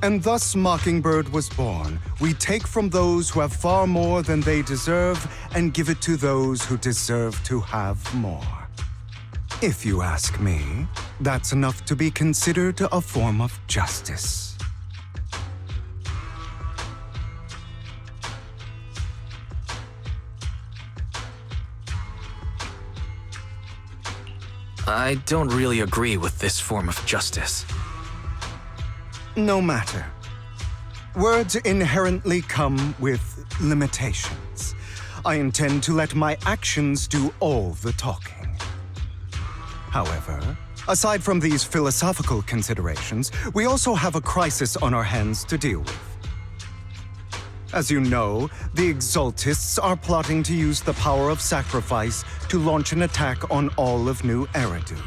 And thus Mockingbird was born. We take from those who have far more than they deserve and give it to those who deserve to have more. If you ask me, that's enough to be considered a form of justice. I don't really agree with this form of justice. No matter. Words inherently come with limitations. I intend to let my actions do all the talking. However, aside from these philosophical considerations, we also have a crisis on our hands to deal with. As you know, the Exaltists are plotting to use the power of sacrifice to launch an attack on all of New Eridu.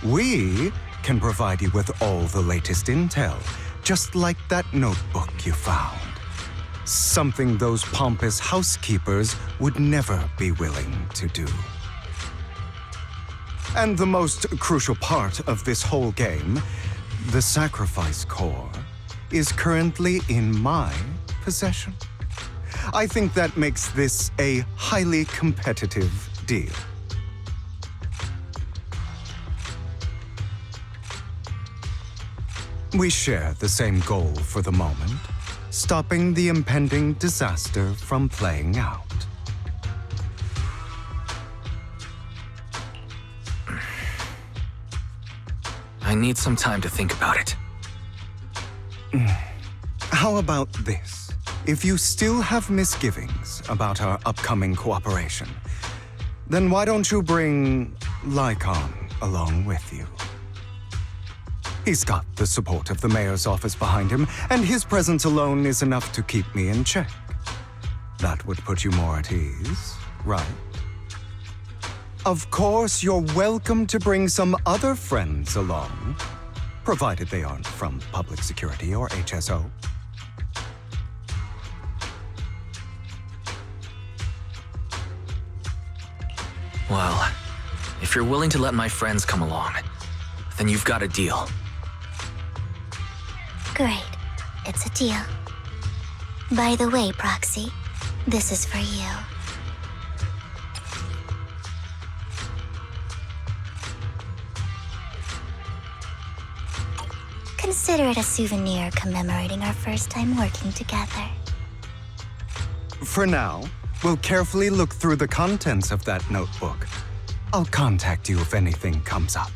We can provide you with all the latest intel, just like that notebook you found. Something those pompous housekeepers would never be willing to do. And the most crucial part of this whole game, the sacrifice core, is currently in my possession. I think that makes this a highly competitive deal. We share the same goal for the moment, stopping the impending disaster from playing out. I need some time to think about it. How about this? If you still have misgivings about our upcoming cooperation, then why don't you bring Lycon along with you? He's got the support of the mayor's office behind him, and his presence alone is enough to keep me in check. That would put you more at ease, right? Of course, you're welcome to bring some other friends along, provided they aren't from public security or HSO. Well, if you're willing to let my friends come along, then you've got a deal. Great. It's a deal. By the way, Proxy, this is for you. Consider it a souvenir commemorating our first time working together. For now, we'll carefully look through the contents of that notebook. I'll contact you if anything comes up.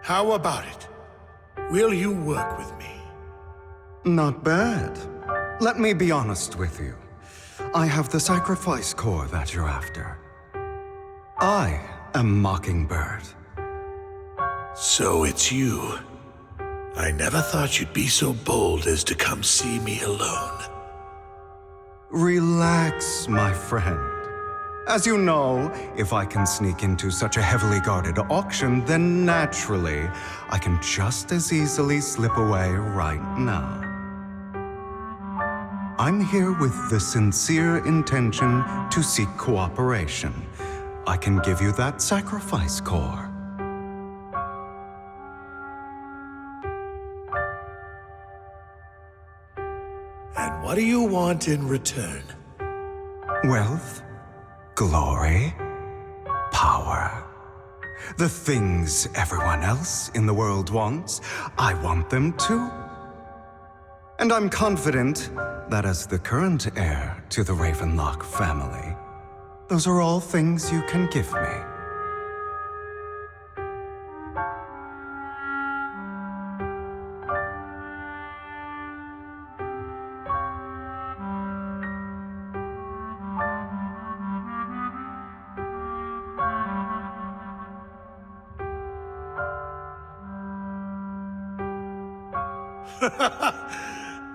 How about it? Will you work with me? Not bad. Let me be honest with you. I have the sacrifice core that you're after. I am Mockingbird. So it's you. I never thought you'd be so bold as to come see me alone. Relax, my friend. As you know, if I can sneak into such a heavily guarded auction, then naturally, I can just as easily slip away right now. I'm here with the sincere intention to seek cooperation. I can give you that sacrifice core. And what do you want in return? Wealth, glory, power. The things everyone else in the world wants, I want them too. And I'm confident that as the current heir to the Ravenlock family, those are all things you can give me.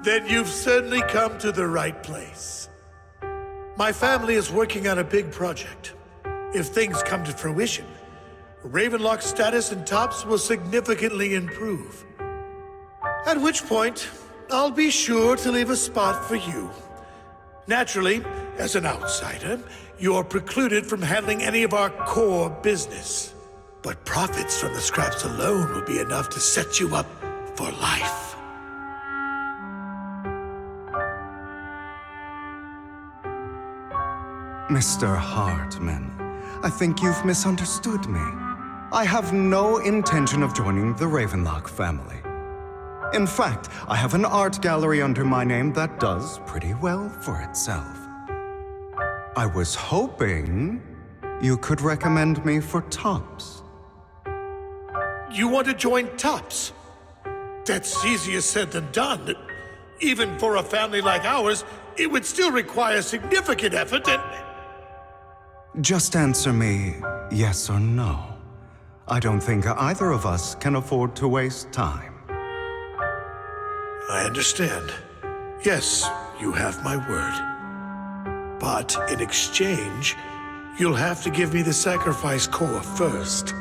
Then you've certainly come to the right place. My family is working on a big project. If things come to fruition, Ravenlock's status in Tops will significantly improve. At which point, I'll be sure to leave a spot for you. Naturally, as an outsider, you're precluded from handling any of our core business. But profits from the scraps alone will be enough to set you up for life. Mr. Hartman, I think you've misunderstood me. I have no intention of joining the Ravenlock family. In fact, I have an art gallery under my name that does pretty well for itself. I was hoping you could recommend me for Tops. You want to join Tops? That's easier said than done. Even for a family like ours, it would still require significant effort and... Just answer me yes or no. I don't think either of us can afford to waste time. I understand. Yes, you have my word. But in exchange, you'll have to give me the sacrifice core first.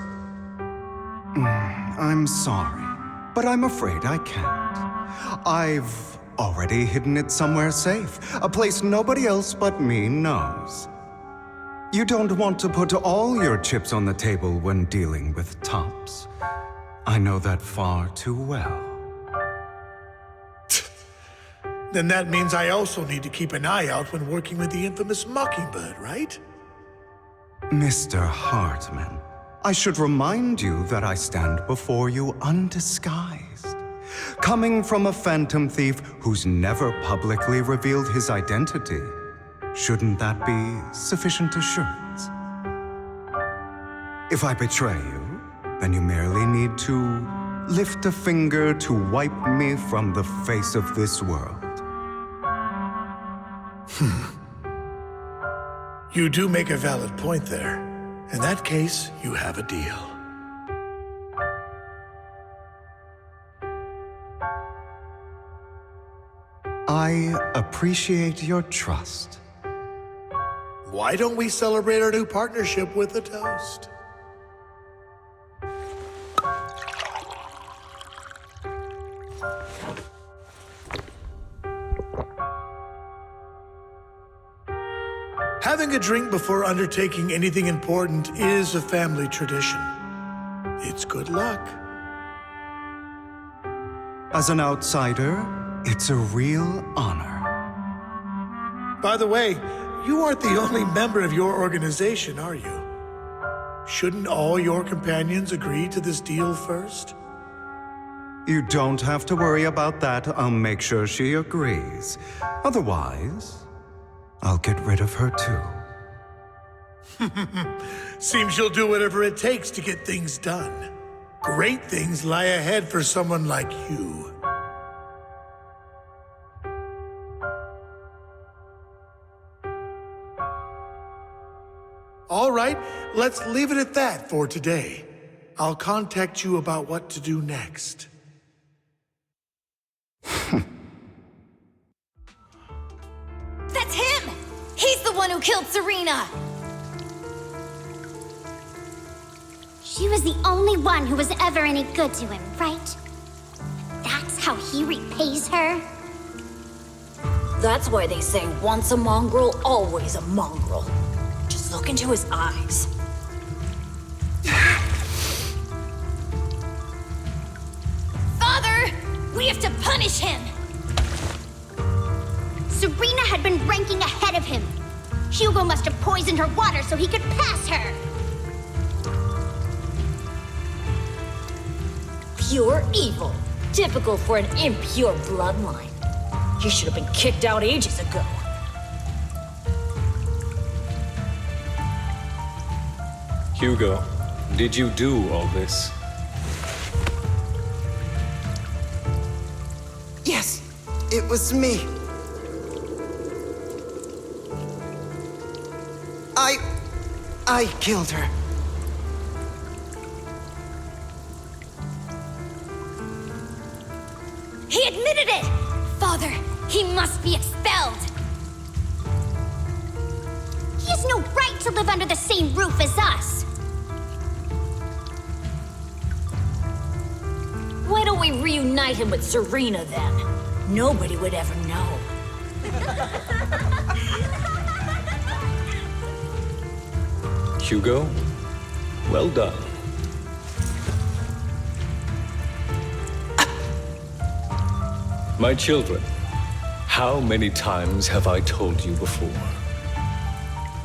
I'm sorry, but I'm afraid I can't. I've already hidden it somewhere safe, a place nobody else but me knows. You don't want to put all your chips on the table when dealing with Tops. I know that far too well. Then that means I also need to keep an eye out when working with the infamous Mockingbird, right? Mr. Hartman, I should remind you that I stand before you undisguised. Coming from a phantom thief who's never publicly revealed his identity, shouldn't that be sufficient assurance? If I betray you, then you merely need to lift a finger to wipe me from the face of this world. You do make a valid point there. In that case, you have a deal. I appreciate your trust. Why don't we celebrate our new partnership with a toast? Having a drink before undertaking anything important is a family tradition. It's good luck. As an outsider, it's a real honor. By the way, you aren't the only member of your organization, are you? Shouldn't all your companions agree to this deal first? You don't have to worry about that. I'll make sure she agrees. Otherwise, I'll get rid of her too. Seems you'll do whatever it takes to get things done. Great things lie ahead for someone like you. All right, let's leave it at that for today. I'll contact you about what to do next. That's him! He's the one who killed Serena! She was the only one who was ever any good to him, right? That's how he repays her? That's why they say once a mongrel, always a mongrel. Just look into his eyes. Father! We have to punish him! Serena had been ranking ahead of him. Hugo must have poisoned her water so he could pass her. Pure evil. Typical for an impure bloodline. He should have been kicked out ages ago. Hugo, did you do all this? Yes, it was me. I killed her. He admitted it! Father, he must be expelled! He has no right to live under the same roof as us. Why don't we reunite him with Serena then? Nobody would ever know. Hugo, well done. My children, how many times have I told you before?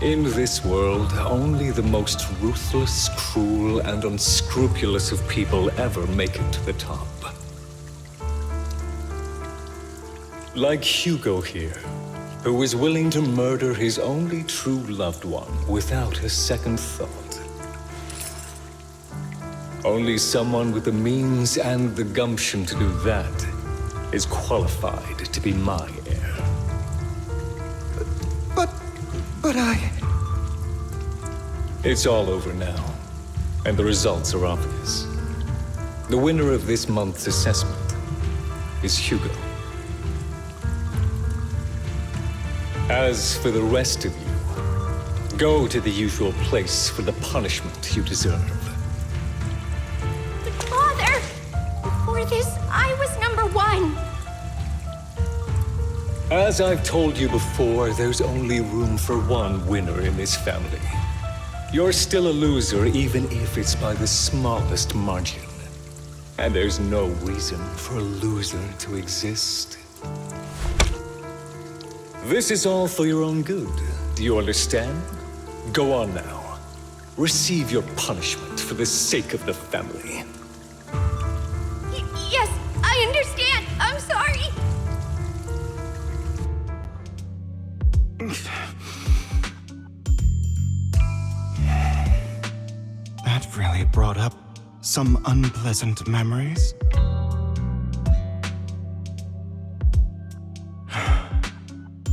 In this world, only the most ruthless, cruel, and unscrupulous of people ever make it to the top. Like Hugo here, who was willing to murder his only true loved one without a second thought. Only someone with the means and the gumption to do that is qualified to be my heir. But I... It's all over now, and the results are obvious. The winner of this month's assessment is Hugo. As for the rest of you, go to the usual place for the punishment you deserve. Father! Before this, I was #1. As I've told you before, there's only room for one winner in this family. You're still a loser, even if it's by the smallest margin. And there's no reason for a loser to exist. This is all for your own good. Do you understand? Go on now. Receive your punishment for the sake of the family. Yes, I understand. I'm sorry. That really brought up some unpleasant memories.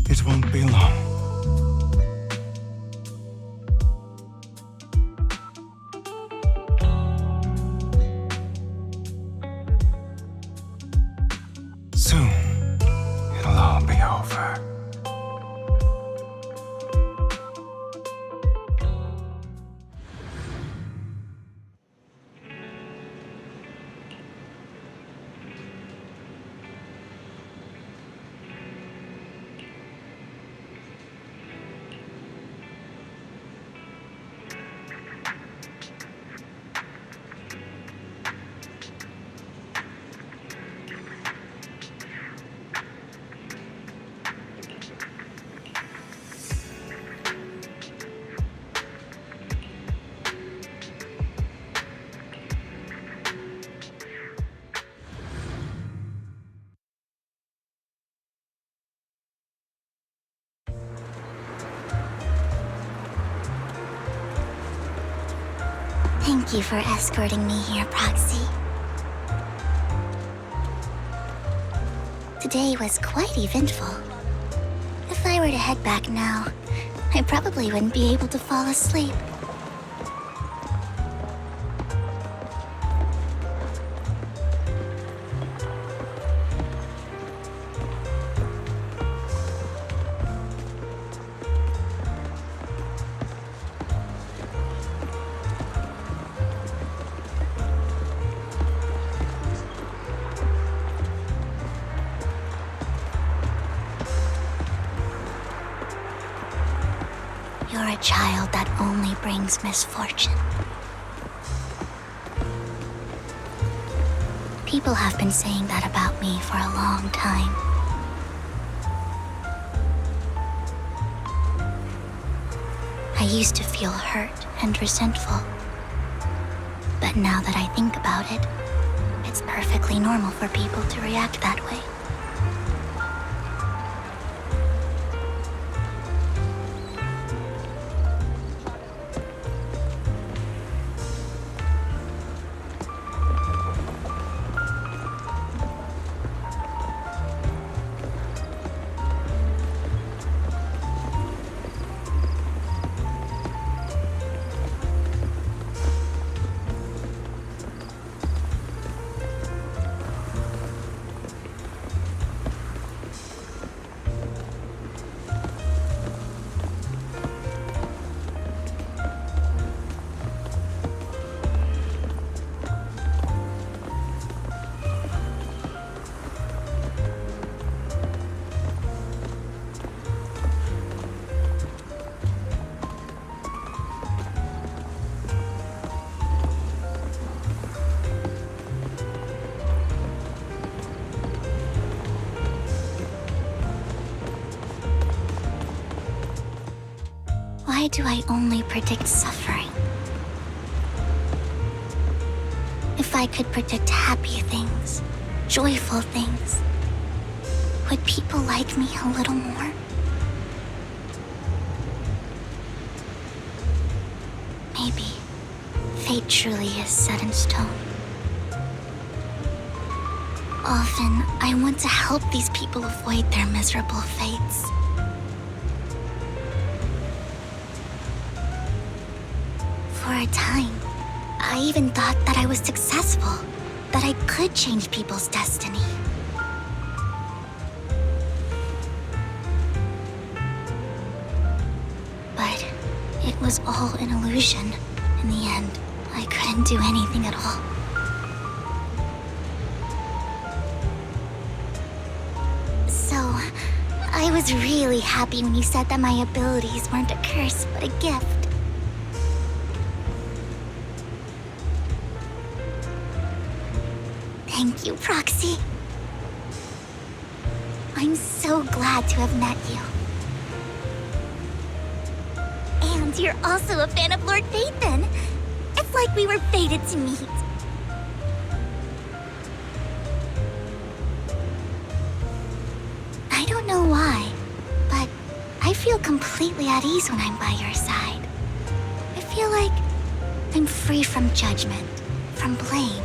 It won't be long. Soon, it'll all be over. Thank you for escorting me here, Proxy. Today was quite eventful. If I were to head back now, I probably wouldn't be able to fall asleep. You're a child that only brings misfortune. People have been saying that about me for a long time. I used to feel hurt and resentful. But now that I think about it, it's perfectly normal for people to react that way. Why do I only predict suffering? If I could predict happy things, joyful things, would people like me a little more? Maybe fate truly is set in stone. Often, I want to help these people avoid their miserable fates. For a time, I even thought that I was successful, that I could change people's destiny. But it was all an illusion. In the end, I couldn't do anything at all. So, I was really happy when you said that my abilities weren't a curse, but a gift. Thank you, Proxy. I'm so glad to have met you. And you're also a fan of Lord Phaethon. It's like we were fated to meet. I don't know why, but I feel completely at ease when I'm by your side. I feel like I'm free from judgment, from blame.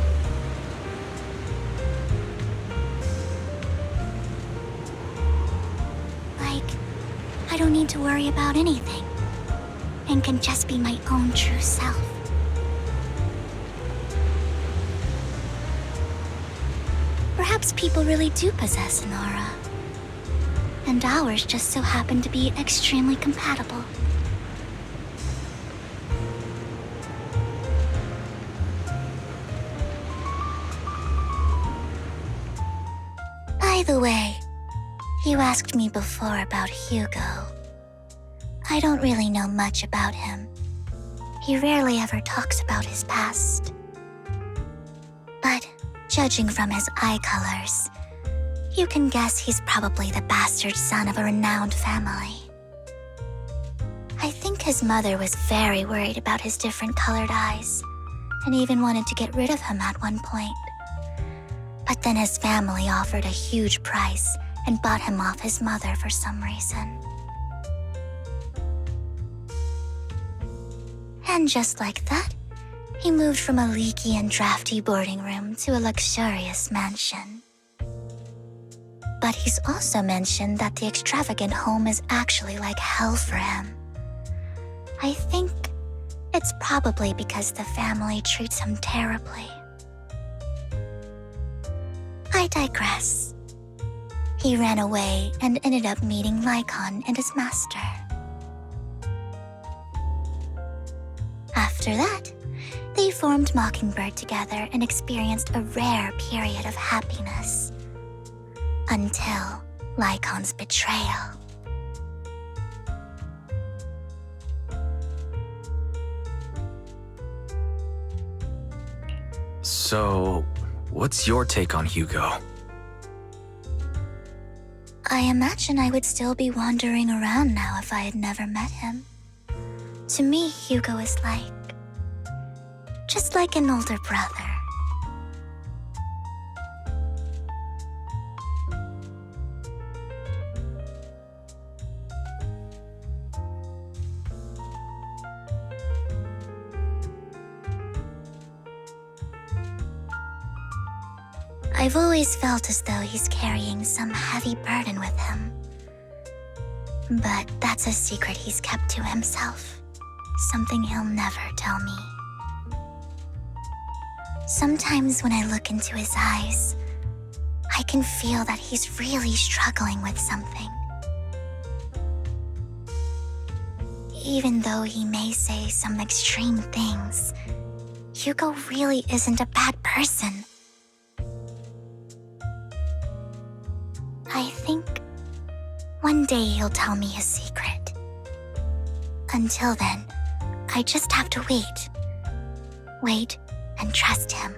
I don't need to worry about anything, and can just be my own true self. Perhaps people really do possess an aura, and ours just so happen to be extremely compatible. By the way, you asked me before about Hugo. I don't really know much about him. He rarely ever talks about his past. But judging from his eye colors, you can guess he's probably the bastard son of a renowned family. I think his mother was very worried about his different colored eyes, and even wanted to get rid of him at one point. But then his family offered a huge price and bought him off his mother for some reason. And just like that, He moved from a leaky and drafty boarding room to a luxurious mansion. But he's also mentioned that the extravagant home is actually like hell for him. I think it's probably because the family treats him terribly. I digress. He ran away and ended up meeting Lycon and his master. After that, they formed Mockingbird together and experienced a rare period of happiness. Until Lycon's betrayal. So, what's your take on Hugo? I imagine I would still be wandering around now if I had never met him. To me, Hugo is just like an older brother. I've always felt as though he's carrying some heavy burden with him. But that's a secret he's kept to himself. Something he'll never tell me. Sometimes when I look into his eyes, I can feel that he's really struggling with something. Even though he may say some extreme things, Hugo really isn't a bad person. I think one day he'll tell me his secret. Until then, I just have to wait. Wait and trust him.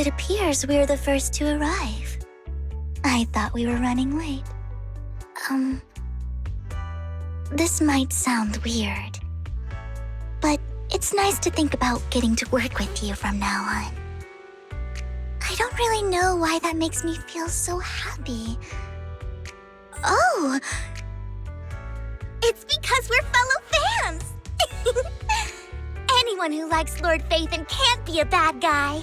It appears we're the first to arrive. I thought we were running late. This might sound weird, but it's nice to think about getting to work with you from now on. I don't really know why that makes me feel so happy. Oh! It's because we're fellow fans! Anyone who likes Lord Phaethon can't be a bad guy.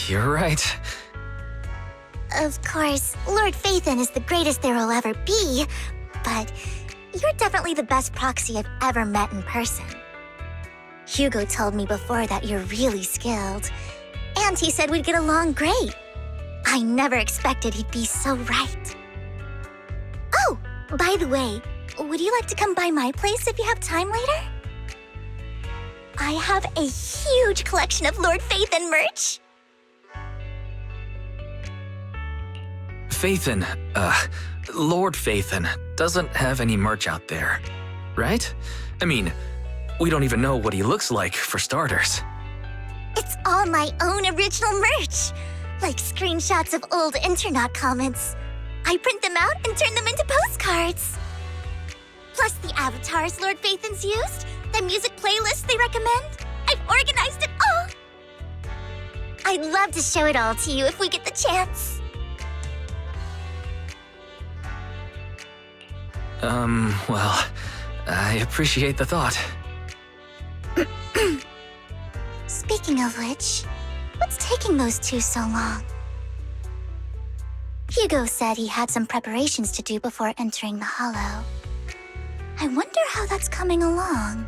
You're right. Of course, Lord Phaethon is the greatest there will ever be, but you're definitely the best proxy I've ever met in person. Hugo told me before that you're really skilled, and he said we'd get along great. I never expected he'd be so right. Oh, by the way, would you like to come by my place if you have time later? I have a huge collection of Lord Phaethon merch. Phaethon, Lord Phaethon doesn't have any merch out there, right? I mean, we don't even know what he looks like, for starters. It's all my own original merch, like screenshots of old Internet comments. I print them out and turn them into postcards. Plus the avatars Lord Phaethon's used, the music playlists they recommend. I've organized it all. I'd love to show it all to you if we get the chance. Well, I appreciate the thought. Speaking of which, what's taking those two so long? Hugo said he had some preparations to do before entering the Hollow. I wonder how that's coming along.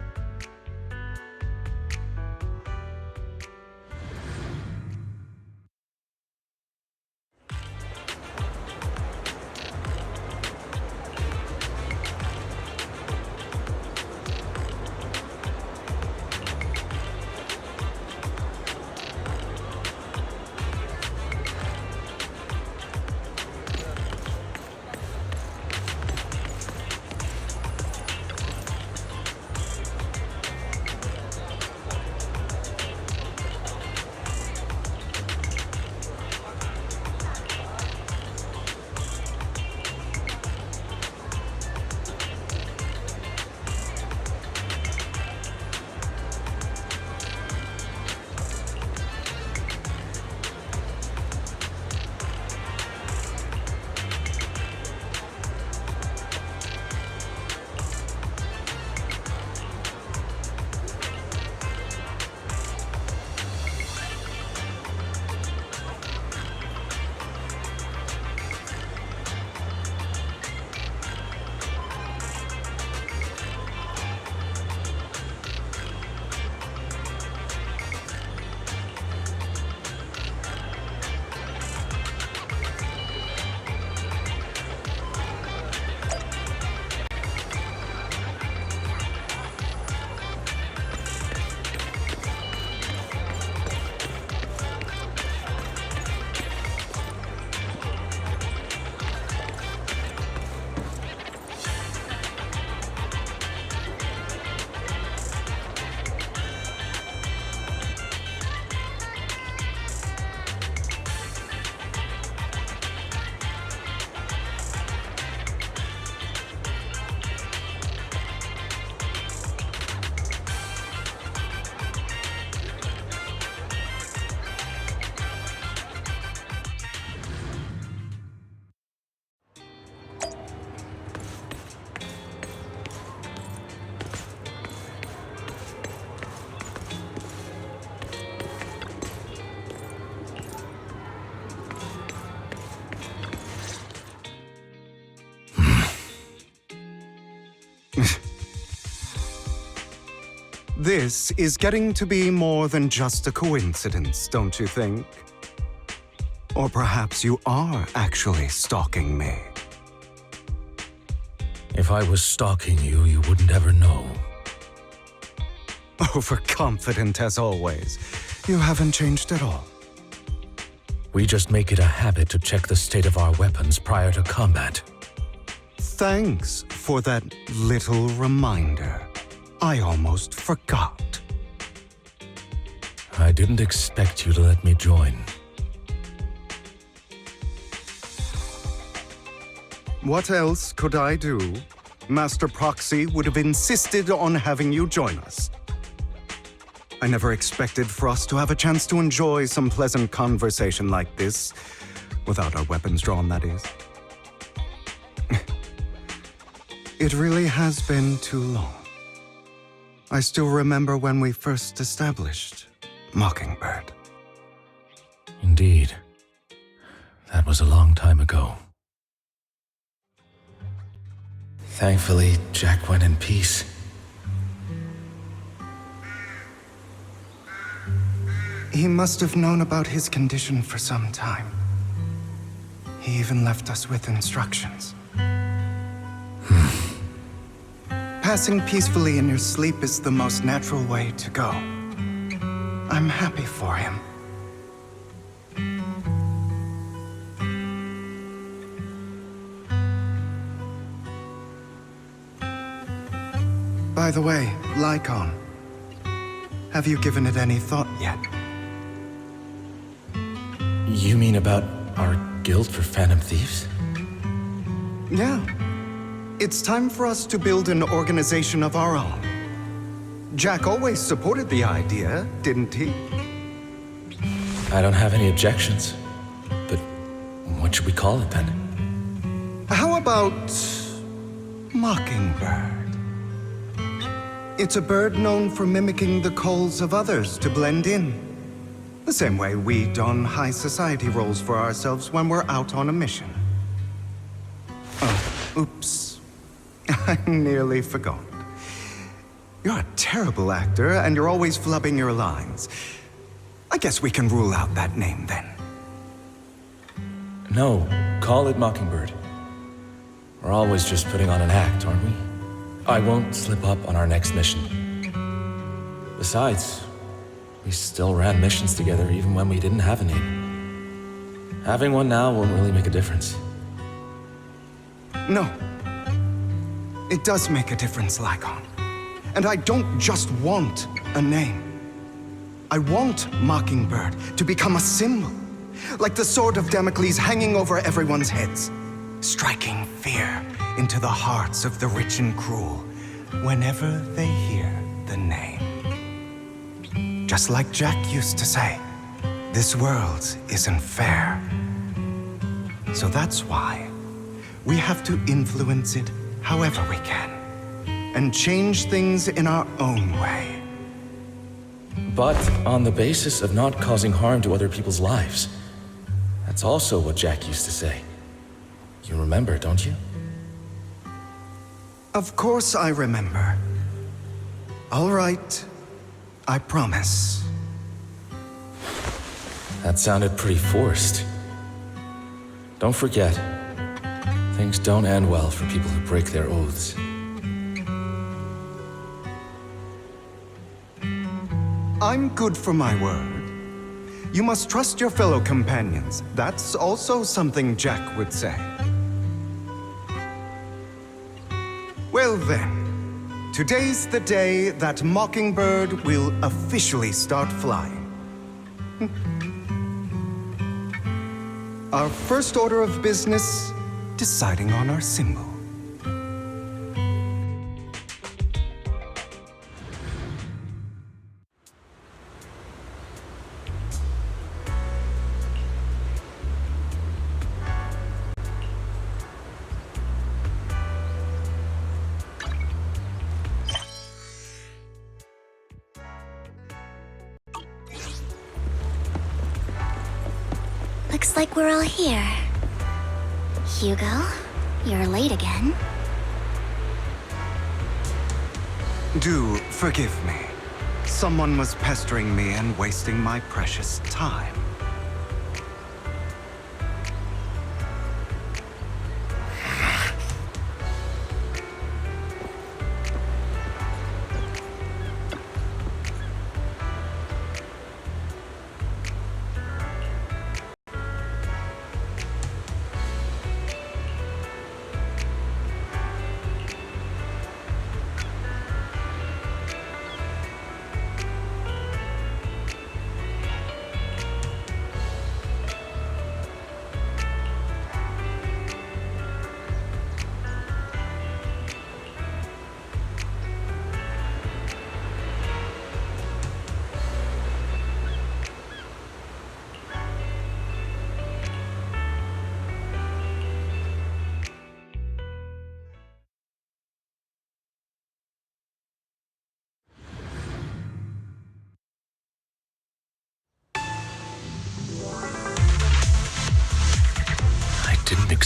This is getting to be more than just a coincidence, don't you think? Or perhaps you are actually stalking me. If I was stalking you, you wouldn't ever know. Overconfident as always. You haven't changed at all. We just make it a habit to check the state of our weapons prior to combat. Thanks for that little reminder. I almost forgot. I didn't expect you to let me join. What else could I do? Master Proxy would have insisted on having you join us. I never expected for us to have a chance to enjoy some pleasant conversation like this, without our weapons drawn, that is. It really has been too long. I still remember when we first established Mockingbird. Indeed. That was a long time ago. Thankfully, Jack went in peace. He must have known about his condition for some time. He even left us with instructions. Passing peacefully in your sleep is the most natural way to go. I'm happy for him. By the way, Lycon, have you given it any thought yet? You mean about our guild for Phantom Thieves? Yeah. It's time for us to build an organization of our own. Jack always supported the idea, didn't he? I don't have any objections. But what should we call it then? How about Mockingbird? It's a bird known for mimicking the calls of others to blend in. The same way we don high society roles for ourselves when we're out on a mission. Oh, oops. I nearly forgot. You're a terrible actor, and you're always flubbing your lines. I guess we can rule out that name, then. No, call it Mockingbird. We're always just putting on an act, aren't we? I won't slip up on our next mission. Besides, we still ran missions together even when we didn't have a name. Having one now won't really make a difference. No. It does make a difference, Lycon. And I don't just want a name. I want Mockingbird to become a symbol, like the sword of Damocles hanging over everyone's heads, striking fear into the hearts of the rich and cruel whenever they hear the name. Just like Jack used to say, this world isn't fair. So that's why we have to influence it however we can, and change things in our own way. But on the basis of not causing harm to other people's lives. That's also what Jack used to say. You remember, don't you? Of course I remember. All right, I promise. That sounded pretty forced. Don't forget, things don't end well for people who break their oaths. I'm good for my word. You must trust your fellow companions. That's also something Jack would say. Well then, today's the day that Mockingbird will officially start flying. Our first order of business, deciding on our symbol. Looks like we're all here. Hugo, you're late again. Do forgive me. Someone was pestering me and wasting my precious time.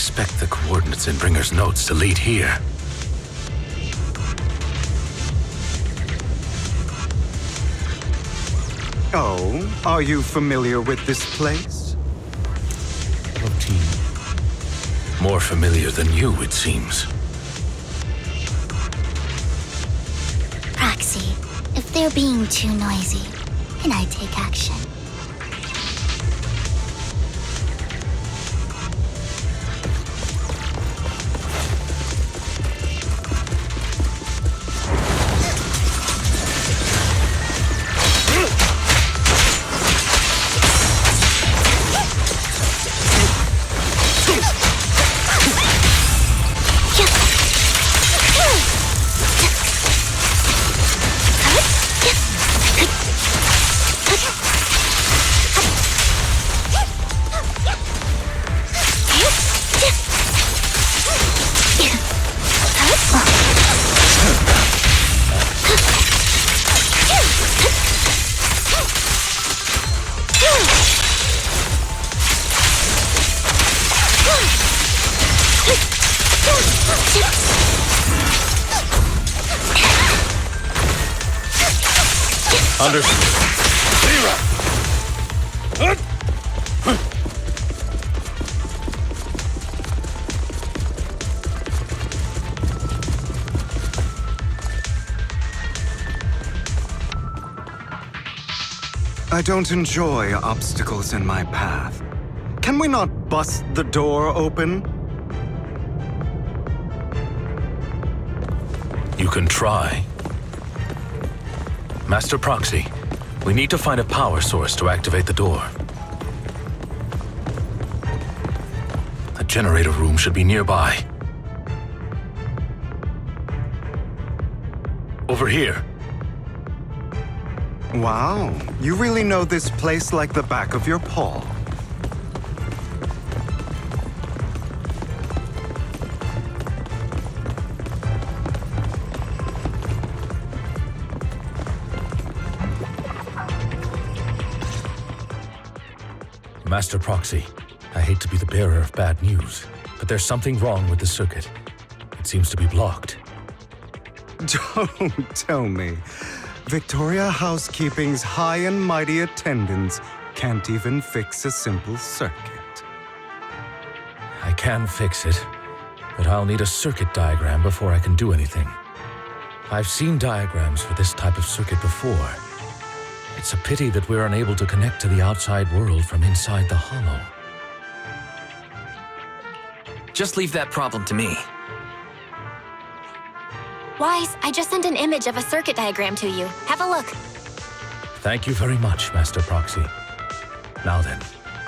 expect the coordinates in Bringer's notes to lead here. Oh, are you familiar with this place? More familiar than you, it seems. Proxy, if they're being too noisy, can I take action? I don't enjoy obstacles in my path. Can we not bust the door open? You can try. Master Proxy, we need to find a power source to activate the door. A generator room should be nearby. Over here. Wow, you really know this place like the back of your paw. Master Proxy, I hate to be the bearer of bad news, but there's something wrong with the circuit. It seems to be blocked. Don't tell me. Victoria Housekeeping's high and mighty attendants can't even fix a simple circuit. I can fix it, but I'll need a circuit diagram before I can do anything. I've seen diagrams for this type of circuit before. It's a pity that we're unable to connect to the outside world from inside the hollow. Just leave that problem to me. Wise, I just sent an image of a circuit diagram to you. Have a look. Thank you very much, Master Proxy. Now then,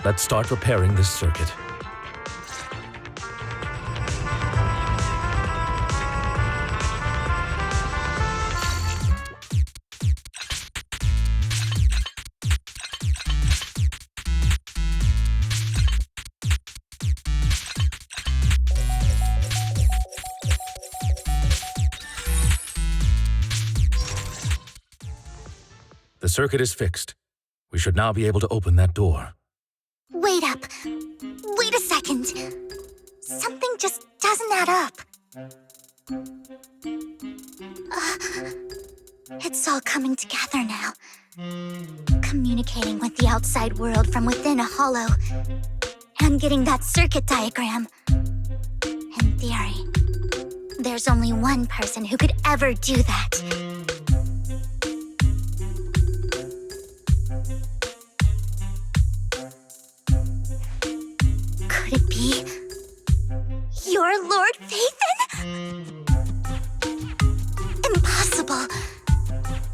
let's start repairing this circuit. The circuit is fixed. We should now be able to open that door. Wait up. Wait a second. Something just doesn't add up. It's all coming together now. Communicating with the outside world from within a hollow. And getting that circuit diagram. In theory, there's only one person who could ever do that. Could it be your Lord Phaethon? Impossible.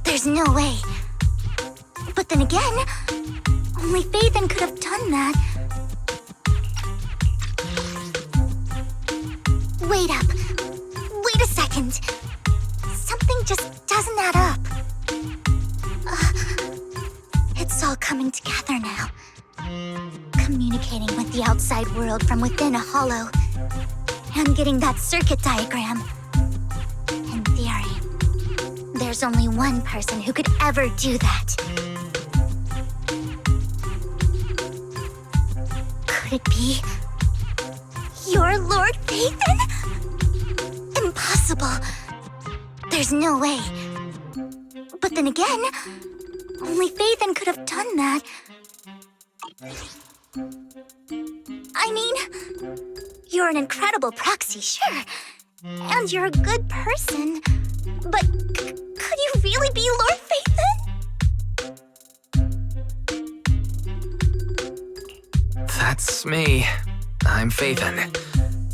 There's no way. But then again, only Phaethon could have done that. Wait up. Wait a second. Something just doesn't add up. It's all coming together now. Communicating with the outside world from within a hollow. And getting that circuit diagram. In theory, there's only one person who could ever do that. Could it be your You're Lord Phaethon? Impossible. There's no way. But then again, only Phaethon could have done that. I mean, you're an incredible proxy, sure. And you're a good person. But could you really be Lord Phaethon? That's me. I'm Phaethon.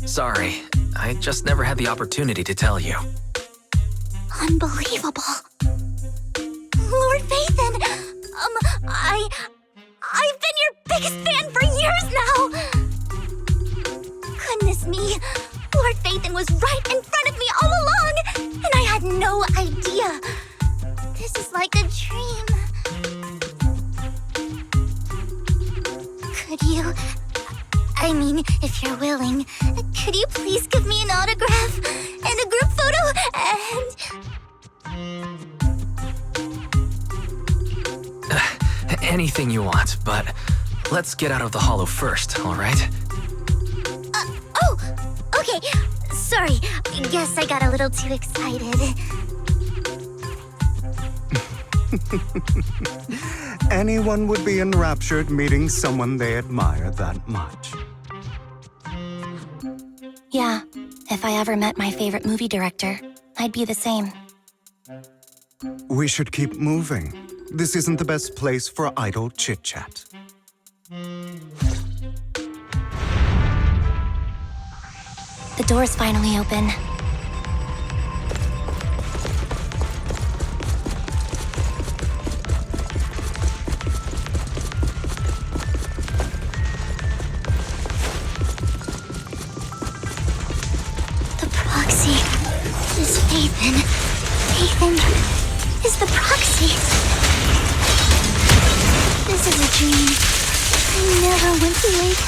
Sorry, I just never had the opportunity to tell you. Unbelievable. Lord Phaethon, I've been your biggest fan for years now. Goodness me, Lord Phaethon was right in front of me all along, and I had no idea. This is like a dream. Could you, I mean, if you're willing, could you please give me an autograph and a group photo and... Anything you want, but let's get out of the hollow first, all right? Oh, okay. Sorry, guess I got a little too excited. Anyone would be enraptured meeting someone they admire that much. Yeah, if I ever met my favorite movie director, I'd be the same. We should keep moving. This isn't the best place for idle chit-chat. The door's finally open. The proxy is Phaethon. Phaethon is the proxy. This is a dream. I never want to wake up.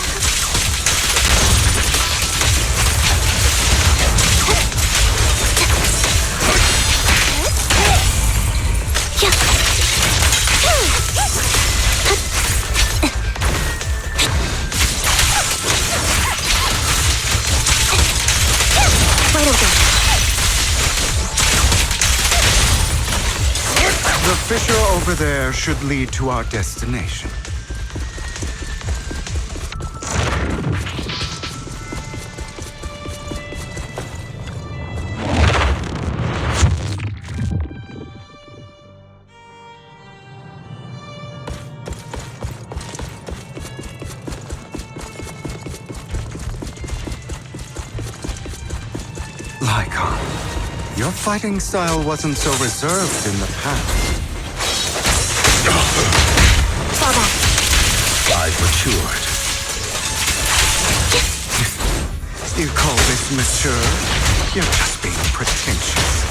Right over. The fissure over there should lead to our destination. Lycon, your fighting style wasn't so reserved in the past. Fall back. I've matured. You call this mature? You're just being pretentious.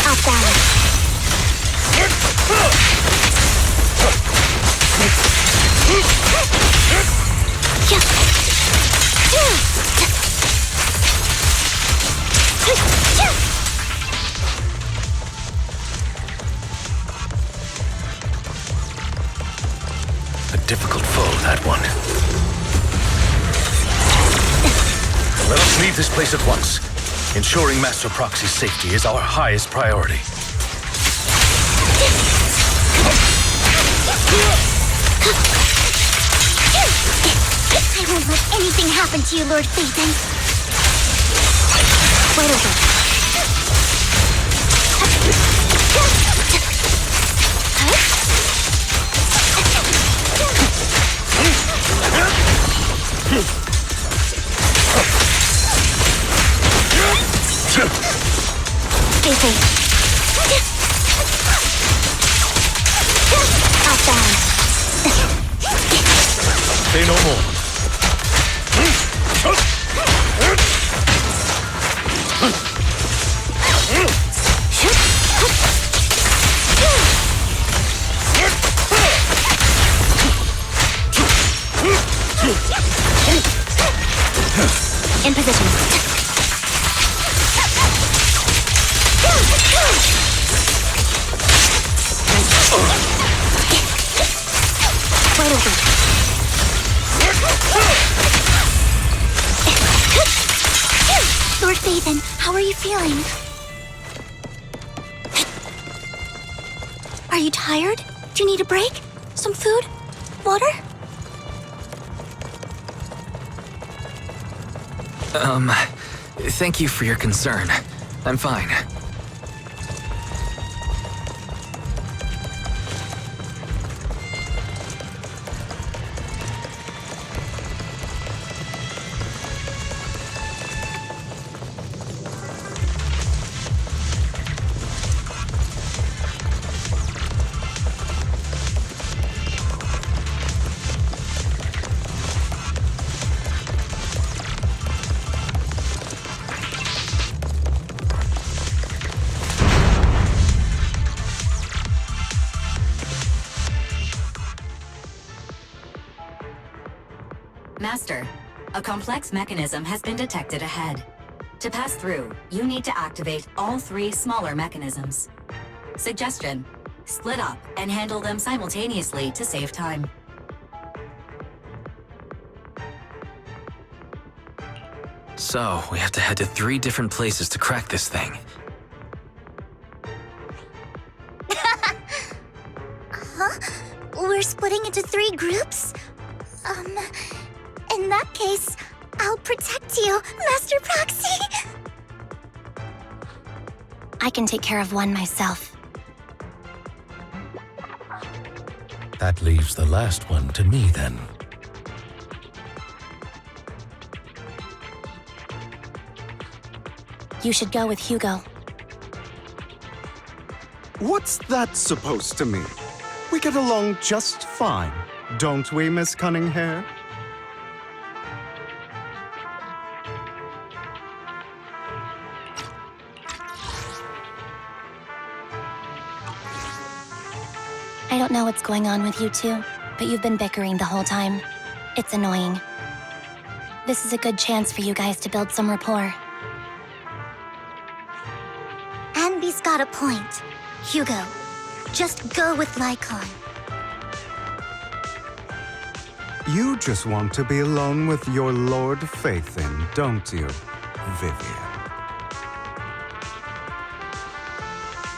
Off balance. A difficult foe, that one. Let us leave this place at once. Ensuring Master Proxy's safety is our highest priority. I won't let anything happen to you, Lord Phaethon. Right over. Stay safe. Off balance. Say no more. In position. out of it. Lord Bathan, how are you feeling? Are you tired? Do you need a break? Some food? Water? Thank you for your concern. I'm fine. Master, a complex mechanism has been detected ahead. To pass through, you need to activate all 3 smaller mechanisms. Suggestion: split up and handle them simultaneously to save time. So, we have to head to 3 different places to crack this thing. Huh? We're splitting into 3 groups? In that case, I'll protect you, Master Proxy! I can take care of one myself. That leaves the last one to me, then. You should go with Hugo. What's that supposed to mean? We get along just fine, don't we, Miss Cunninghair? I don't know what's going on with you two, but you've been bickering the whole time. It's annoying. This is a good chance for you guys to build some rapport. Anby's got a point. Hugo, just go with Lycon. You just want to be alone with your Lord Phaethon, don't you, Vivian?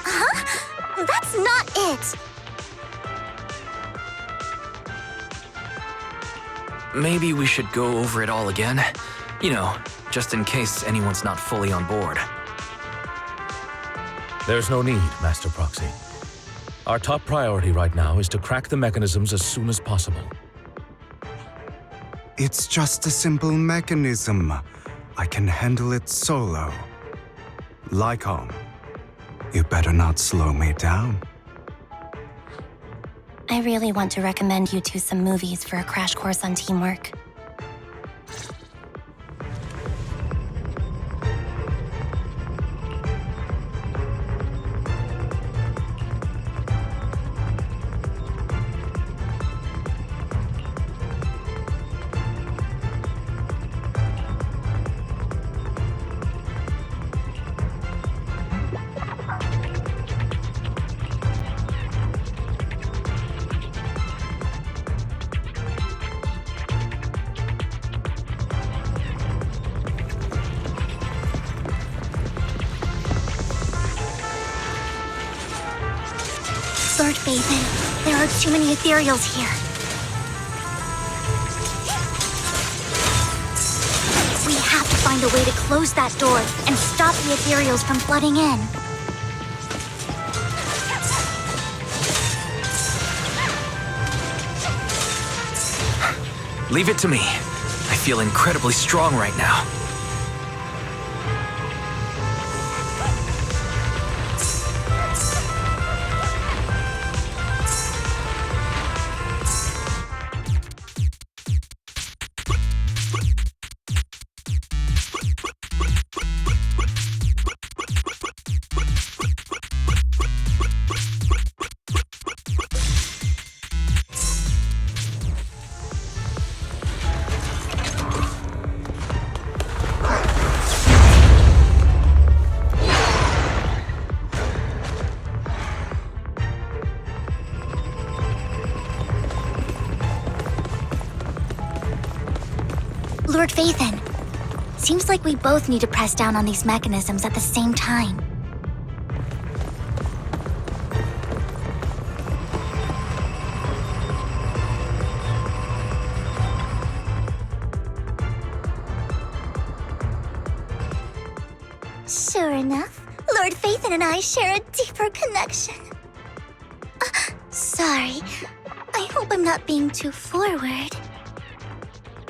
Huh? That's not it! Maybe we should go over it all again. You know, just in case anyone's not fully on board. There's no need, Master Proxy. Our top priority right now is to crack the mechanisms as soon as possible. It's just a simple mechanism. I can handle it solo. Lycon, you better not slow me down. I really want to recommend you two some movies for a crash course on teamwork. Lord Bathan, there are too many ethereals here. We have to find a way to close that door and stop the ethereals from flooding in. Leave it to me. I feel incredibly strong right now. Lord Phaethon. Seems like we both need to press down on these mechanisms at the same time. Sure enough, Lord Phaethon and I share a deeper connection. Sorry. I hope I'm not being too forward.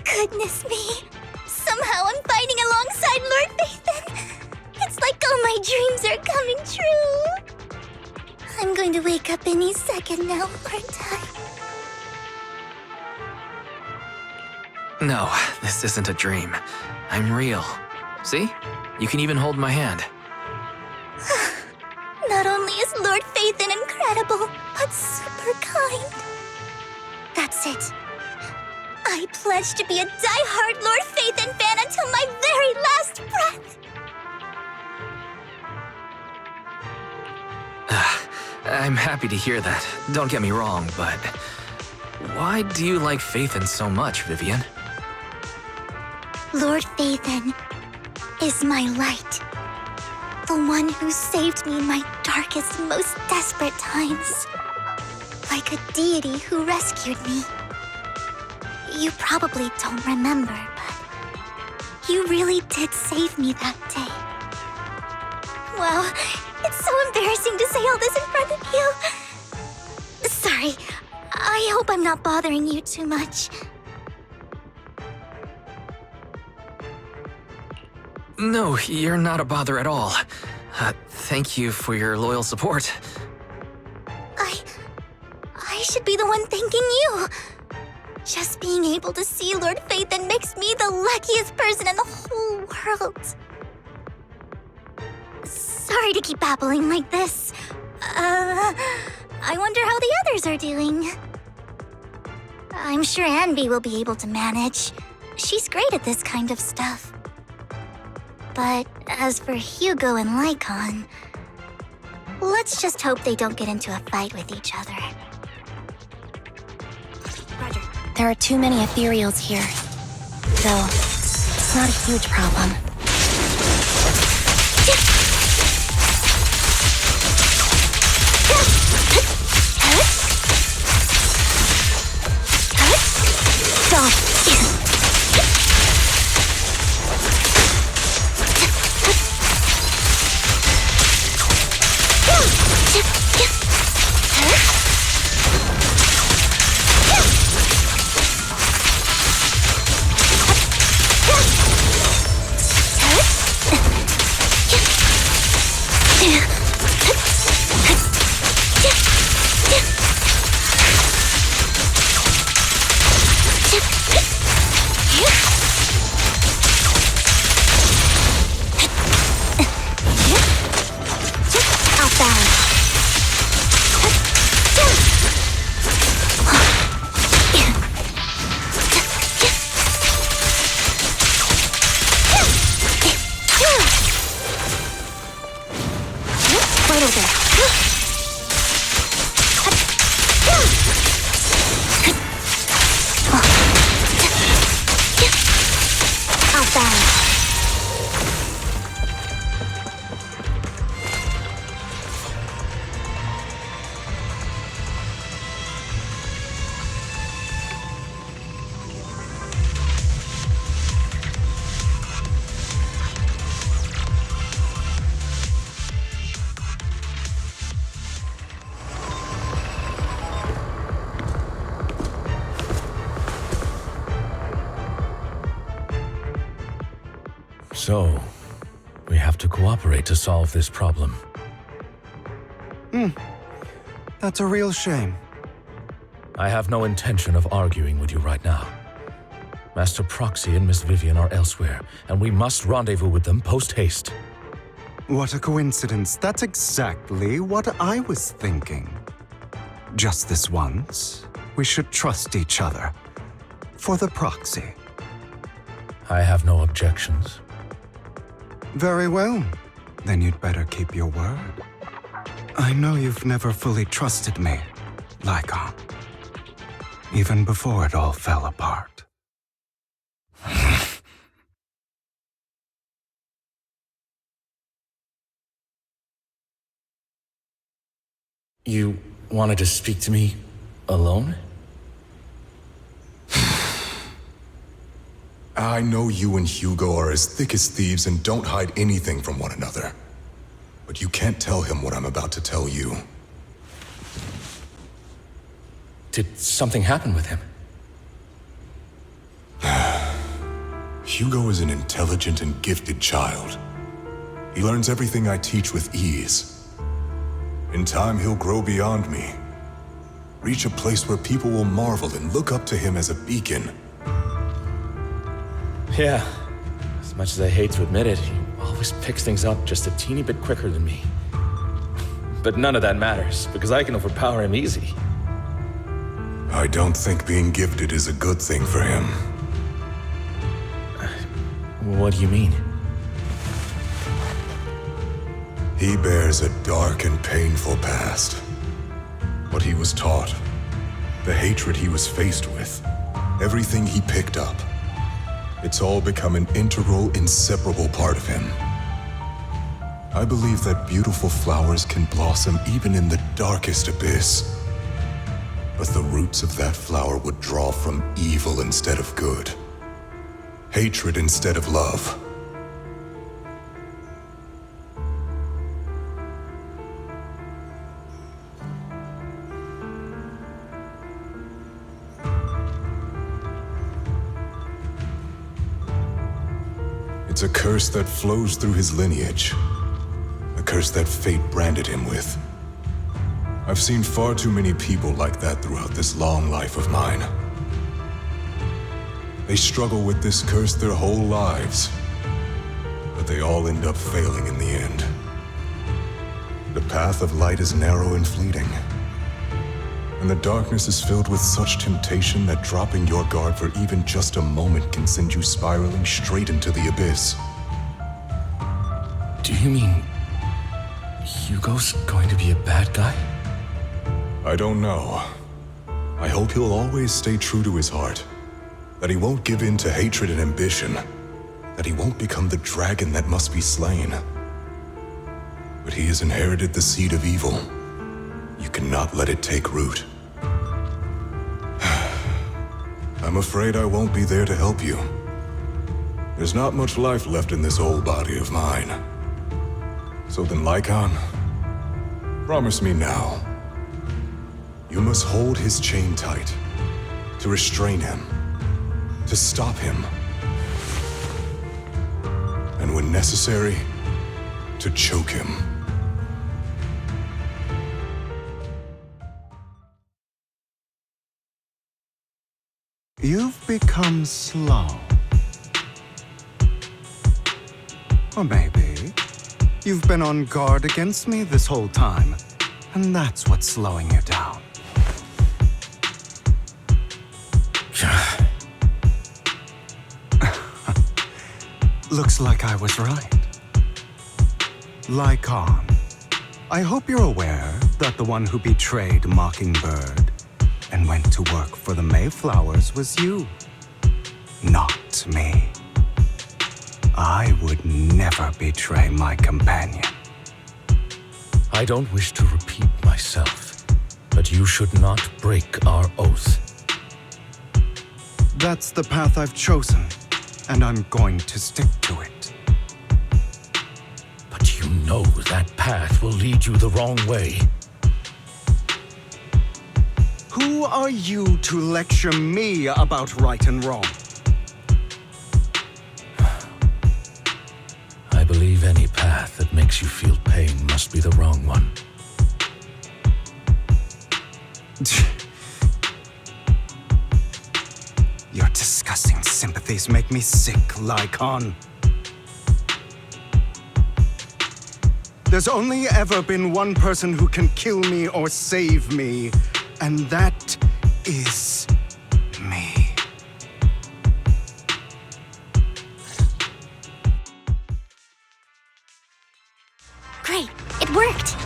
Goodness me. Somehow I'm fighting alongside Lord Phaethon. It's like all my dreams are coming true. I'm going to wake up any second now, aren't I? No, this isn't a dream. I'm real. See? You can even hold my hand. Not only is Lord Phaethon incredible, but super kind. That's it. I pledge to be a die-hard Lord Phaethon fan until my very last breath. I'm happy to hear that. Don't get me wrong, but why do you like Phaethon so much, Vivian? Lord Phaethon is my light. The one who saved me in my darkest, most desperate times. Like a deity who rescued me. You probably don't remember, but you really did save me that day. Wow, it's so embarrassing to say all this in front of you. Sorry, I hope I'm not bothering you too much. No, you're not a bother at all. Thank you for your loyal support. I should be the one thanking you. Just being able to see Lord Phaethon makes me the luckiest person in the whole world. Sorry to keep babbling like this. I wonder how the others are doing. I'm sure Anby will be able to manage. She's great at this kind of stuff. But as for Hugo and Lycon, let's just hope they don't get into a fight with each other. Roger. There are too many ethereals here. Though, it's not a huge problem. So, we have to cooperate to solve this problem. That's a real shame. I have no intention of arguing with you right now. Master Proxy and Miss Vivian are elsewhere, and we must rendezvous with them post-haste. What a coincidence. That's exactly what I was thinking. Just this once, we should trust each other. For the Proxy. I have no objections. Very well. Then you'd better keep your word. I know you've never fully trusted me, Lycon. Even before it all fell apart. You wanted to speak to me alone? I know you and Hugo are as thick as thieves and don't hide anything from one another. But you can't tell him what I'm about to tell you. Did something happen with him? Hugo is an intelligent and gifted child. He learns everything I teach with ease. In time, he'll grow beyond me. Reach a place where people will marvel and look up to him as a beacon. Yeah. As much as I hate to admit it, he always picks things up just a teeny bit quicker than me. But none of that matters, because I can overpower him easy. I don't think being gifted is a good thing for him. What do you mean? He bears a dark and painful past. What he was taught, the hatred he was faced with, everything he picked up. It's all become an integral, inseparable part of him. I believe that beautiful flowers can blossom even in the darkest abyss. But the roots of that flower would draw from evil instead of good. Hatred instead of love. It's a curse that flows through his lineage. A curse that fate branded him with. I've seen far too many people like that throughout this long life of mine. They struggle with this curse their whole lives, but they all end up failing in the end. The path of light is narrow and fleeting, and the darkness is filled with such temptation that dropping your guard for even just a moment can send you spiraling straight into the abyss. Do you mean Hugo's going to be a bad guy? I don't know. I hope he'll always stay true to his heart. That he won't give in to hatred and ambition. That he won't become the dragon that must be slain. But he has inherited the seed of evil. You cannot let it take root. I'm afraid I won't be there to help you. There's not much life left in this old body of mine. So then, Lycon, promise me now. You must hold his chain tight, to restrain him, to stop him, and when necessary, to choke him. You've become slow. Or maybe you've been on guard against me this whole time, and that's what's slowing you down. Looks like I was right. Lycon, I hope you're aware that the one who betrayed Mockingbird and went to work for the Mayflowers was you, not me. I would never betray my companion. I don't wish to repeat myself, but you should not break our oath. That's the path I've chosen, and I'm going to stick to it. But you know that path will lead you the wrong way. Who are you to lecture me about right and wrong? I believe any path that makes you feel pain must be the wrong one. Your disgusting sympathies make me sick, Lycon. There's only ever been one person who can kill me or save me, and that is me. Great, it worked!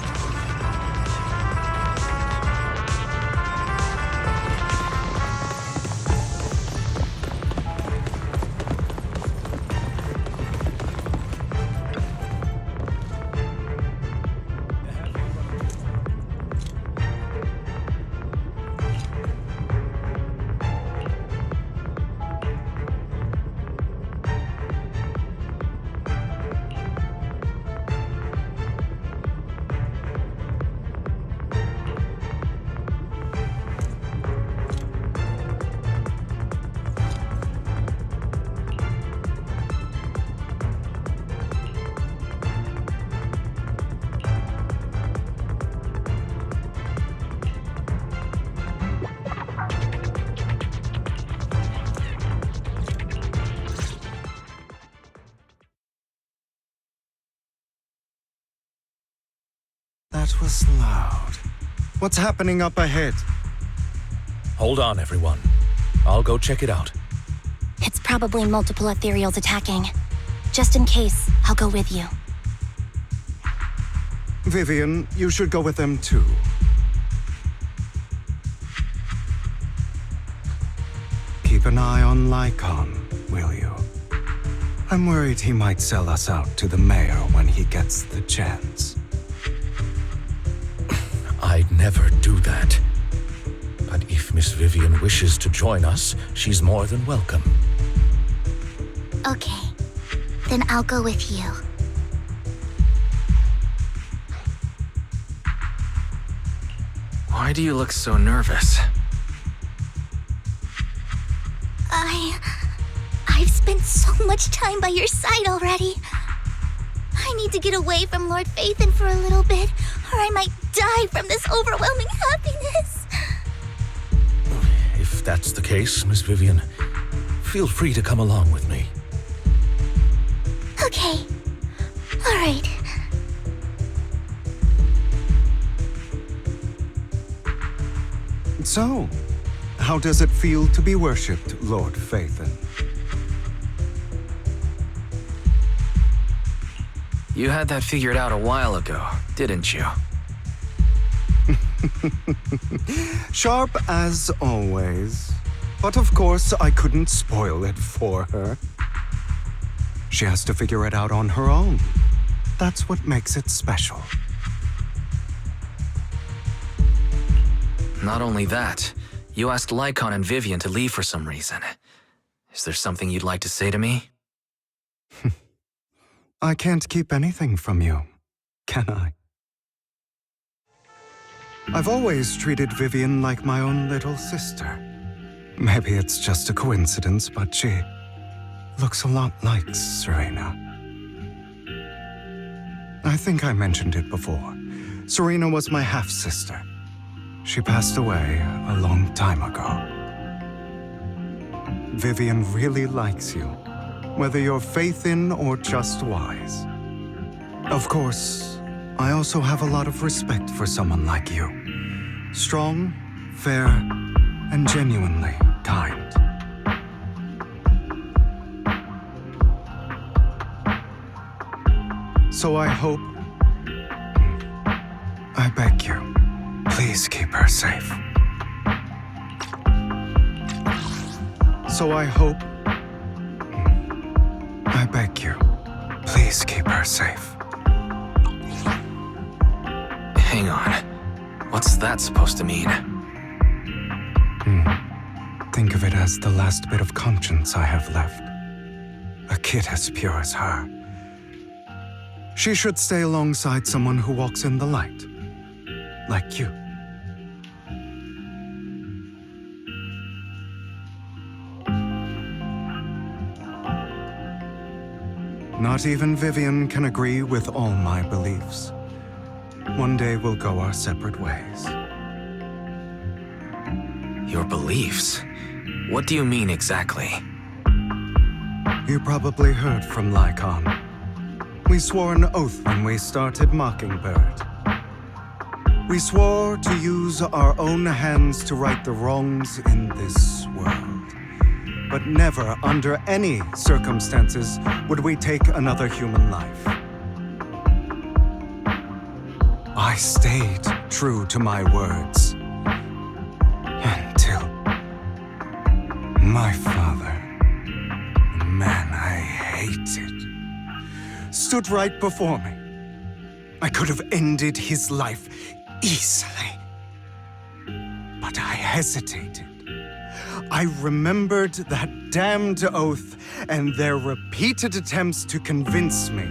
That was loud. What's happening up ahead? Hold on, everyone. I'll go check it out. It's probably multiple ethereals attacking. Just in case, I'll go with you. Vivian, you should go with them too. Keep an eye on Lycon, will you? I'm worried he might sell us out to the mayor when he gets the chance. I'd never do that. But if Miss Vivian wishes to join us, she's more than welcome. Okay, then I'll go with you. Why do you look so nervous? I've spent so much time by your side already. I need to get away from Lord Phaethon for a little bit, or I might die from this overwhelming happiness. If that's the case, Miss Vivian, feel free to come along with me. Okay. All right. So, how does it feel to be worshipped, Lord Phaethon? You had that figured out a while ago, didn't you? Sharp as always. But of course, I couldn't spoil it for her. She has to figure it out on her own. That's what makes it special. Not only that, you asked Lycon and Vivian to leave for some reason. Is there something you'd like to say to me? I can't keep anything from you, can I? I've always treated Vivian like my own little sister. Maybe it's just a coincidence, but she looks a lot like Serena. I think I mentioned it before. Serena was my half-sister. She passed away a long time ago. Vivian really likes you, whether you're Phaethon or just wise. Of course, I also have a lot of respect for someone like you. Strong, fair, and genuinely kind. So I hope... I beg you, please keep her safe. So I hope... I beg you, please keep her safe. Hang on. What's that supposed to mean? Think of it as the last bit of conscience I have left. A kid as pure as her. She should stay alongside someone who walks in the light. Like you. Not even Vivian can agree with all my beliefs. One day we'll go our separate ways. Your beliefs? What do you mean exactly? You probably heard from Lycon. We swore an oath when we started Mockingbird. We swore to use our own hands to right the wrongs in this world. But never, under any circumstances, would we take another human life. I stayed true to my words. Until my father, the man I hated, stood right before me. I could have ended his life easily. But I hesitated. I remembered that damned oath and their repeated attempts to convince me.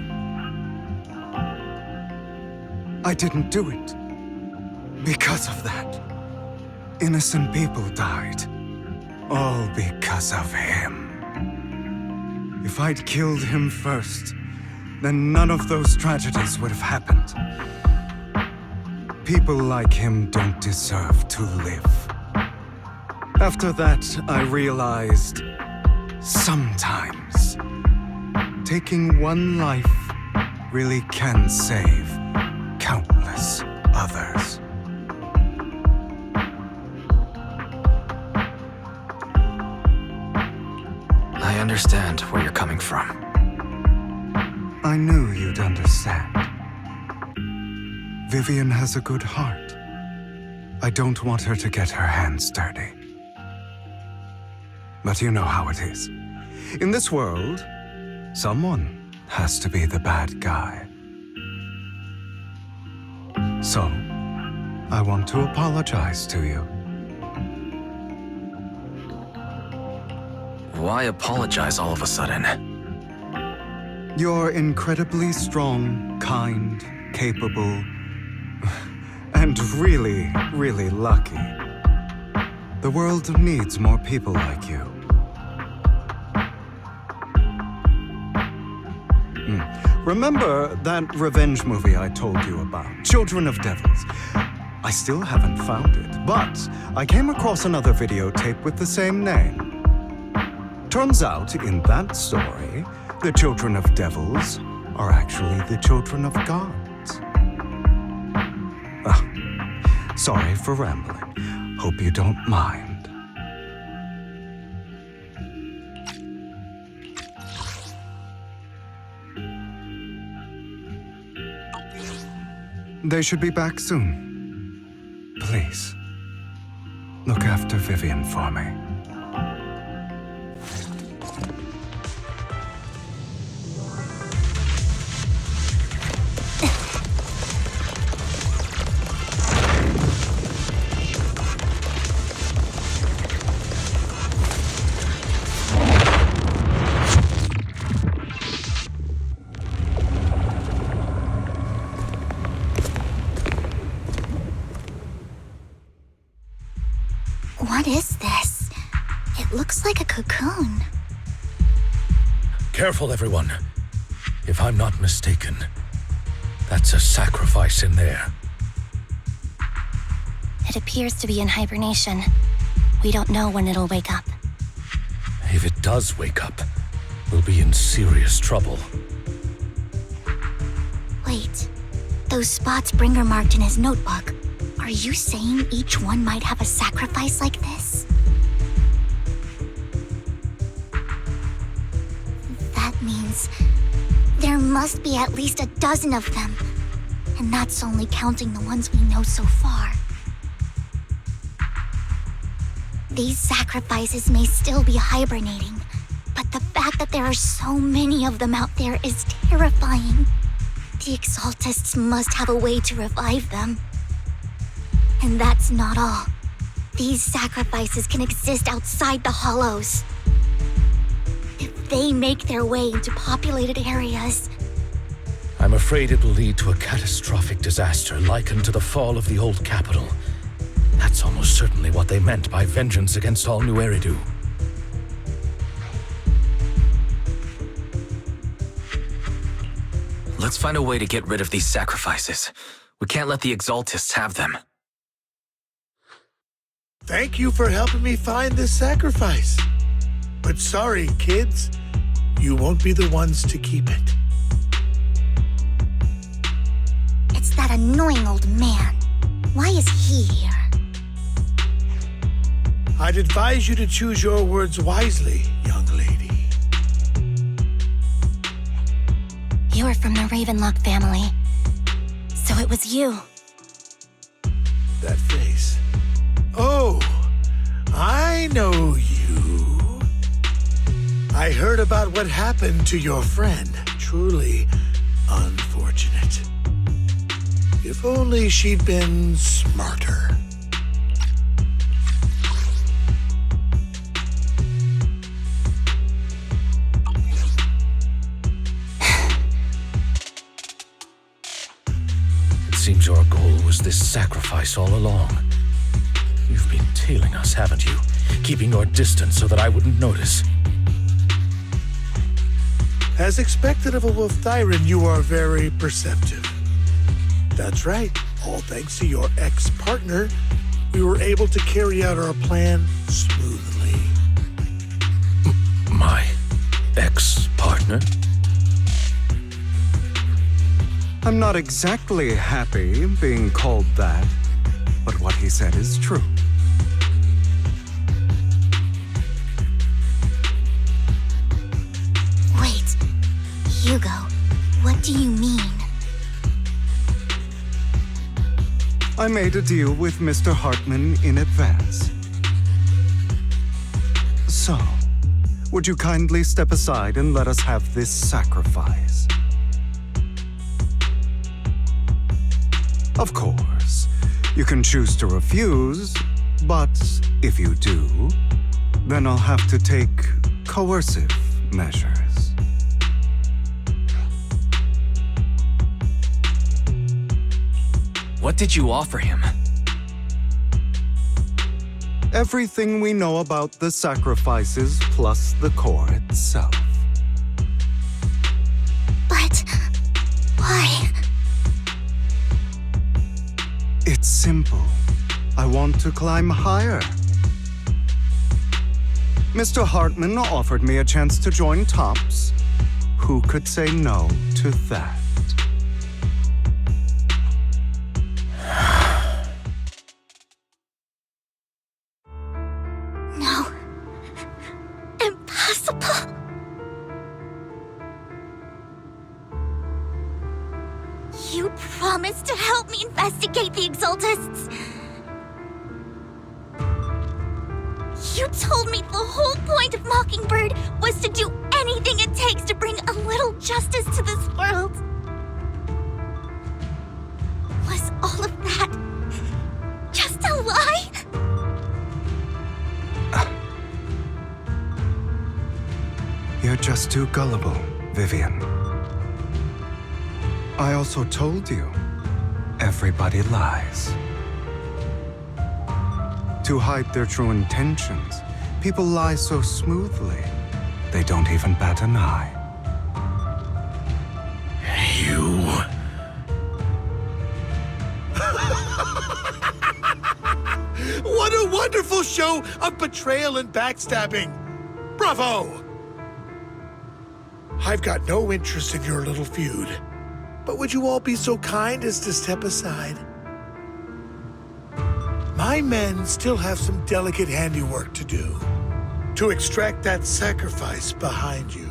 I didn't do it. Because of that, innocent people died. All because of him. If I'd killed him first, then none of those tragedies would have happened. People like him don't deserve to live. After that, I realized, sometimes, taking one life really can save countless others. I understand where you're coming from. I knew you'd understand. Vivian has a good heart. I don't want her to get her hands dirty. But you know how it is. In this world, someone has to be the bad guy. So, I want to apologize to you. Why apologize all of a sudden? You're incredibly strong, kind, capable, and really, really lucky. The world needs more people like you. Remember that revenge movie I told you about, Children of Devils? I still haven't found it, but I came across another videotape with the same name. Turns out, in that story, the children of devils are actually the children of gods. Sorry for rambling. Hope you don't mind. They should be back soon. Please, look after Vivian for me. What is this? It looks like a cocoon. Careful, everyone. If I'm not mistaken, that's a sacrifice in there. It appears to be in hibernation. We don't know when it'll wake up. If it does wake up, we'll be in serious trouble. Wait, those spots Bringer marked in his notebook. Are you saying each one might have a sacrifice like this? That means there must be at least a dozen of them. And that's only counting the ones we know so far. These sacrifices may still be hibernating, but the fact that there are so many of them out there is terrifying. The Exaltists must have a way to revive them. And that's not all. These sacrifices can exist outside the Hollows. If they make their way into populated areas... I'm afraid it will lead to a catastrophic disaster likened to the fall of the old capital. That's almost certainly what they meant by vengeance against all New Eridu. Let's find a way to get rid of these sacrifices. We can't let the Exaltists have them. Thank you for helping me find this sacrifice. But sorry, kids, you won't be the ones to keep it. It's that annoying old man. Why is he here? I'd advise you to choose your words wisely, young lady. You're from the Ravenlock family. So it was you. That face. Oh, I know you. I heard about what happened to your friend. Truly unfortunate. If only she'd been smarter. It seems your goal was this sacrifice all along. You've been tailing us, haven't you? Keeping your distance so that I wouldn't notice. As expected of a Wolf Thyran, you are very perceptive. That's right. All thanks to your ex-partner, we were able to carry out our plan smoothly. My ex-partner? I'm I'm not exactly happy being called that, but what he said is true. Wait, Hugo, what do you mean? I made a deal with Mr. Hartman in advance. So, would you kindly step aside and let us have this sacrifice? Of course, you can choose to refuse, but if you do, then I'll have to take coercive measures. What did you offer him? Everything we know about the sacrifices plus the core itself. But why? It's simple. I want to climb higher. Mr. Hartman offered me a chance to join TOPS. Who could say no to that? No. Impossible. You promised to help me investigate the Exaltists. You told me the whole point of Mockingbird was to do anything it takes to bring a little justice to this world. Was all of that just a lie? You're just too gullible, Vivian. I also told you, everybody lies. To hide their true intentions, people lie so smoothly, they don't even bat an eye. You... What a wonderful show of betrayal and backstabbing! Bravo! I've got no interest in your little feud, but would you all be so kind as to step aside? My men still have some delicate handiwork to do to extract that sacrifice behind you.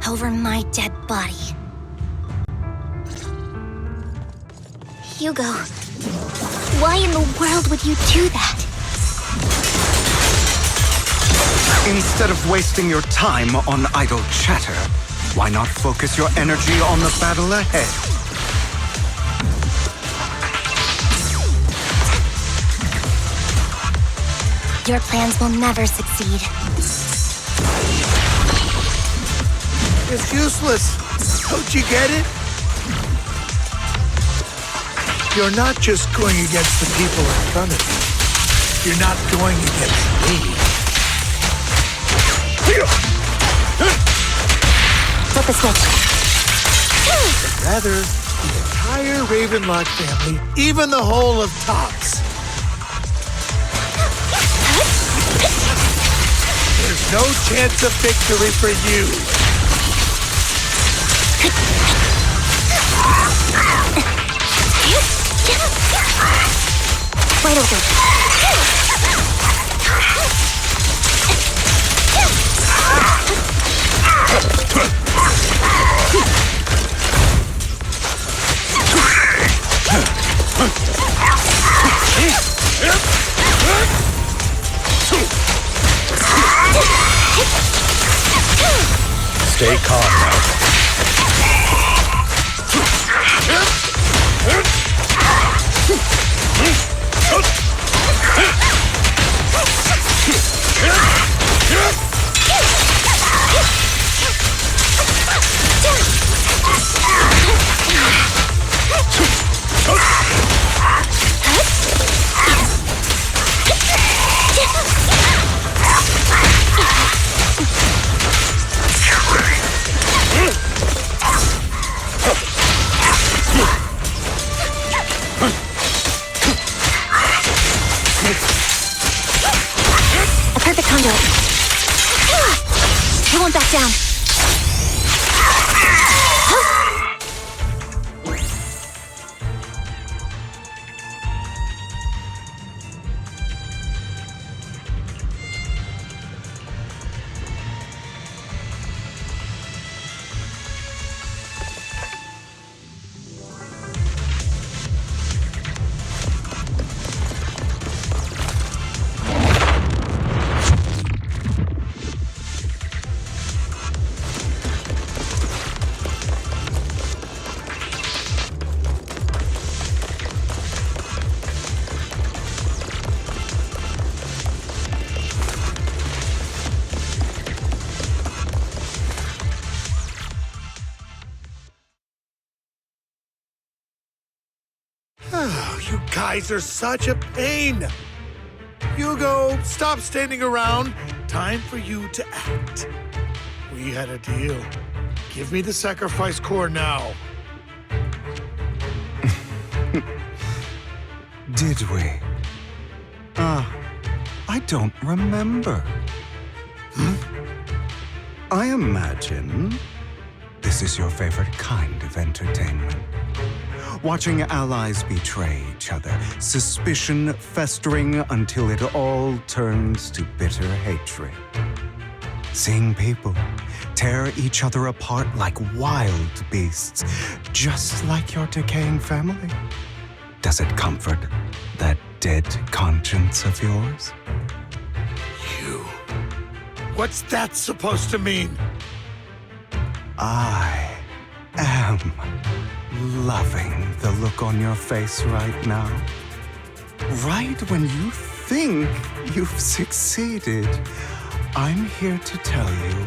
Over my dead body. Hugo, why in the world would you do that? Instead of wasting your time on idle chatter, why not focus your energy on the battle ahead? Your plans will never succeed. It's useless. Don't you get it? You're not just going against the people in front of you. You're not going against me. Flip a switch. But rather, the entire Ravenlock family, even the whole of TOPS. There's no chance of victory for you. Wide open. Stay calm now. A perfect conduit. I won't back down. guys are such a pain. Hugo, stop standing around. Time for you to act. We had a deal. Give me the sacrifice core now. Did we? I don't remember. I imagine this is your favorite kind of entertainment. Watching allies betray each other, suspicion festering until it all turns to bitter hatred. Seeing people tear each other apart like wild beasts, just like your decaying family. Does it comfort that dead conscience of yours? What's that supposed to mean? I am loving the look on your face right now. Right when you think you've succeeded, I'm here to tell you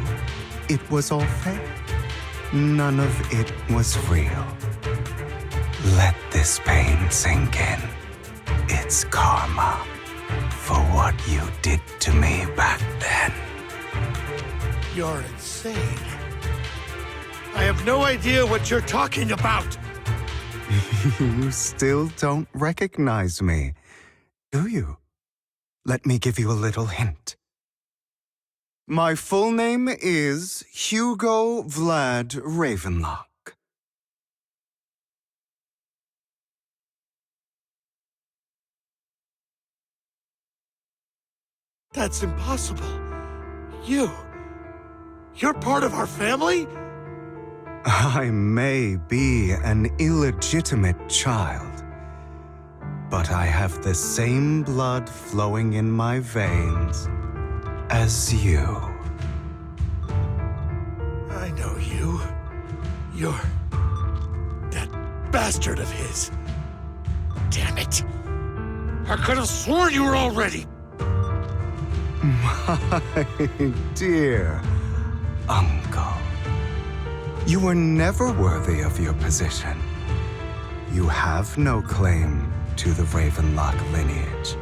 it was all fake. None of it was real. Let this pain sink in. It's karma for what you did to me back then. You're insane. I have no idea what you're talking about. You still don't recognize me, do you? Let me give you a little hint. My full name is Hugo Vlad Ravenlock. That's impossible. You're part of our family? I may be an illegitimate child, but I have the same blood flowing in my veins as you. I know you. You're that bastard of his. Damn it. I could have sworn you were already. My dear uncle, you were never worthy of your position. You have no claim to the Ravenlock lineage.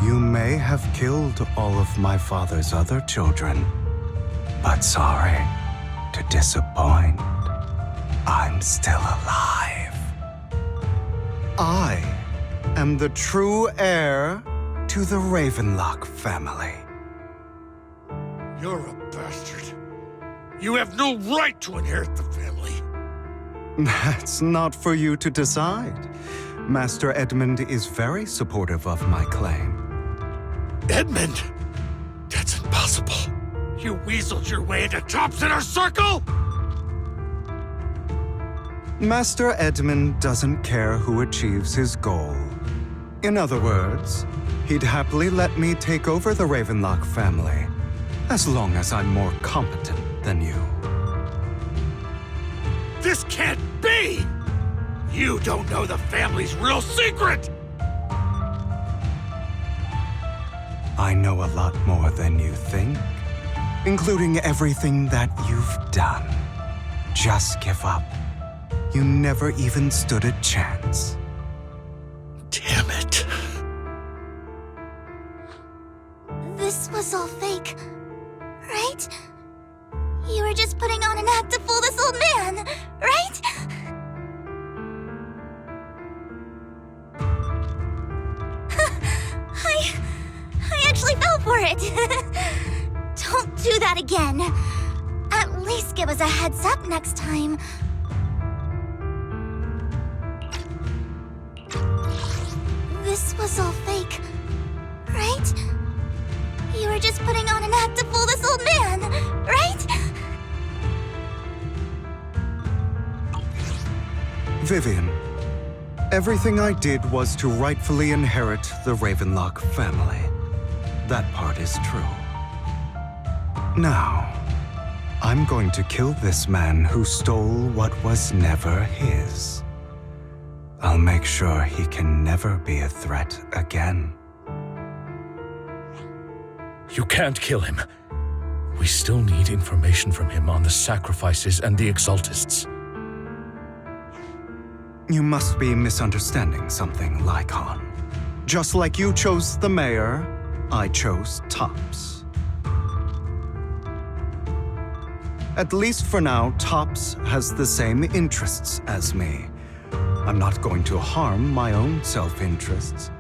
You may have killed all of my father's other children, but sorry to disappoint, I'm still alive. I am the true heir to the Ravenlock family. You're a bastard. You have no right to inherit the family. That's not for you to decide. Master Edmund is very supportive of my claim. Edmund? That's impossible. You weaseled your way into Top's inner circle? Master Edmund doesn't care who achieves his goal. In other words, he'd happily let me take over the Ravenlock family, as long as I'm more competent than you. This can't be! You don't know the family's real secret! I know a lot more than you think, including everything that you've done. Just give up. You never even stood a chance. Damn it. This was all fake, right? You were just putting on an act to fool this old man, right? I actually fell for it. Don't do that again. At least give us a heads up next time. This was all fake, right? You were just putting on an act to fool this old man, right? Vivian, everything I did was to rightfully inherit the Ravenlock family. That part is true. Now, I'm going to kill this man who stole what was never his. I'll make sure he can never be a threat again. You can't kill him. We still need information from him on the sacrifices and the Exaltists. You must be misunderstanding something, Lycon. Just like you chose the mayor, I chose Tops. At least for now, Tops has the same interests as me. I'm not going to harm my own self-interests.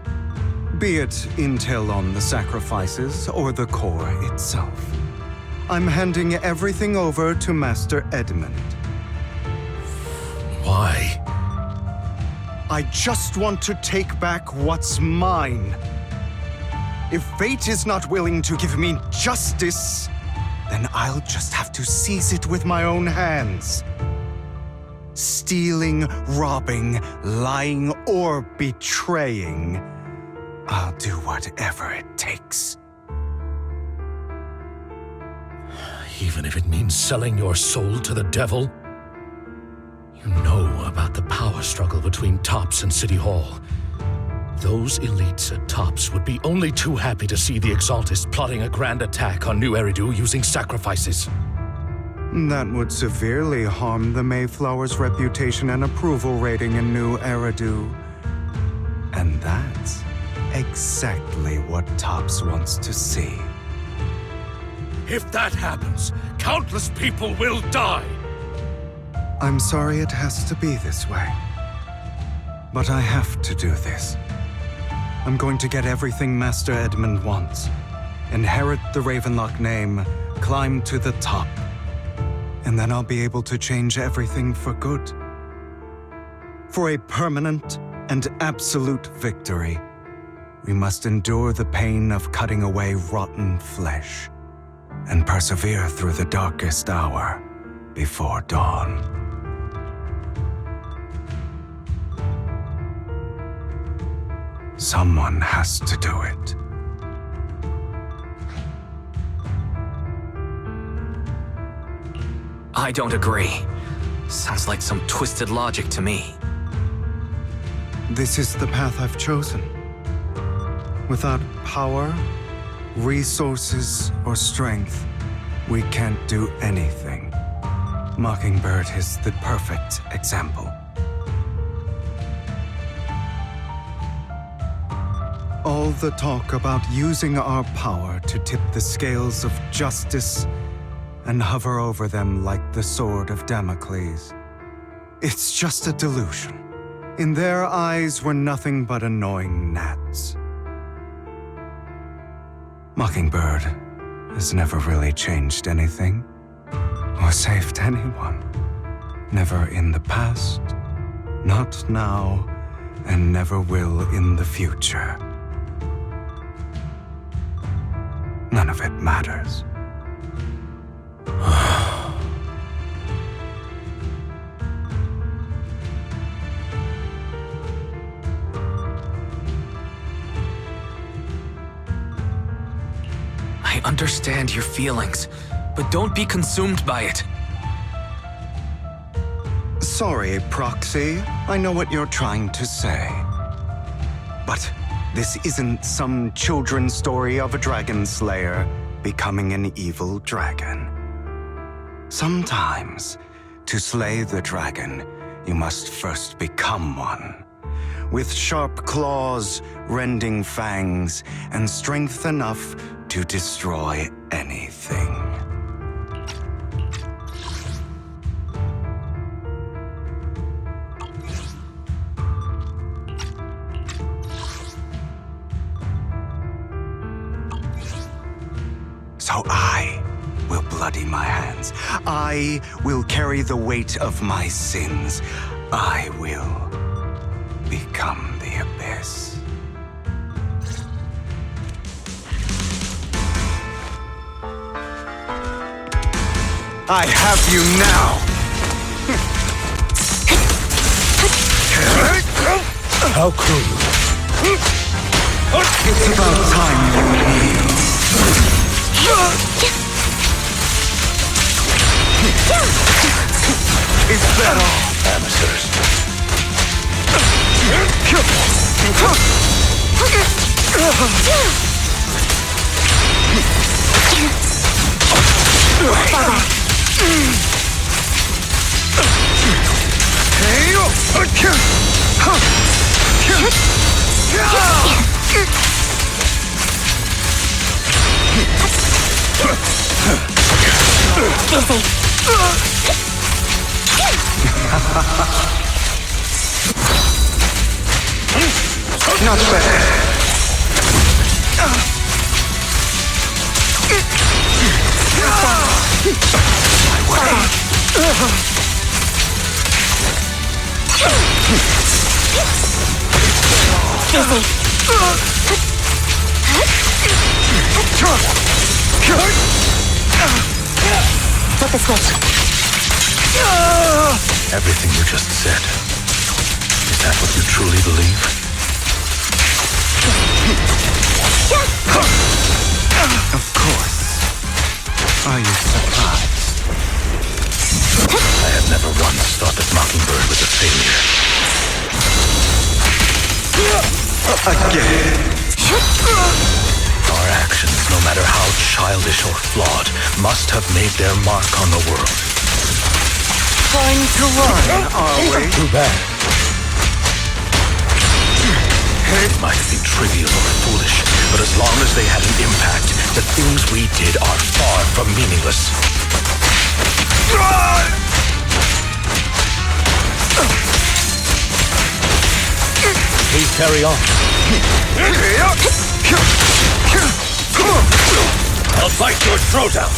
Be it intel on the sacrifices or the core itself. I'm handing everything over to Master Edmund. Why? I just want to take back what's mine. If fate is not willing to give me justice, then I'll just have to seize it with my own hands. Stealing, robbing, lying, or betraying, I'll do whatever it takes. Even if it means selling your soul to the devil? You know about the power struggle between Tops and City Hall. Those elites at Tops would be only too happy to see the Exaltists plotting a grand attack on New Eridu using sacrifices. That would severely harm the Mayflower's reputation and approval rating in New Eridu. And that's exactly what Tops wants to see. If that happens, countless people will die! I'm sorry it has to be this way. But I have to do this. I'm going to get everything Master Edmund wants. Inherit the Ravenlock name, climb to the top. And then I'll be able to change everything for good. For a permanent and absolute victory, we must endure the pain of cutting away rotten flesh and persevere through the darkest hour before dawn. Someone has to do it. I don't agree. Sounds like some twisted logic to me. This is the path I've chosen. Without power, resources, or strength, we can't do anything. Mockingbird is the perfect example. All the talk about using our power to tip the scales of justice and hover over them like the sword of Damocles. It's just a delusion. In their eyes, we're nothing but annoying gnats. Mockingbird has never really changed anything or saved anyone. Never in the past, not now, and never will in the future. None of it matters. I understand your feelings, but don't be consumed by it. Sorry, Proxy. I know what you're trying to say. But this isn't some children's story of a dragon slayer becoming an evil dragon. Sometimes, to slay the dragon, you must first become one. With sharp claws, rending fangs, and strength enough to destroy anything. So I will bloody my hands. I will carry the weight of my sins. I will become the abyss. I have you now! How cruel. It's about time you leave. Is that all? Amateurs. Fall back. Not bad. Flip the switch. Everything you just said. Is that what you truly believe? Of course. Are you surprised? I have never once thought that Mockingbird was a failure. Again. Our actions, no matter how childish or flawed, must have made their mark on the world. Trying to run, are we? Too bad. It might be trivial or foolish, but as long as they had an impact, the things we did are far from meaningless. Please carry on. I'll bite your throat out.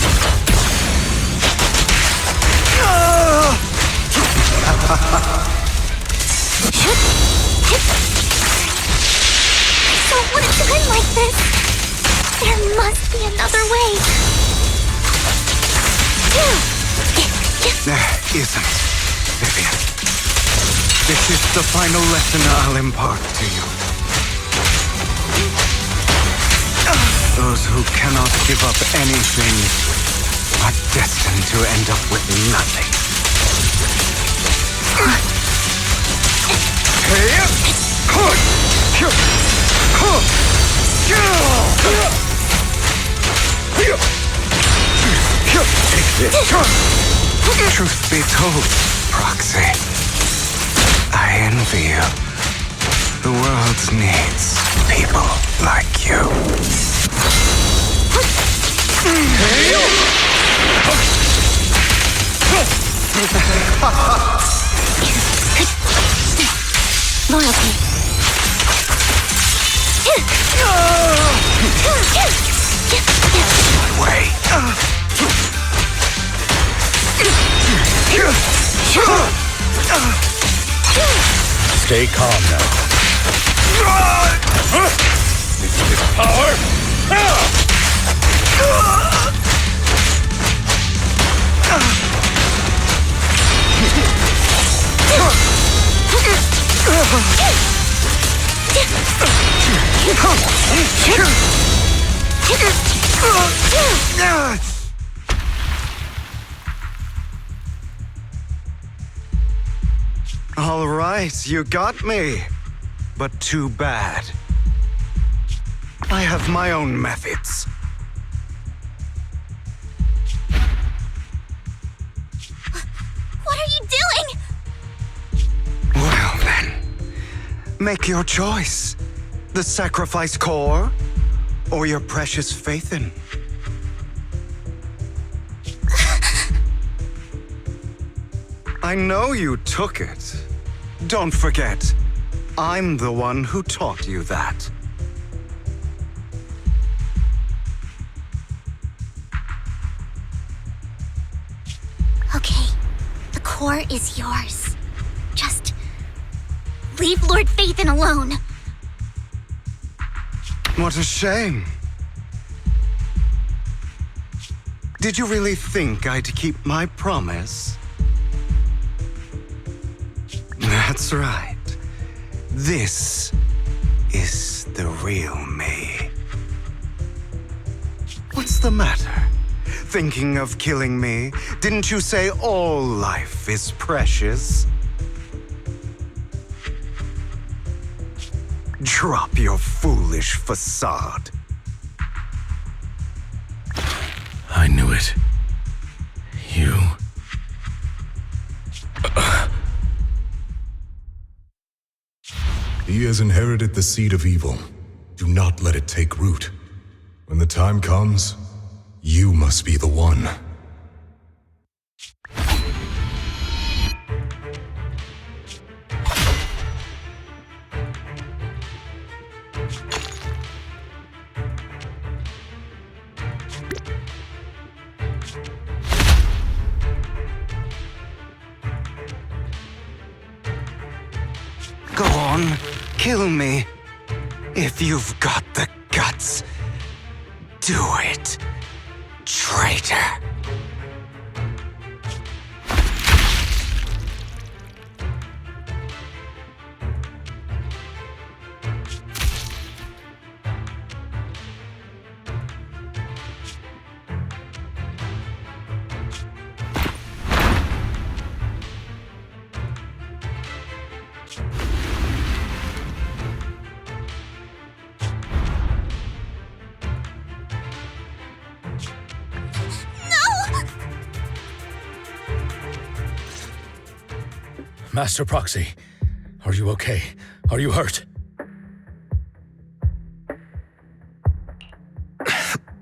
I don't want it to end like this. There must be another way. There isn't, Vivian. This is the final lesson I'll impart to you. Those who cannot give up anything are destined to end up with nothing. Truth be told, Proxy, I envy you. The world needs people like you. Loyalty. My way. Stay calm now. This power. All right, you got me. But too bad. I have my own methods. What are you doing? Well then, make your choice. The sacrifice core, or your precious Faithin. I know you took it. Don't forget, I'm the one who taught you that. Okay, the core is yours. Just leave Lord Faithin alone. What a shame. Did you really think I'd keep my promise? That's right. This is the real me. What's the matter? Thinking of killing me? Didn't you say all life is precious? Drop your foolish facade. I knew it. You... He has inherited the seed of evil. Do not let it take root. When the time comes, you must be the one. Go on, kill me. If you've got the guts, do it, traitor. Master Proxy, are you okay? Are you hurt?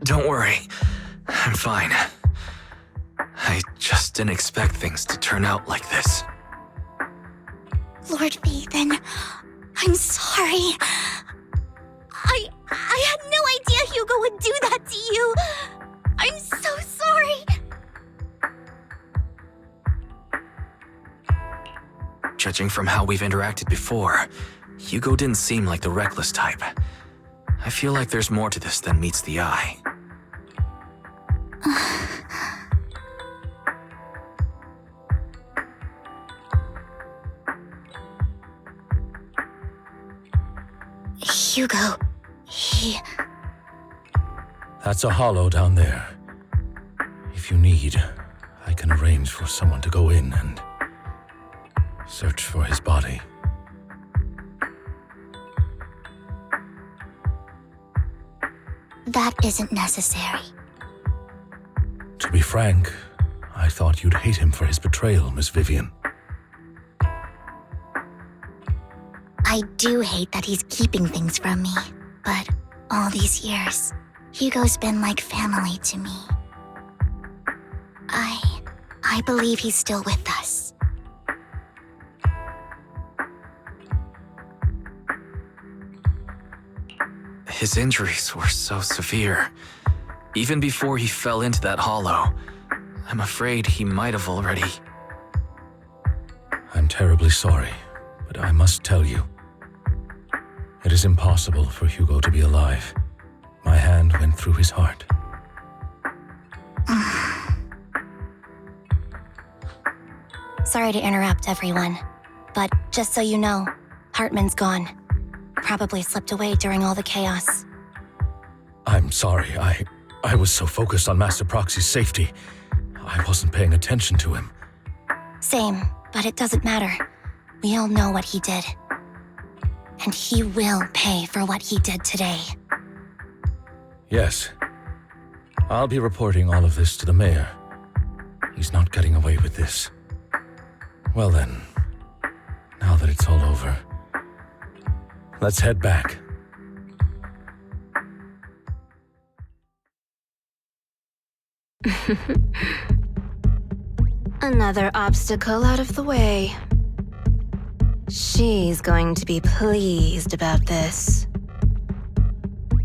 Don't worry. I'm fine. I just didn't expect things to turn out like this. Lord Vathan, I'm sorry. I had no idea Hugo would do that to you. I'm so sorry. Judging from how we've interacted before, Hugo didn't seem like the reckless type. I feel like there's more to this than meets the eye. Hugo, he... That's a hollow down there. If you need, I can arrange for someone to go in and search for his body. That isn't necessary. To be frank, I thought you'd hate him for his betrayal, Miss Vivian. I do hate that he's keeping things from me, but all these years, Hugo's been like family to me. I believe he's still with us. His injuries were so severe. Even before he fell into that hollow, I'm afraid he might have already... I'm terribly sorry, but I must tell you. It is impossible for Hugo to be alive. My hand went through his heart. Sorry to interrupt, everyone. But just so you know, Hartman's gone. Probably slipped away during all the chaos. I'm sorry, I was so focused on Master Proxy's safety. I wasn't paying attention to him. Same, but it doesn't matter. We all know what he did. And he will pay for what he did today. Yes. I'll be reporting all of this to the mayor. He's not getting away with this. Well then, now that it's all over, let's head back. Another obstacle out of the way. She's going to be pleased about this.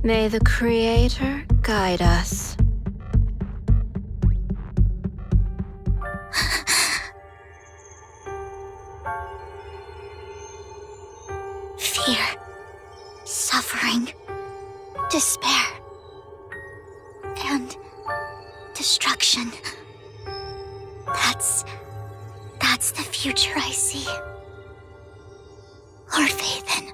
May the Creator guide us. Fear, suffering, despair, and destruction. That's the future I see. Lord Vathan,